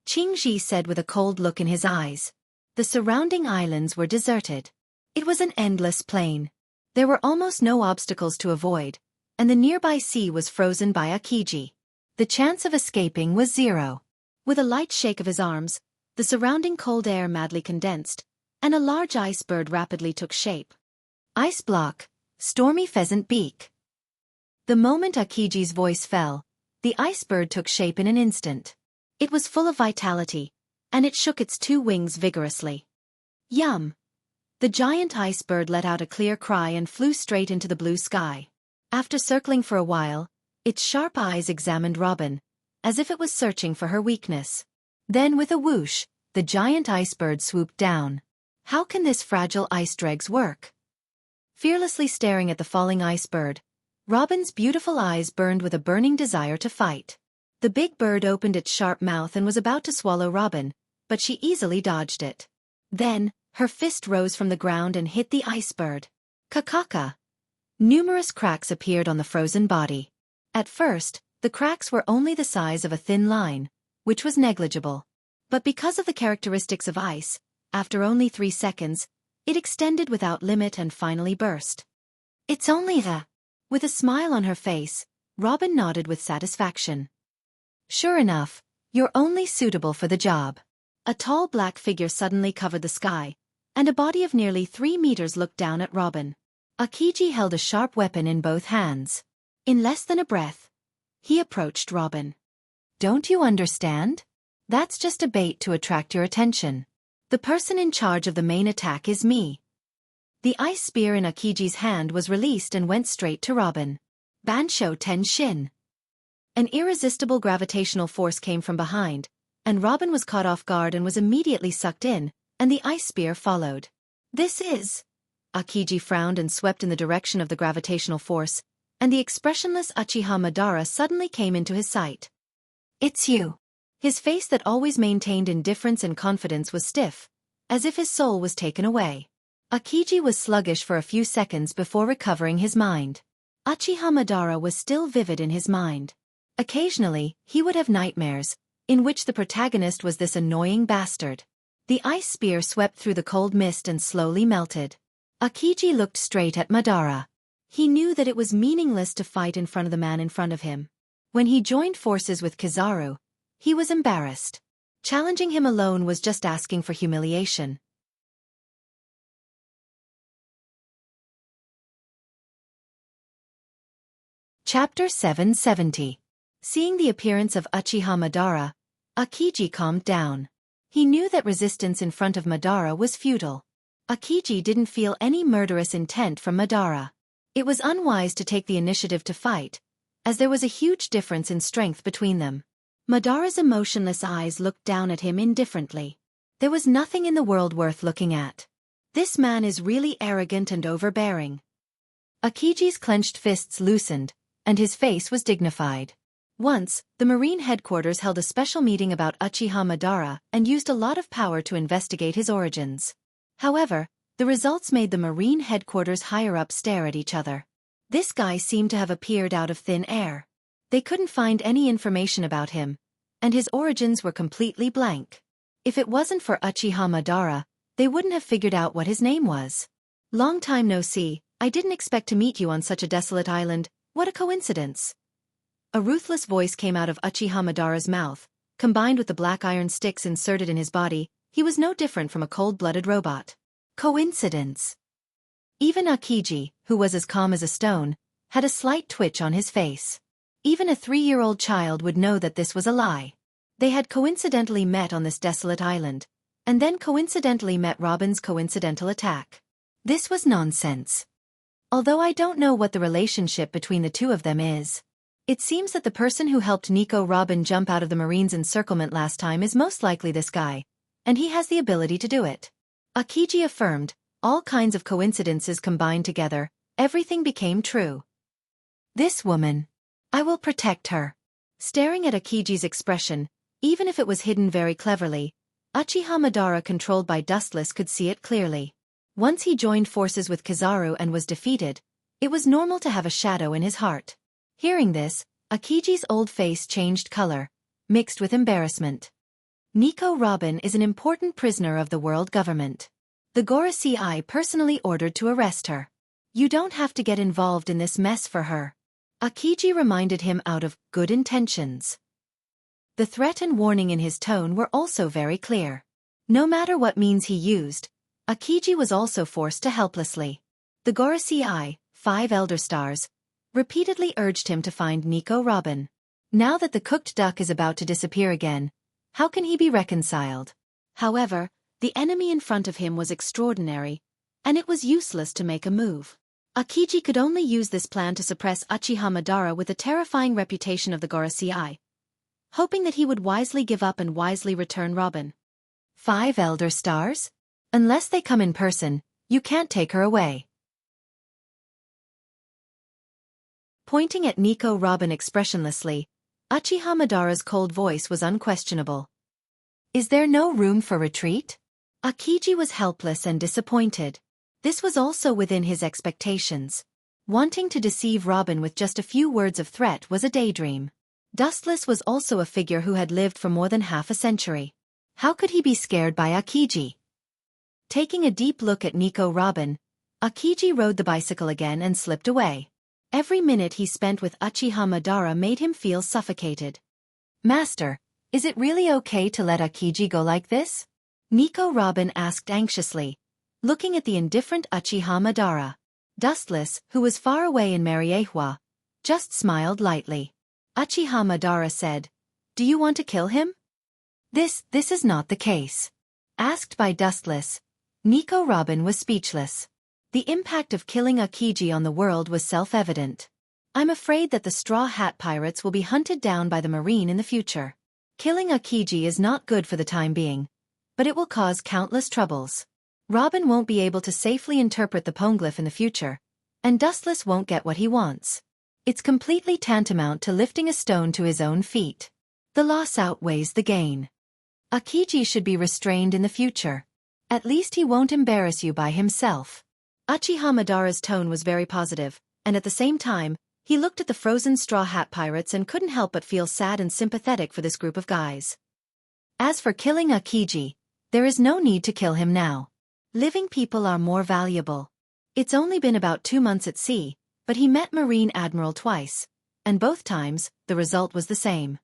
S1: Qingji said with a cold look in his eyes. The surrounding islands were deserted. It was an endless plain. There were almost no obstacles to avoid, and the nearby sea was frozen by Akiji. The chance of escaping was zero. With a light shake of his arms, the surrounding cold air madly condensed, and a large ice bird rapidly took shape. Ice block, stormy pheasant beak. The moment Akiji's voice fell, the ice bird took shape in an instant. It was full of vitality, and it shook its 2 wings vigorously. Yum! The giant ice bird let out a clear cry and flew straight into the blue sky. After circling for a while, its sharp eyes examined Robin, as if it was searching for her weakness. Then with a whoosh, the giant ice bird swooped down. How can this fragile ice dregs work? Fearlessly staring at the falling ice bird, Robin's beautiful eyes burned with a burning desire to fight. The big bird opened its sharp mouth and was about to swallow Robin, but she easily dodged it. Then, her fist rose from the ground and hit the ice bird. Kakaka! Numerous cracks appeared on the frozen body. At first, the cracks were only the size of a thin line, which was negligible. But because of the characteristics of ice, after only 3 seconds, it extended without limit and finally burst. It's only the... With a smile on her face, Robin nodded with satisfaction. Sure enough, you're only suitable for the job. A tall black figure suddenly covered the sky, and a body of nearly 3 meters looked down at Robin. Akiji held a sharp weapon in both hands. In less than a breath, he approached Robin. Don't you understand? That's just a bait to attract your attention. The person in charge of the main attack is me. The ice spear in Akiji's hand was released and went straight to Robin. Bansho Tenshin. An irresistible gravitational force came from behind, and Robin was caught off guard and was immediately sucked in, and the ice spear followed. This is... Akiji frowned and swept in the direction of the gravitational force, and the expressionless Uchiha Madara suddenly came into his sight. It's you. His face that always maintained indifference and confidence was stiff, as if his soul was taken away. Akiji was sluggish for a few seconds before recovering his mind. Uchiha Madara was still vivid in his mind. Occasionally, he would have nightmares, in which the protagonist was this annoying bastard. The ice spear swept through the cold mist and slowly melted. Akiji looked straight at Madara. He knew that it was meaningless to fight in front of the man in front of him. When he joined forces with Kizaru, he was embarrassed. Challenging him alone was just asking for humiliation. Chapter 770. Seeing the appearance of Uchiha Madara, Akiji calmed down. He knew that resistance in front of Madara was futile. Akiji didn't feel any murderous intent from Madara. It was unwise to take the initiative to fight, as there was a huge difference in strength between them. Madara's emotionless eyes looked down at him indifferently. There was nothing in the world worth looking at. This man is really arrogant and overbearing. Akiji's clenched fists loosened, and his face was dignified. Once, the Marine headquarters held a special meeting about Uchiha Madara and used a lot of power to investigate his origins. However, the results made the Marine headquarters higher-up stare at each other. This guy seemed to have appeared out of thin air. They couldn't find any information about him, and his origins were completely blank. If it wasn't for Uchiha Madara, they wouldn't have figured out what his name was. Long time no see, I didn't expect to meet you on such a desolate island. What a coincidence. A ruthless voice came out of Uchiha Madara's mouth. Combined with the black iron sticks inserted in his body, he was no different from a cold-blooded robot. Coincidence. Even Akiji, who was as calm as a stone, had a slight twitch on his face. Even a 3-year-old child would know that this was a lie. They had coincidentally met on this desolate island, and then coincidentally met Robin's coincidental attack. This was nonsense. Although I don't know what the relationship between the two of them is. It seems that the person who helped Nico Robin jump out of the Marine's encirclement last time is most likely this guy, and he has the ability to do it. Akiji affirmed, all kinds of coincidences combined together, everything became true. This woman. I will protect her. Staring at Akiji's expression, even if it was hidden very cleverly, Uchiha Madara controlled by Dustless could see it clearly. Once he joined forces with Kizaru and was defeated, it was normal to have a shadow in his heart. Hearing this, Akiji's old face changed color, mixed with embarrassment. Nico Robin is an important prisoner of the world government. The Gorosei personally ordered to arrest her. You don't have to get involved in this mess for her. Akiji reminded him out of good intentions. The threat and warning in his tone were also very clear. No matter what means he used, Akiji was also forced to helplessly. The Gorosei, 5 Elder Stars, repeatedly urged him to find Nico Robin. Now that the cooked duck is about to disappear again, how can he be reconciled? However, the enemy in front of him was extraordinary, and it was useless to make a move. Akiji could only use this plan to suppress Uchiha Madara with the terrifying reputation of the Gorosei, hoping that he would wisely give up and wisely return Robin. 5 Elder Stars? Unless they come in person, you can't take her away. Pointing at Nico Robin expressionlessly, Uchiha Madara's cold voice was unquestionable. Is there no room for retreat? Akiji was helpless and disappointed. This was also within his expectations. Wanting to deceive Robin with just a few words of threat was a daydream. Dustless was also a figure who had lived for more than half a century. How could he be scared by Akiji? Taking a deep look at Nico Robin, Akiji rode the bicycle again and slipped away. Every minute he spent with Uchiha Madara made him feel suffocated. Master, is it really okay to let Akiji go like this? Nico Robin asked anxiously, looking at the indifferent Uchiha Madara. Dustless, who was far away in Mariehua, just smiled lightly. Uchiha Madara said, Do you want to kill him? This is not the case. Asked by Dustless, Nico Robin was speechless. The impact of killing Akiji on the world was self-evident. I'm afraid that the Straw Hat Pirates will be hunted down by the Marine in the future. Killing Akiji is not good for the time being, but it will cause countless troubles. Robin won't be able to safely interpret the Poneglyph in the future, and Dustless won't get what he wants. It's completely tantamount to lifting a stone to his own feet. The loss outweighs the gain. Akiji should be restrained in the future. At least he won't embarrass you by himself. Uchiha Madara's tone was very positive, and at the same time, he looked at the frozen Straw Hat Pirates and couldn't help but feel sad and sympathetic for this group of guys. As for killing Akiji, there is no need to kill him now. Living people are more valuable. It's only been about 2 months at sea, but he met Marine Admiral twice, and both times, the result was the same.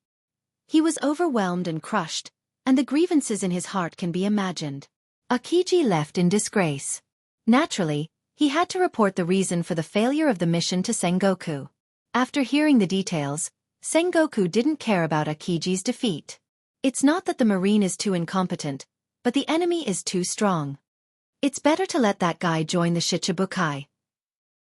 S1: He was overwhelmed and crushed, and the grievances in his heart can be imagined. Akiji left in disgrace. Naturally, he had to report the reason for the failure of the mission to Sengoku. After hearing the details, Sengoku didn't care about Akiji's defeat. It's not that the Marine is too incompetent, but the enemy is too strong. It's better to let that guy join the Shichibukai.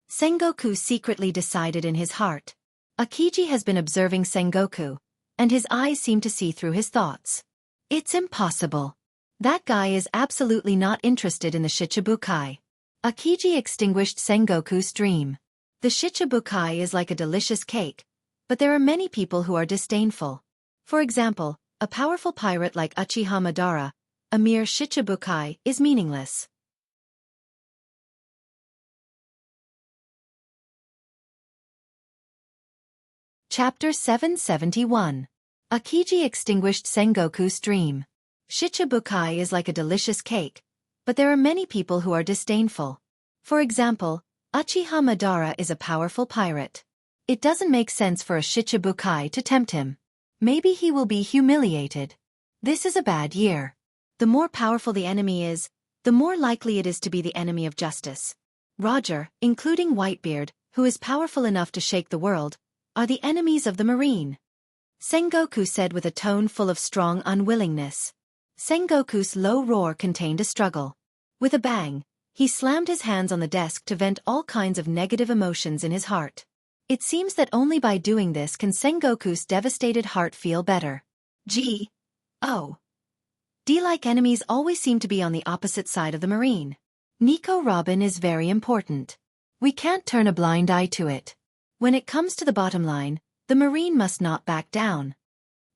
S1: Sengoku secretly decided in his heart. Akiji has been observing Sengoku, and his eyes seem to see through his thoughts. It's impossible. That guy is absolutely not interested in the Shichibukai. Akiji extinguished Sengoku's dream. The Shichibukai is like a delicious cake, but there are many people who are disdainful. For example, a powerful pirate like Uchiha Madara, a mere Shichibukai, is meaningless. Chapter 771. Akiji extinguished Sengoku's dream. Shichibukai is like a delicious cake, but there are many people who are disdainful. For example, Uchiha Madara is a powerful pirate. It doesn't make sense for a Shichibukai to tempt him. Maybe he will be humiliated. This is a bad year. The more powerful the enemy is, the more likely it is to be the enemy of justice. Roger, including Whitebeard, who is powerful enough to shake the world, are the enemies of the Marine. Sengoku said with a tone full of strong unwillingness. Sengoku's low roar contained a struggle. With a bang, he slammed his hands on the desk to vent all kinds of negative emotions in his heart. It seems that only by doing this can Sengoku's devastated heart feel better. D-like enemies always seem to be on the opposite side of the Marine. Nico Robin is very important. We can't turn a blind eye to it. When it comes to the bottom line, the Marine must not back down.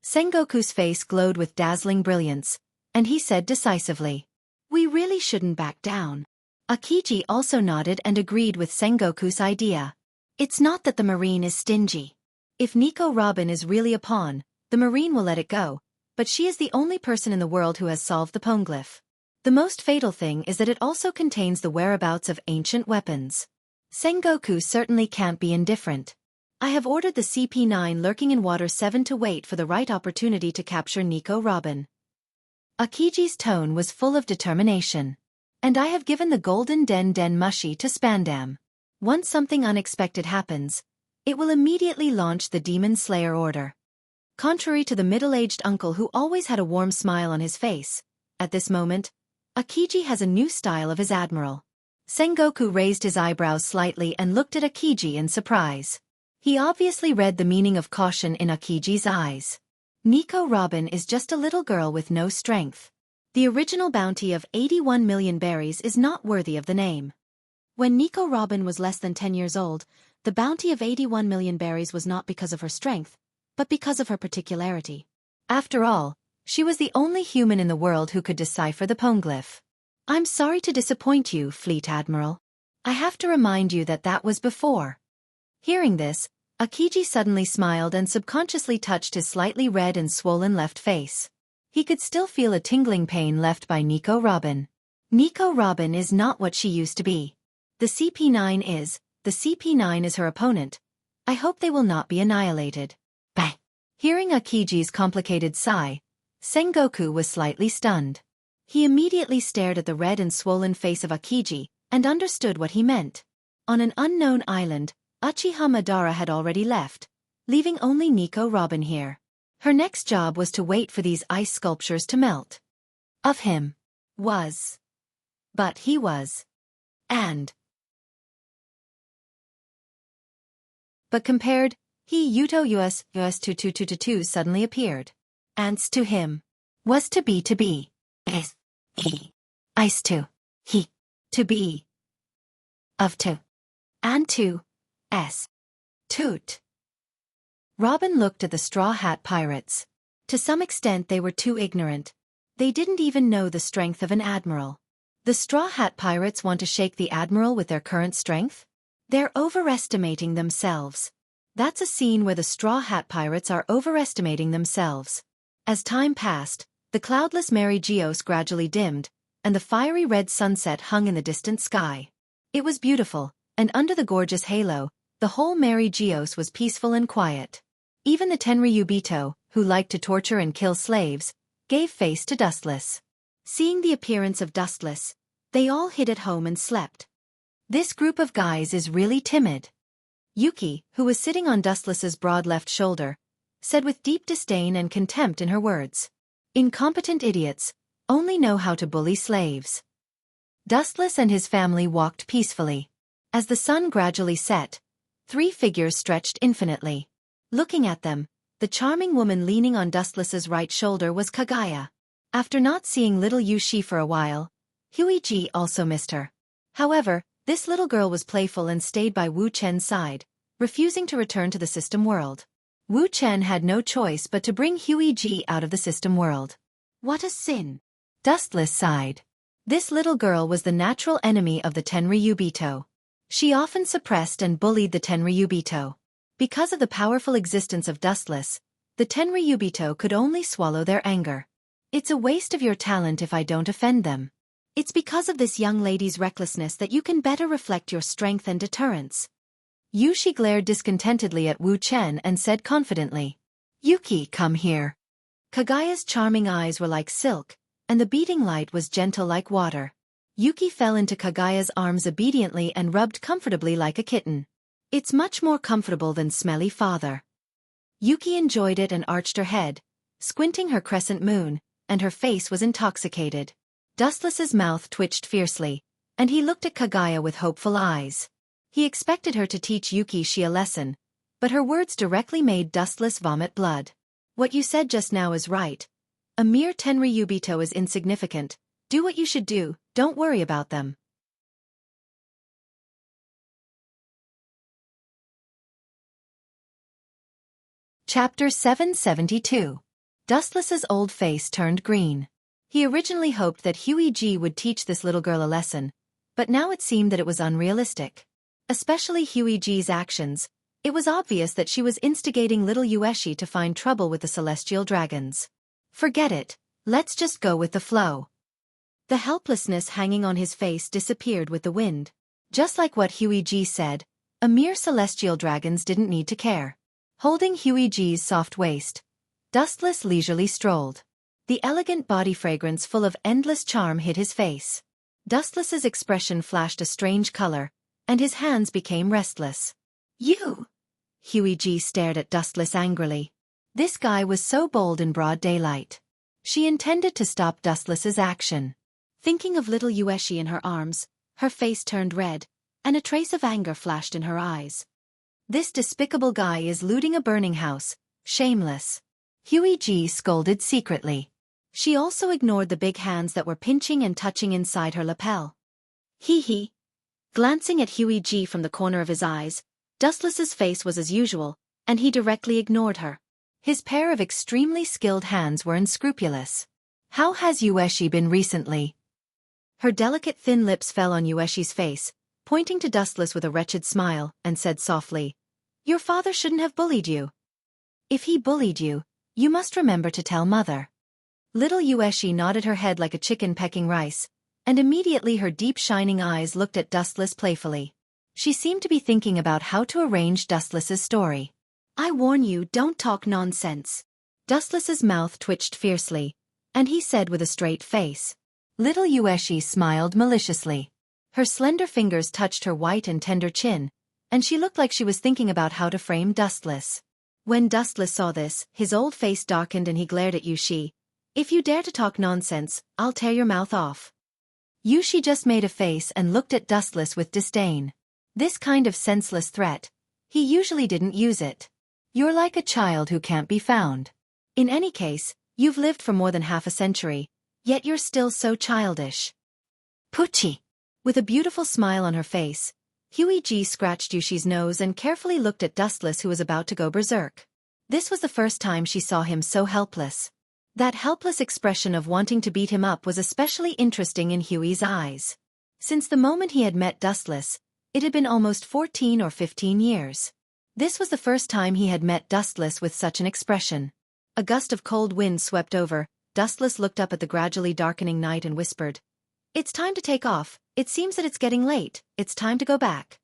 S1: Sengoku's face glowed with dazzling brilliance, and he said decisively, "We really shouldn't back down." Akiji also nodded and agreed with Sengoku's idea. It's not that the Marine is stingy. If Nico Robin is really a pawn, the Marine will let it go, but she is the only person in the world who has solved the poneglyph. The most fatal thing is that it also contains the whereabouts of ancient weapons. Sengoku certainly can't be indifferent. I have ordered the CP9 lurking in Water 7 to wait for the right opportunity to capture Nico Robin. Akiji's tone was full of determination. And I have given the Golden Den Mushi to Spandam. Once something unexpected happens, it will immediately launch the Demon Slayer order. Contrary to the middle-aged uncle who always had a warm smile on his face, at this moment, Akiji has a new style of his admiral. Sengoku raised his eyebrows slightly and looked at Akiji in surprise. He obviously read the meaning of caution in Akiji's eyes. Nico Robin is just a little girl with no strength. The original bounty of 81 million berries is not worthy of the name. When Nico Robin was less than 10 years old, the bounty of 81 million berries was not because of her strength, but because of her particularity. After all, she was the only human in the world who could decipher the poneglyph. I'm sorry to disappoint you, Fleet Admiral. I have to remind you that that was before. Hearing this, Akiji suddenly smiled and subconsciously touched his slightly red and swollen left face. He could still feel a tingling pain left by Nico Robin. Nico Robin is not what she used to be. The CP9 is her opponent. I hope they will not be annihilated. Bah! Hearing Akiji's complicated sigh, Sengoku was slightly stunned. He immediately stared at the red and swollen face of Akiji, and understood what he meant. On an unknown island, Uchiha Madara had already left, leaving only Nico Robin here. Her next job was to wait for these ice sculptures to melt. Of him. Was. But he was. And. But compared, he Yuto US 2 suddenly appeared. Ants to him. Was to be. Is. He. Ice to. He. To be. Of to. And to. S. Toot. Robin looked at the Straw Hat Pirates. To some extent they were too ignorant. They didn't even know the strength of an admiral. The Straw Hat Pirates want to shake the admiral with their current strength? They're overestimating themselves. That's a scene where the Straw Hat Pirates are overestimating themselves. As time passed, the cloudless Mary Geos gradually dimmed, and the fiery red sunset hung in the distant sky. It was beautiful, and under the gorgeous halo, The whole Mary Geos was peaceful and quiet. Even the Tenryubito, who liked to torture and kill slaves, gave face to Dustless. Seeing the appearance of Dustless, they all hid at home and slept. This group of guys is really timid. Yuki, who was sitting on Dustless's broad left shoulder, said with deep disdain and contempt in her words, "Incompetent idiots, only know how to bully slaves." Dustless and his family walked peacefully. As the sun gradually set, 3 figures stretched infinitely. Looking at them, the charming woman leaning on Dustless's right shoulder was Kagaya. After not seeing little Yushi for a while, Huiji also missed her. However, this little girl was playful and stayed by Wu Chen's side, refusing to return to the system world. Wu Chen had no choice but to bring Huiji out of the system world. What a sin! Dustless sighed. This little girl was the natural enemy of the Tenryubito. She often suppressed and bullied the Tenryubito. Because of the powerful existence of Dustless, the Tenryubito could only swallow their anger. It's a waste of your talent if I don't offend them. It's because of this young lady's recklessness that you can better reflect your strength and deterrence. Yushi glared discontentedly at Wu Chen and said confidently, "Yuki, come here." Kagaya's charming eyes were like silk, and the beating light was gentle like water. Yuki fell into Kagaya's arms obediently and rubbed comfortably like a kitten. It's much more comfortable than smelly father. Yuki enjoyed it and arched her head, squinting her crescent moon, and her face was intoxicated. Dustless's mouth twitched fiercely, and he looked at Kagaya with hopeful eyes. He expected her to teach Yuki a lesson, but her words directly made Dustless vomit blood. "What you said just now is right. A mere Tenryubito is insignificant. Do what you should do, don't worry about them." Chapter 772. Dustless's old face turned green. He originally hoped that Huiji would teach this little girl a lesson, but now it seemed that it was unrealistic. Especially Huiji's actions, it was obvious that she was instigating little Yueshi to find trouble with the celestial dragons. Forget it, let's just go with the flow. The helplessness hanging on his face disappeared with the wind. Just like what Huiji said, a mere celestial dragons didn't need to care. Holding Huiji's soft waist, Dustless leisurely strolled. The elegant body fragrance full of endless charm hid his face. Dustless's expression flashed a strange color, and his hands became restless. "You!" Huiji stared at Dustless angrily. This guy was so bold in broad daylight. She intended to stop Dustless's action. Thinking of little Yueshi in her arms, her face turned red, and a trace of anger flashed in her eyes. This despicable guy is looting a burning house, shameless. Huiji scolded secretly. She also ignored the big hands that were pinching and touching inside her lapel. Hee. Glancing at Huiji from the corner of his eyes, Dustless's face was as usual, and he directly ignored her. His pair of extremely skilled hands were unscrupulous. "How has Yueshi been recently?" Her delicate thin lips fell on Yueshi's face, pointing to Dustless with a wretched smile, and said softly, "Your father shouldn't have bullied you. If he bullied you, you must remember to tell mother." Little Yueshi nodded her head like a chicken pecking rice, and immediately her deep shining eyes looked at Dustless playfully. She seemed to be thinking about how to arrange Dustless's story. "I warn you, don't talk nonsense." Dustless's mouth twitched fiercely, and he said with a straight face. Little Yueshi smiled maliciously. Her slender fingers touched her white and tender chin, and she looked like she was thinking about how to frame Dustless. When Dustless saw this, his old face darkened and he glared at Yushi. "If you dare to talk nonsense, I'll tear your mouth off." Yushi just made a face and looked at Dustless with disdain. This kind of senseless threat, he usually didn't use it. "You're like a child who can't be found. In any case, you've lived for more than half a century, yet you're still so childish." "Puchi." With a beautiful smile on her face, Huiji scratched Yushi's nose and carefully looked at Dustless, who was about to go berserk. This was the first time she saw him so helpless. That helpless expression of wanting to beat him up was especially interesting in Hui's eyes. Since the moment he had met Dustless, it had been almost 14 or 15 years. This was the first time he had met Dustless with such an expression. A gust of cold wind swept over. Dustless looked up at the gradually darkening night and whispered, "It's time to take off. It seems that it's getting late. It's time to go back."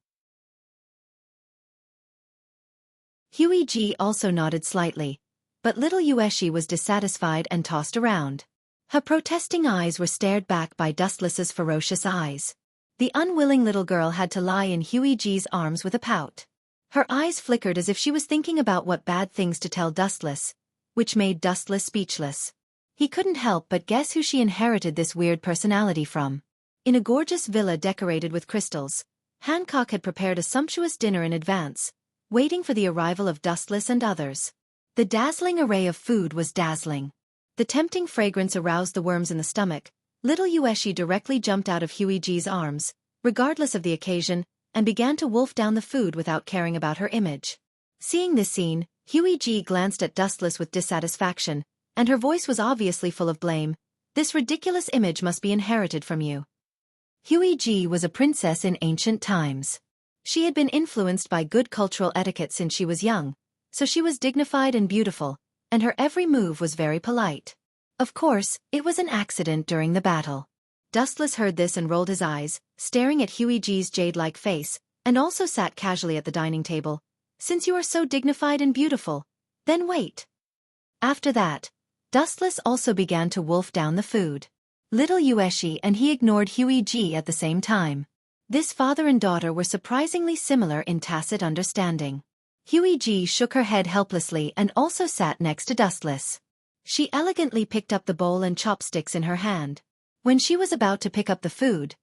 S1: Huiji also nodded slightly, but little Yueshi was dissatisfied and tossed around. Her protesting eyes were stared back by Dustless's ferocious eyes. The unwilling little girl had to lie in Huiji's arms with a pout. Her eyes flickered as if she was thinking about what bad things to tell Dustless, which made Dustless speechless. He couldn't help but guess who she inherited this weird personality from. In a gorgeous villa decorated with crystals, Hancock had prepared a sumptuous dinner in advance, waiting for the arrival of Dustless and others. The dazzling array of food was dazzling. The tempting fragrance aroused the worms in the stomach. Little Yueshi directly jumped out of Huiji's arms, regardless of the occasion, and began to wolf down the food without caring about her image. Seeing this scene, Huiji glanced at Dustless with dissatisfaction, and her voice was obviously full of blame. This ridiculous image must be inherited from you. Huiji was a princess in ancient times. She had been influenced by good cultural etiquette since she was young, so she was dignified and beautiful, and her every move was very polite. Of course, it was an accident during the battle. Dustless heard this and rolled his eyes, staring at Huiji's jade-like face, and also sat casually at the dining table. Since you are so dignified and beautiful, then wait. After that, Dustless also began to wolf down the food. Little Yueshi and he ignored Huiji at the same time. This father and daughter were surprisingly similar in tacit understanding. Huiji shook her head helplessly and also sat next to Dustless. She elegantly picked up the bowl and chopsticks in her hand. When she was about to pick up the food,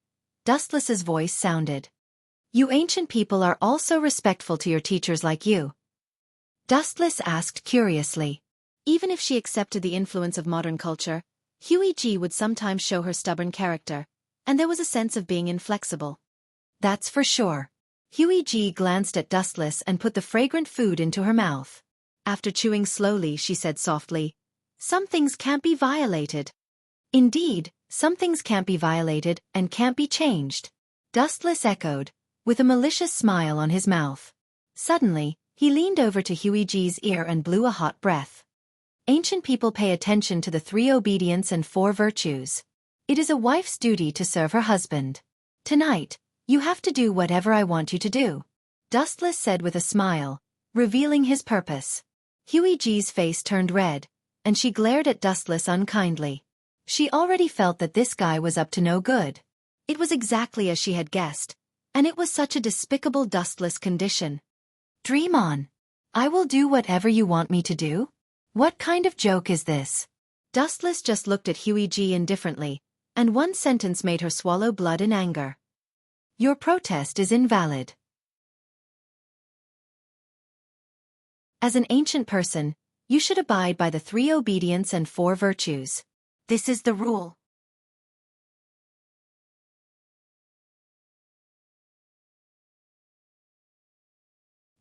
S1: Dustless's voice sounded. You ancient people are all so respectful to your teachers like you? Dustless asked curiously. Even if she accepted the influence of modern culture, Huiji would sometimes show her stubborn character, and there was a sense of being inflexible. That's for sure. Huiji glanced at Dustless and put the fragrant food into her mouth. After chewing slowly, she said softly, some things can't be violated. Indeed, some things can't be violated and can't be changed. Dustless echoed, with a malicious smile on his mouth. Suddenly, he leaned over to Huiji's ear and blew a hot breath. Ancient people pay attention to the 3 obedience and 4 virtues. It is a wife's duty to serve her husband. Tonight, you have to do whatever I want you to do. Dustless said with a smile, revealing his purpose. Huiji's face turned red, and she glared at Dustless unkindly. She already felt that this guy was up to no good. It was exactly as she had guessed, and it was such a despicable Dustless condition. Dream on. I will do whatever you want me to do? What kind of joke is this? Dustless just looked at Huiji indifferently, and one sentence made her swallow blood in anger. Your protest is invalid. As an ancient person, you should abide by the 3 obedience and 4 virtues. This is the rule.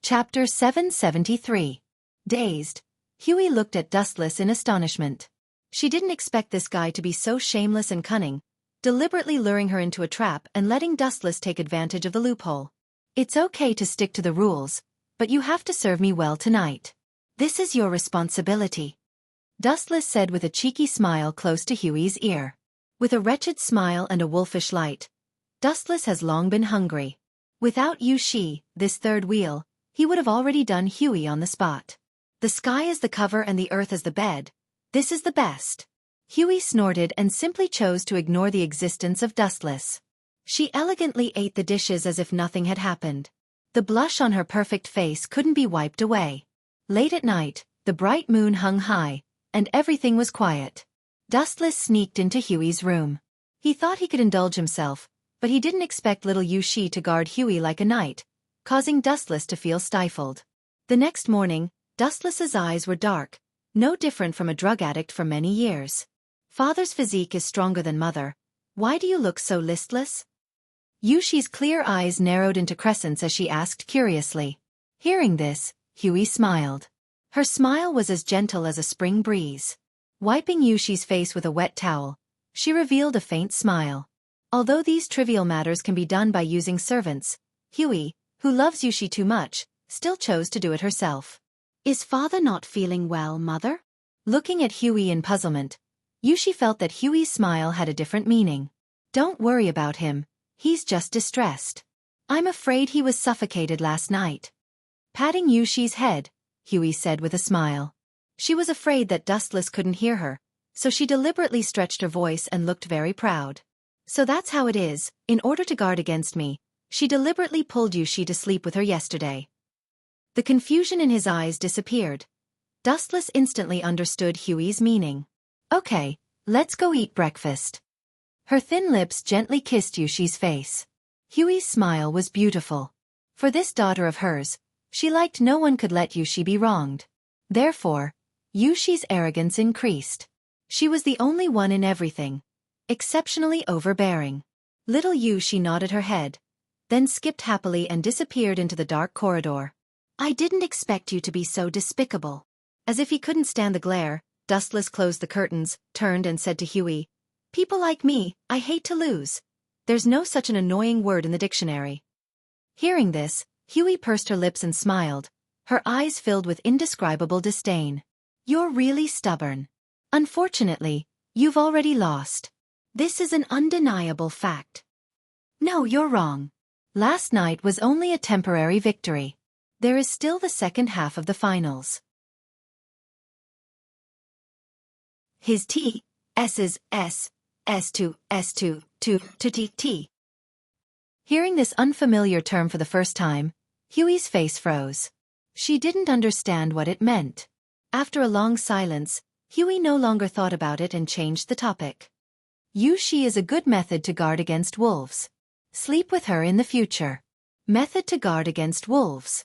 S1: Chapter 773. Dazed, Huey looked at Dustless in astonishment. She didn't expect this guy to be so shameless and cunning, deliberately luring her into a trap and letting Dustless take advantage of the loophole. It's okay to stick to the rules, but you have to serve me well tonight. This is your responsibility. Dustless said with a cheeky smile close to Huey's ear. With a wretched smile and a wolfish light, Dustless has long been hungry. Without Yushi, this third wheel, he would have already done Huey on the spot. The sky is the cover and the earth is the bed. This is the best. Huey snorted and simply chose to ignore the existence of Dustless. She elegantly ate the dishes as if nothing had happened. The blush on her perfect face couldn't be wiped away. Late at night, the bright moon hung high, and everything was quiet. Dustless sneaked into Huey's room. He thought he could indulge himself, but he didn't expect little Yushi to guard Huey like a knight, causing Dustless to feel stifled. The next morning, Dustless's eyes were dark, no different from a drug addict for many years. Father's physique is stronger than mother. Why do you look so listless? Yushi's clear eyes narrowed into crescents as she asked curiously. Hearing this, Huey smiled. Her smile was as gentle as a spring breeze. Wiping Yushi's face with a wet towel, she revealed a faint smile. Although these trivial matters can be done by using servants, Huey, who loves Yushi too much, still chose to do it herself. Is father not feeling well, mother? Looking at Huey in puzzlement, Yushi felt that Huey's smile had a different meaning. Don't worry about him, he's just distressed. I'm afraid he was suffocated last night. Patting Yushi's head, Huey said with a smile. She was afraid that Dustless couldn't hear her, so she deliberately stretched her voice and looked very proud. So that's how it is, in order to guard against me, she deliberately pulled Yushi to sleep with her yesterday. The confusion in his eyes disappeared. Dustless instantly understood Huey's meaning. Okay, let's go eat breakfast. Her thin lips gently kissed Yushi's face. Huey's smile was beautiful. For this daughter of hers, she liked no one could let Yushi be wronged. Therefore, Yushi's arrogance increased. She was the only one in everything, exceptionally overbearing. Little Yushi nodded her head, then skipped happily and disappeared into the dark corridor. I didn't expect you to be so despicable. As if he couldn't stand the glare, Dustless closed the curtains, turned and said to Huey, People like me, I hate to lose. There's no such an annoying word in the dictionary. Hearing this, Huey pursed her lips and smiled, her eyes filled with indescribable disdain. You're really stubborn. Unfortunately, you've already lost. This is an undeniable fact. No, you're wrong. Last night was only a temporary victory. There is still the second half of the finals. His T, S's, S, S2, S2, T. Hearing this unfamiliar term for the first time, Huey's face froze. She didn't understand what it meant. After a long silence, Huey no longer thought about it and changed the topic. Yushi is a good method to guard against wolves. Sleep with her in the future. Method to guard against wolves.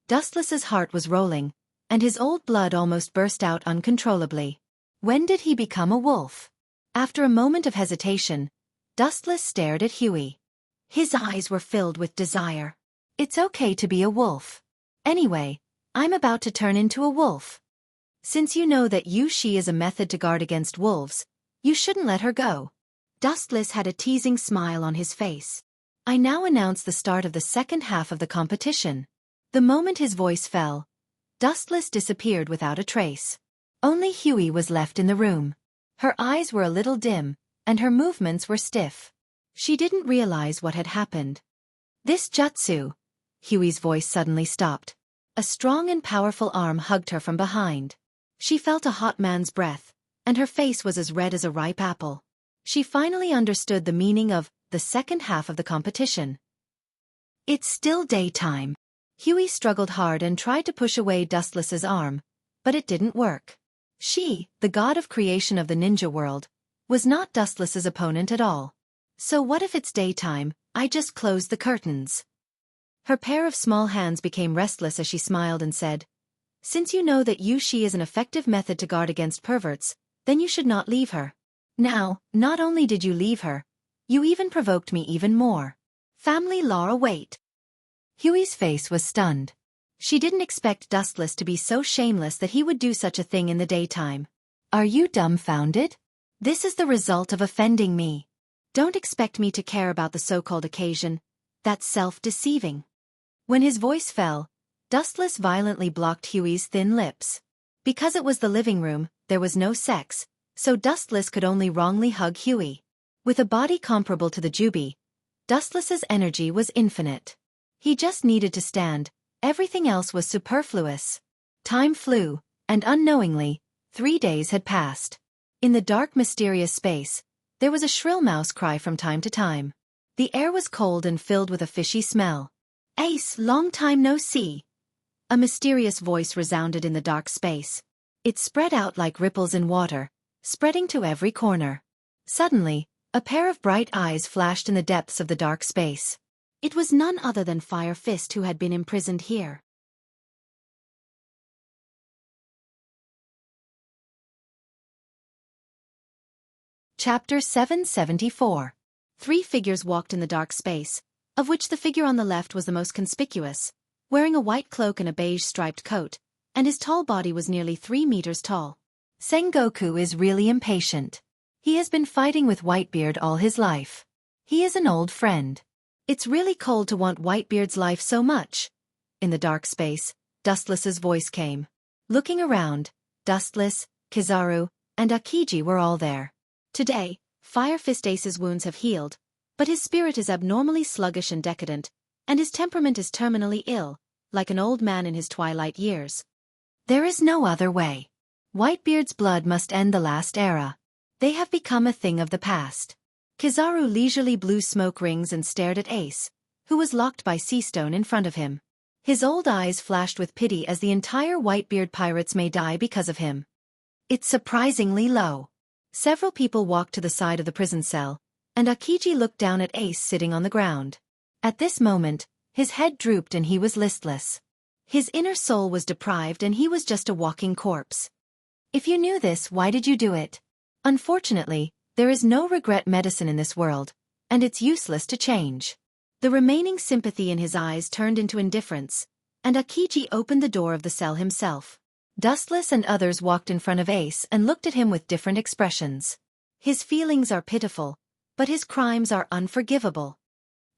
S1: Dustless's heart was rolling, and his old blood almost burst out uncontrollably. When did he become a wolf? After a moment of hesitation, Dustless stared at Huey. His eyes were filled with desire. It's okay to be a wolf. Anyway, I'm about to turn into a wolf. Since you know that Yushi is a method to guard against wolves, you shouldn't let her go. Dustless had a teasing smile on his face. I now announce the start of the second half of the competition. The moment his voice fell, Dustless disappeared without a trace. Only Huey was left in the room. Her eyes were a little dim, and her movements were stiff. She didn't realize what had happened. This jutsu. Huey's voice suddenly stopped. A strong and powerful arm hugged her from behind. She felt a hot man's breath, and her face was as red as a ripe apple. She finally understood the meaning of the second half of the competition. It's still daytime. Huey struggled hard and tried to push away Dustless's arm, but it didn't work. She, the god of creation of the ninja world, was not Dustless's opponent at all. So what if it's daytime? I just closed the curtains. Her pair of small hands became restless as she smiled and said, Since you know that Yushi is an effective method to guard against perverts, then you should not leave her. Now, not only did you leave her, you even provoked me even more. Family law await. Huey's face was stunned. She didn't expect Dustless to be so shameless that he would do such a thing in the daytime. Are you dumbfounded? This is the result of offending me. Don't expect me to care about the so-called occasion. That's self-deceiving. When his voice fell, Dustless violently blocked Huey's thin lips. Because it was the living room, there was no sex, so Dustless could only wrongly hug Huey. With a body comparable to the Jubi, Dustless's energy was infinite. He just needed to stand. Everything else was superfluous. Time flew, and unknowingly, 3 days had passed. In the dark, mysterious space, there was a shrill mouse cry from time to time. The air was cold and filled with a fishy smell. Ace, long time no see. A mysterious voice resounded in the dark space. It spread out like ripples in water, spreading to every corner. Suddenly, a pair of bright eyes flashed in the depths of the dark space. It was none other than Fire Fist who had been imprisoned here. Chapter 774. 3 figures walked in the dark space, of which the figure on the left was the most conspicuous, wearing a white cloak and a beige striped coat, and his tall body was nearly 3 meters tall. Sengoku is really impatient. He has been fighting with Whitebeard all his life. He is an old friend. It's really cold to want Whitebeard's life so much. In the dark space, Dustless's voice came. Looking around, Dustless, Kizaru, and Akiji were all there. Today, Fire Fist Ace's wounds have healed, but his spirit is abnormally sluggish and decadent, and his temperament is terminally ill, like an old man in his twilight years. There is no other way. Whitebeard's blood must end the last era. They have become a thing of the past. Kizaru leisurely blew smoke rings and stared at Ace, who was locked by Seastone in front of him. His old eyes flashed with pity as the entire Whitebeard pirates may die because of him. It's surprisingly low. Several people walked to the side of the prison cell, and Akiji looked down at Ace sitting on the ground. At this moment, his head drooped and he was listless. His inner soul was deprived and he was just a walking corpse. If you knew this, why did you do it? Unfortunately, there is no regret medicine in this world, and it's useless to change. The remaining sympathy in his eyes turned into indifference, and Akiji opened the door of the cell himself. Dustless and others walked in front of Ace and looked at him with different expressions. His feelings are pitiful, but his crimes are unforgivable.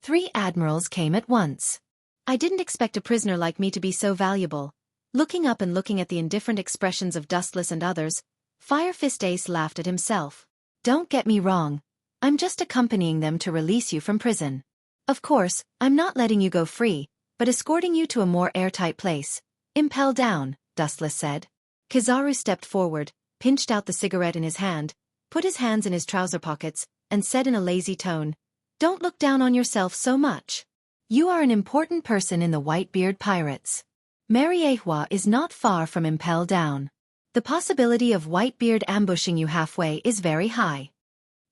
S1: 3 admirals came at once. I didn't expect a prisoner like me to be so valuable. Looking up and looking at the indifferent expressions of Dustless and others, Fire Fist Ace laughed at himself. Don't get me wrong. I'm just accompanying them to release you from prison. Of course, I'm not letting you go free, but escorting you to a more airtight place. Impel down, Dustless said. Kizaru stepped forward, pinched out the cigarette in his hand, put his hands in his trouser pockets, and said in a lazy tone, Don't look down on yourself so much. You are an important person in the Whitebeard Pirates. Mariehua is not far from Impel Down. The possibility of Whitebeard ambushing you halfway is very high.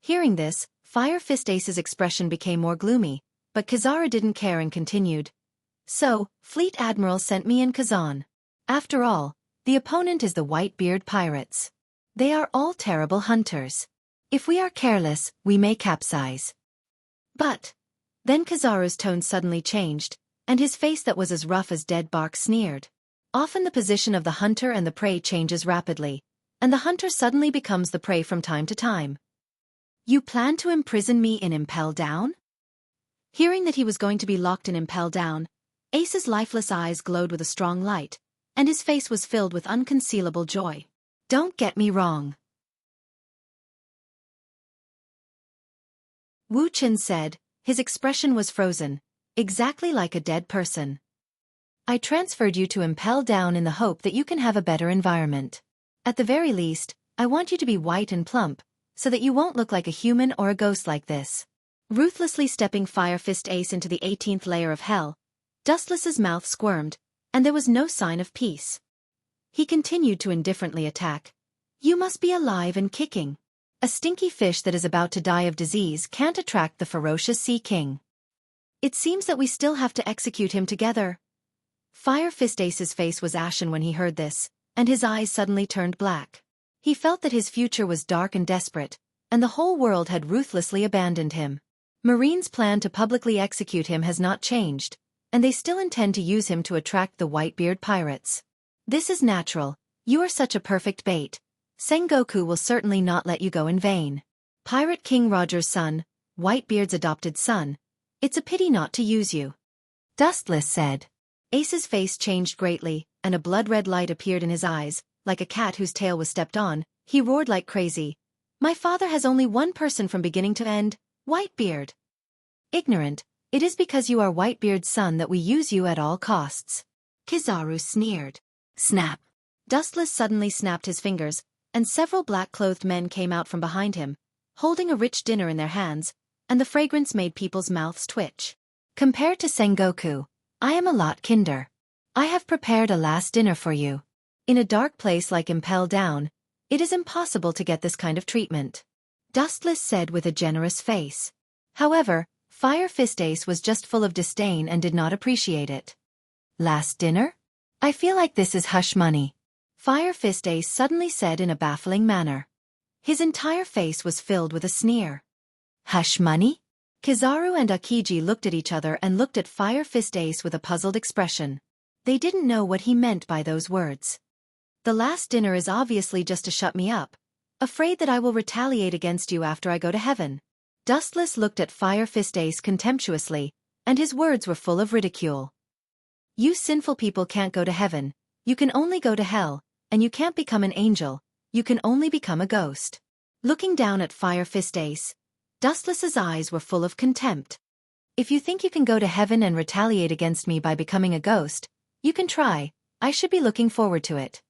S1: Hearing this, Fire Fist Ace's expression became more gloomy, but Kizaru didn't care and continued. So, Fleet Admiral sent me in Kazan. After all, the opponent is the Whitebeard Pirates. They are all terrible hunters. If we are careless, we may capsize. But then Kizaru's tone suddenly changed, and his face that was as rough as dead bark sneered. Often the position of the hunter and the prey changes rapidly, and the hunter suddenly becomes the prey from time to time. You plan to imprison me in Impel Down? Hearing that he was going to be locked in Impel Down, Ace's lifeless eyes glowed with a strong light, and his face was filled with unconcealable joy. Don't get me wrong. Wu Qin said. His expression was frozen, exactly like a dead person. I transferred you to Impel Down in the hope that you can have a better environment. At the very least, I want you to be white and plump, so that you won't look like a human or a ghost like this. Ruthlessly stepping Fire Fist Ace into the 18th layer of hell, Dustless's mouth squirmed, and there was no sign of peace. He continued to indifferently attack. You must be alive and kicking. A stinky fish that is about to die of disease can't attract the ferocious Sea King. It seems that we still have to execute him together. Fire Fist Ace's face was ashen when he heard this, and his eyes suddenly turned black. He felt that his future was dark and desperate, and the whole world had ruthlessly abandoned him. Marine's plan to publicly execute him has not changed, and they still intend to use him to attract the Whitebeard Pirates. This is natural. You are such a perfect bait. Sengoku will certainly not let you go in vain. Pirate King Roger's son, Whitebeard's adopted son. It's a pity not to use you. Dustless said. Ace's face changed greatly, and a blood-red light appeared in his eyes, like a cat whose tail was stepped on. He roared like crazy. My father has only one person from beginning to end, Whitebeard. Ignorant, it is because you are Whitebeard's son that we use you at all costs. Kizaru sneered. Snap. Dustless suddenly snapped his fingers, and several black-clothed men came out from behind him, holding a rich dinner in their hands, and the fragrance made people's mouths twitch. Compared to Sengoku, I am a lot kinder. I have prepared a last dinner for you. In a dark place like Impel Down, it is impossible to get this kind of treatment. Dustless said with a generous face. However, Fire Fist Ace was just full of disdain and did not appreciate it. Last dinner? I feel like this is hush money. Fire Fist Ace suddenly said in a baffling manner. His entire face was filled with a sneer. Hush money? Kizaru and Akiji looked at each other and looked at Fire Fist Ace with a puzzled expression. They didn't know what he meant by those words. The last dinner is obviously just to shut me up, afraid that I will retaliate against you after I go to heaven. Dustless looked at Fire Fist Ace contemptuously, and his words were full of ridicule. You sinful people can't go to heaven, you can only go to hell, and you can't become an angel, you can only become a ghost. Looking down at Fire Fist Ace, Dustless's eyes were full of contempt. If you think you can go to heaven and retaliate against me by becoming a ghost, you can try. I should be looking forward to it.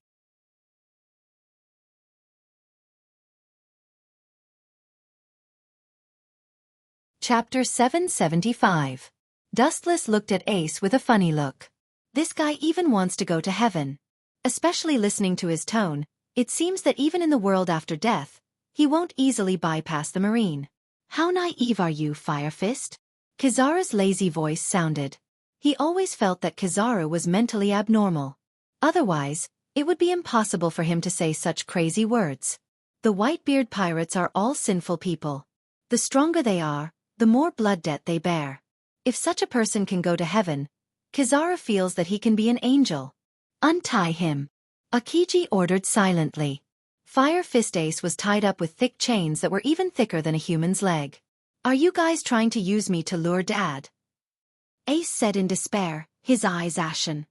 S1: Chapter 775. Dustless looked at Ace with a funny look. This guy even wants to go to heaven. Especially listening to his tone, it seems that even in the world after death, he won't easily bypass the marine. How naive are you, Fire Fist? Kizaru's lazy voice sounded. He always felt that Kizaru was mentally abnormal. Otherwise, it would be impossible for him to say such crazy words. The Whitebeard pirates are all sinful people. The stronger they are, the more blood debt they bear. If such a person can go to heaven, Kizaru feels that he can be an angel. Untie him. Akiji ordered silently. Fire Fist Ace was tied up with thick chains that were even thicker than a human's leg. Are you guys trying to use me to lure Dad? Ace said in despair, his eyes ashen.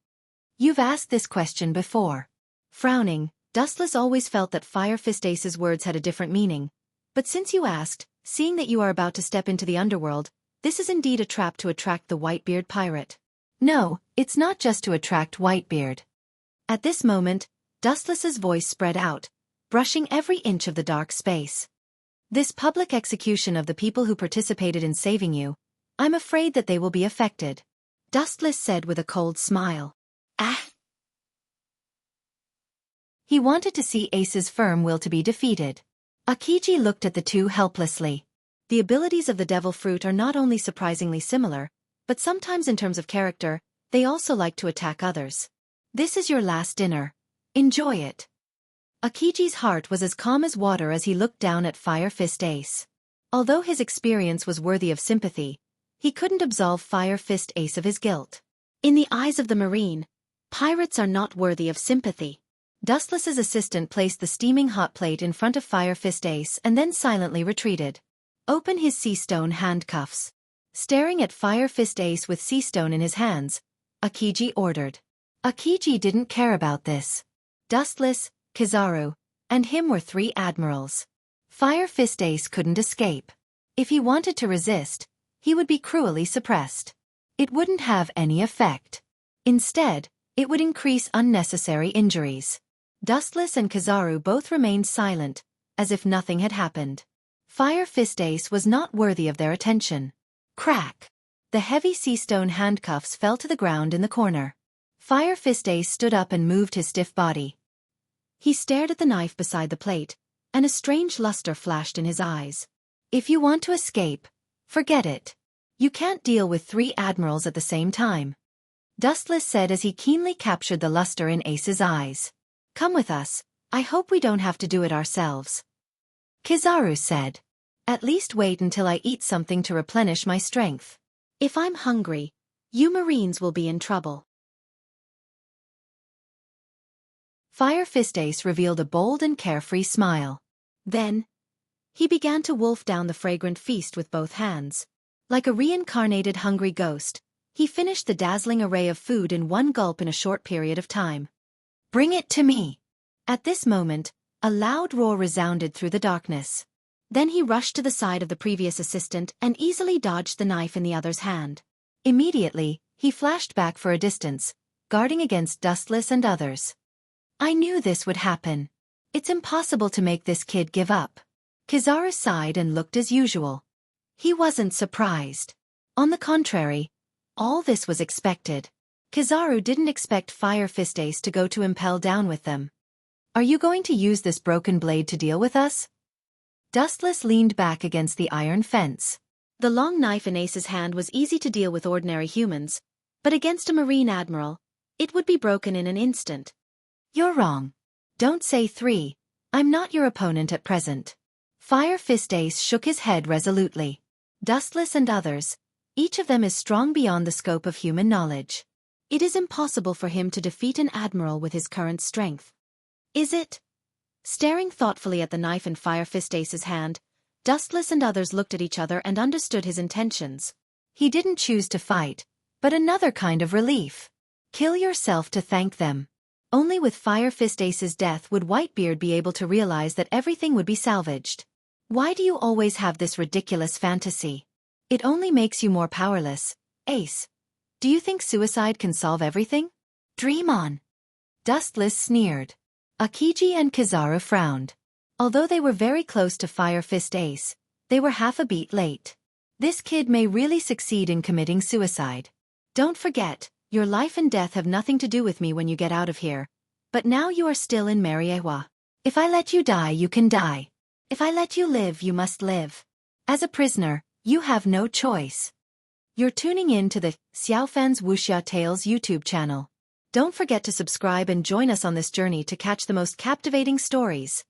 S1: You've asked this question before. Frowning, Dustless always felt that Fire Fist Ace's words had a different meaning. But since you asked, seeing that you are about to step into the underworld, this is indeed a trap to attract the Whitebeard pirate. No, it's not just to attract Whitebeard. At this moment, Dustless's voice spread out, brushing every inch of the dark space. This public execution of the people who participated in saving you, I'm afraid that they will be affected. Dustless said with a cold smile. Ah! He wanted to see Ace's firm will to be defeated. Akiji looked at the two helplessly. The abilities of the devil fruit are not only surprisingly similar, but sometimes in terms of character, they also like to attack others. This is your last dinner. Enjoy it. Akiji's heart was as calm as water as he looked down at Fire Fist Ace. Although his experience was worthy of sympathy, he couldn't absolve Fire Fist Ace of his guilt. In the eyes of the Marine, pirates are not worthy of sympathy. Dustless's assistant placed the steaming hot plate in front of Fire Fist Ace and then silently retreated. Open his sea stone handcuffs. Staring at Fire Fist Ace with sea stone in his hands, Akiji ordered. Akiji didn't care about this. Dustless, Kizaru, and him were three admirals. Fire Fist Ace couldn't escape. If he wanted to resist, he would be cruelly suppressed. It wouldn't have any effect. Instead, it would increase unnecessary injuries. Dustless and Kizaru both remained silent, as if nothing had happened. Fire Fist Ace was not worthy of their attention. Crack! The heavy sea stone handcuffs fell to the ground in the corner. Fire Fist Ace stood up and moved his stiff body. He stared at the knife beside the plate, and a strange luster flashed in his eyes. If you want to escape, forget it. You can't deal with three admirals at the same time. Dustless said as he keenly captured the luster in Ace's eyes. Come with us, I hope we don't have to do it ourselves. Kizaru said. At least wait until I eat something to replenish my strength. If I'm hungry, you Marines will be in trouble. Fire Fist Ace revealed a bold and carefree smile. Then, he began to wolf down the fragrant feast with both hands. Like a reincarnated hungry ghost, he finished the dazzling array of food in one gulp in a short period of time. Bring it to me! At this moment, a loud roar resounded through the darkness. Then he rushed to the side of the previous assistant and easily dodged the knife in the other's hand. Immediately, he flashed back for a distance, guarding against Dustless and others. I knew this would happen. It's impossible to make this kid give up. Kizaru sighed and looked as usual. He wasn't surprised. On the contrary, all this was expected. Kizaru didn't expect Fire Fist Ace to go to impel down with them. Are you going to use this broken blade to deal with us? Dustless leaned back against the iron fence. The long knife in Ace's hand was easy to deal with ordinary humans, but against a Marine admiral, it would be broken in an instant. You're wrong. Don't say three. I'm not your opponent at present. Fire Fist Ace shook his head resolutely. Dustless and others, each of them is strong beyond the scope of human knowledge. It is impossible for him to defeat an admiral with his current strength. Is it? Staring thoughtfully at the knife in Fire Fist Ace's hand, Dustless and others looked at each other and understood his intentions. He didn't choose to fight, but another kind of relief. Kill yourself to thank them. Only with Fire Fist Ace's death would Whitebeard be able to realize that everything would be salvaged. Why do you always have this ridiculous fantasy? It only makes you more powerless, Ace. Do you think suicide can solve everything? Dream on. Dustless sneered. Akiji and Kizaru frowned. Although they were very close to Fire Fist Ace, they were half a beat late. This kid may really succeed in committing suicide. Don't forget, your life and death have nothing to do with me when you get out of here. But now you are still in Mariewa. If I let you die, you can die. If I let you live, you must live. As a prisoner, you have no choice. You're tuning in to the Xiaofan's Wuxia Tales YouTube channel. Don't forget to subscribe and join us on this journey to catch the most captivating stories.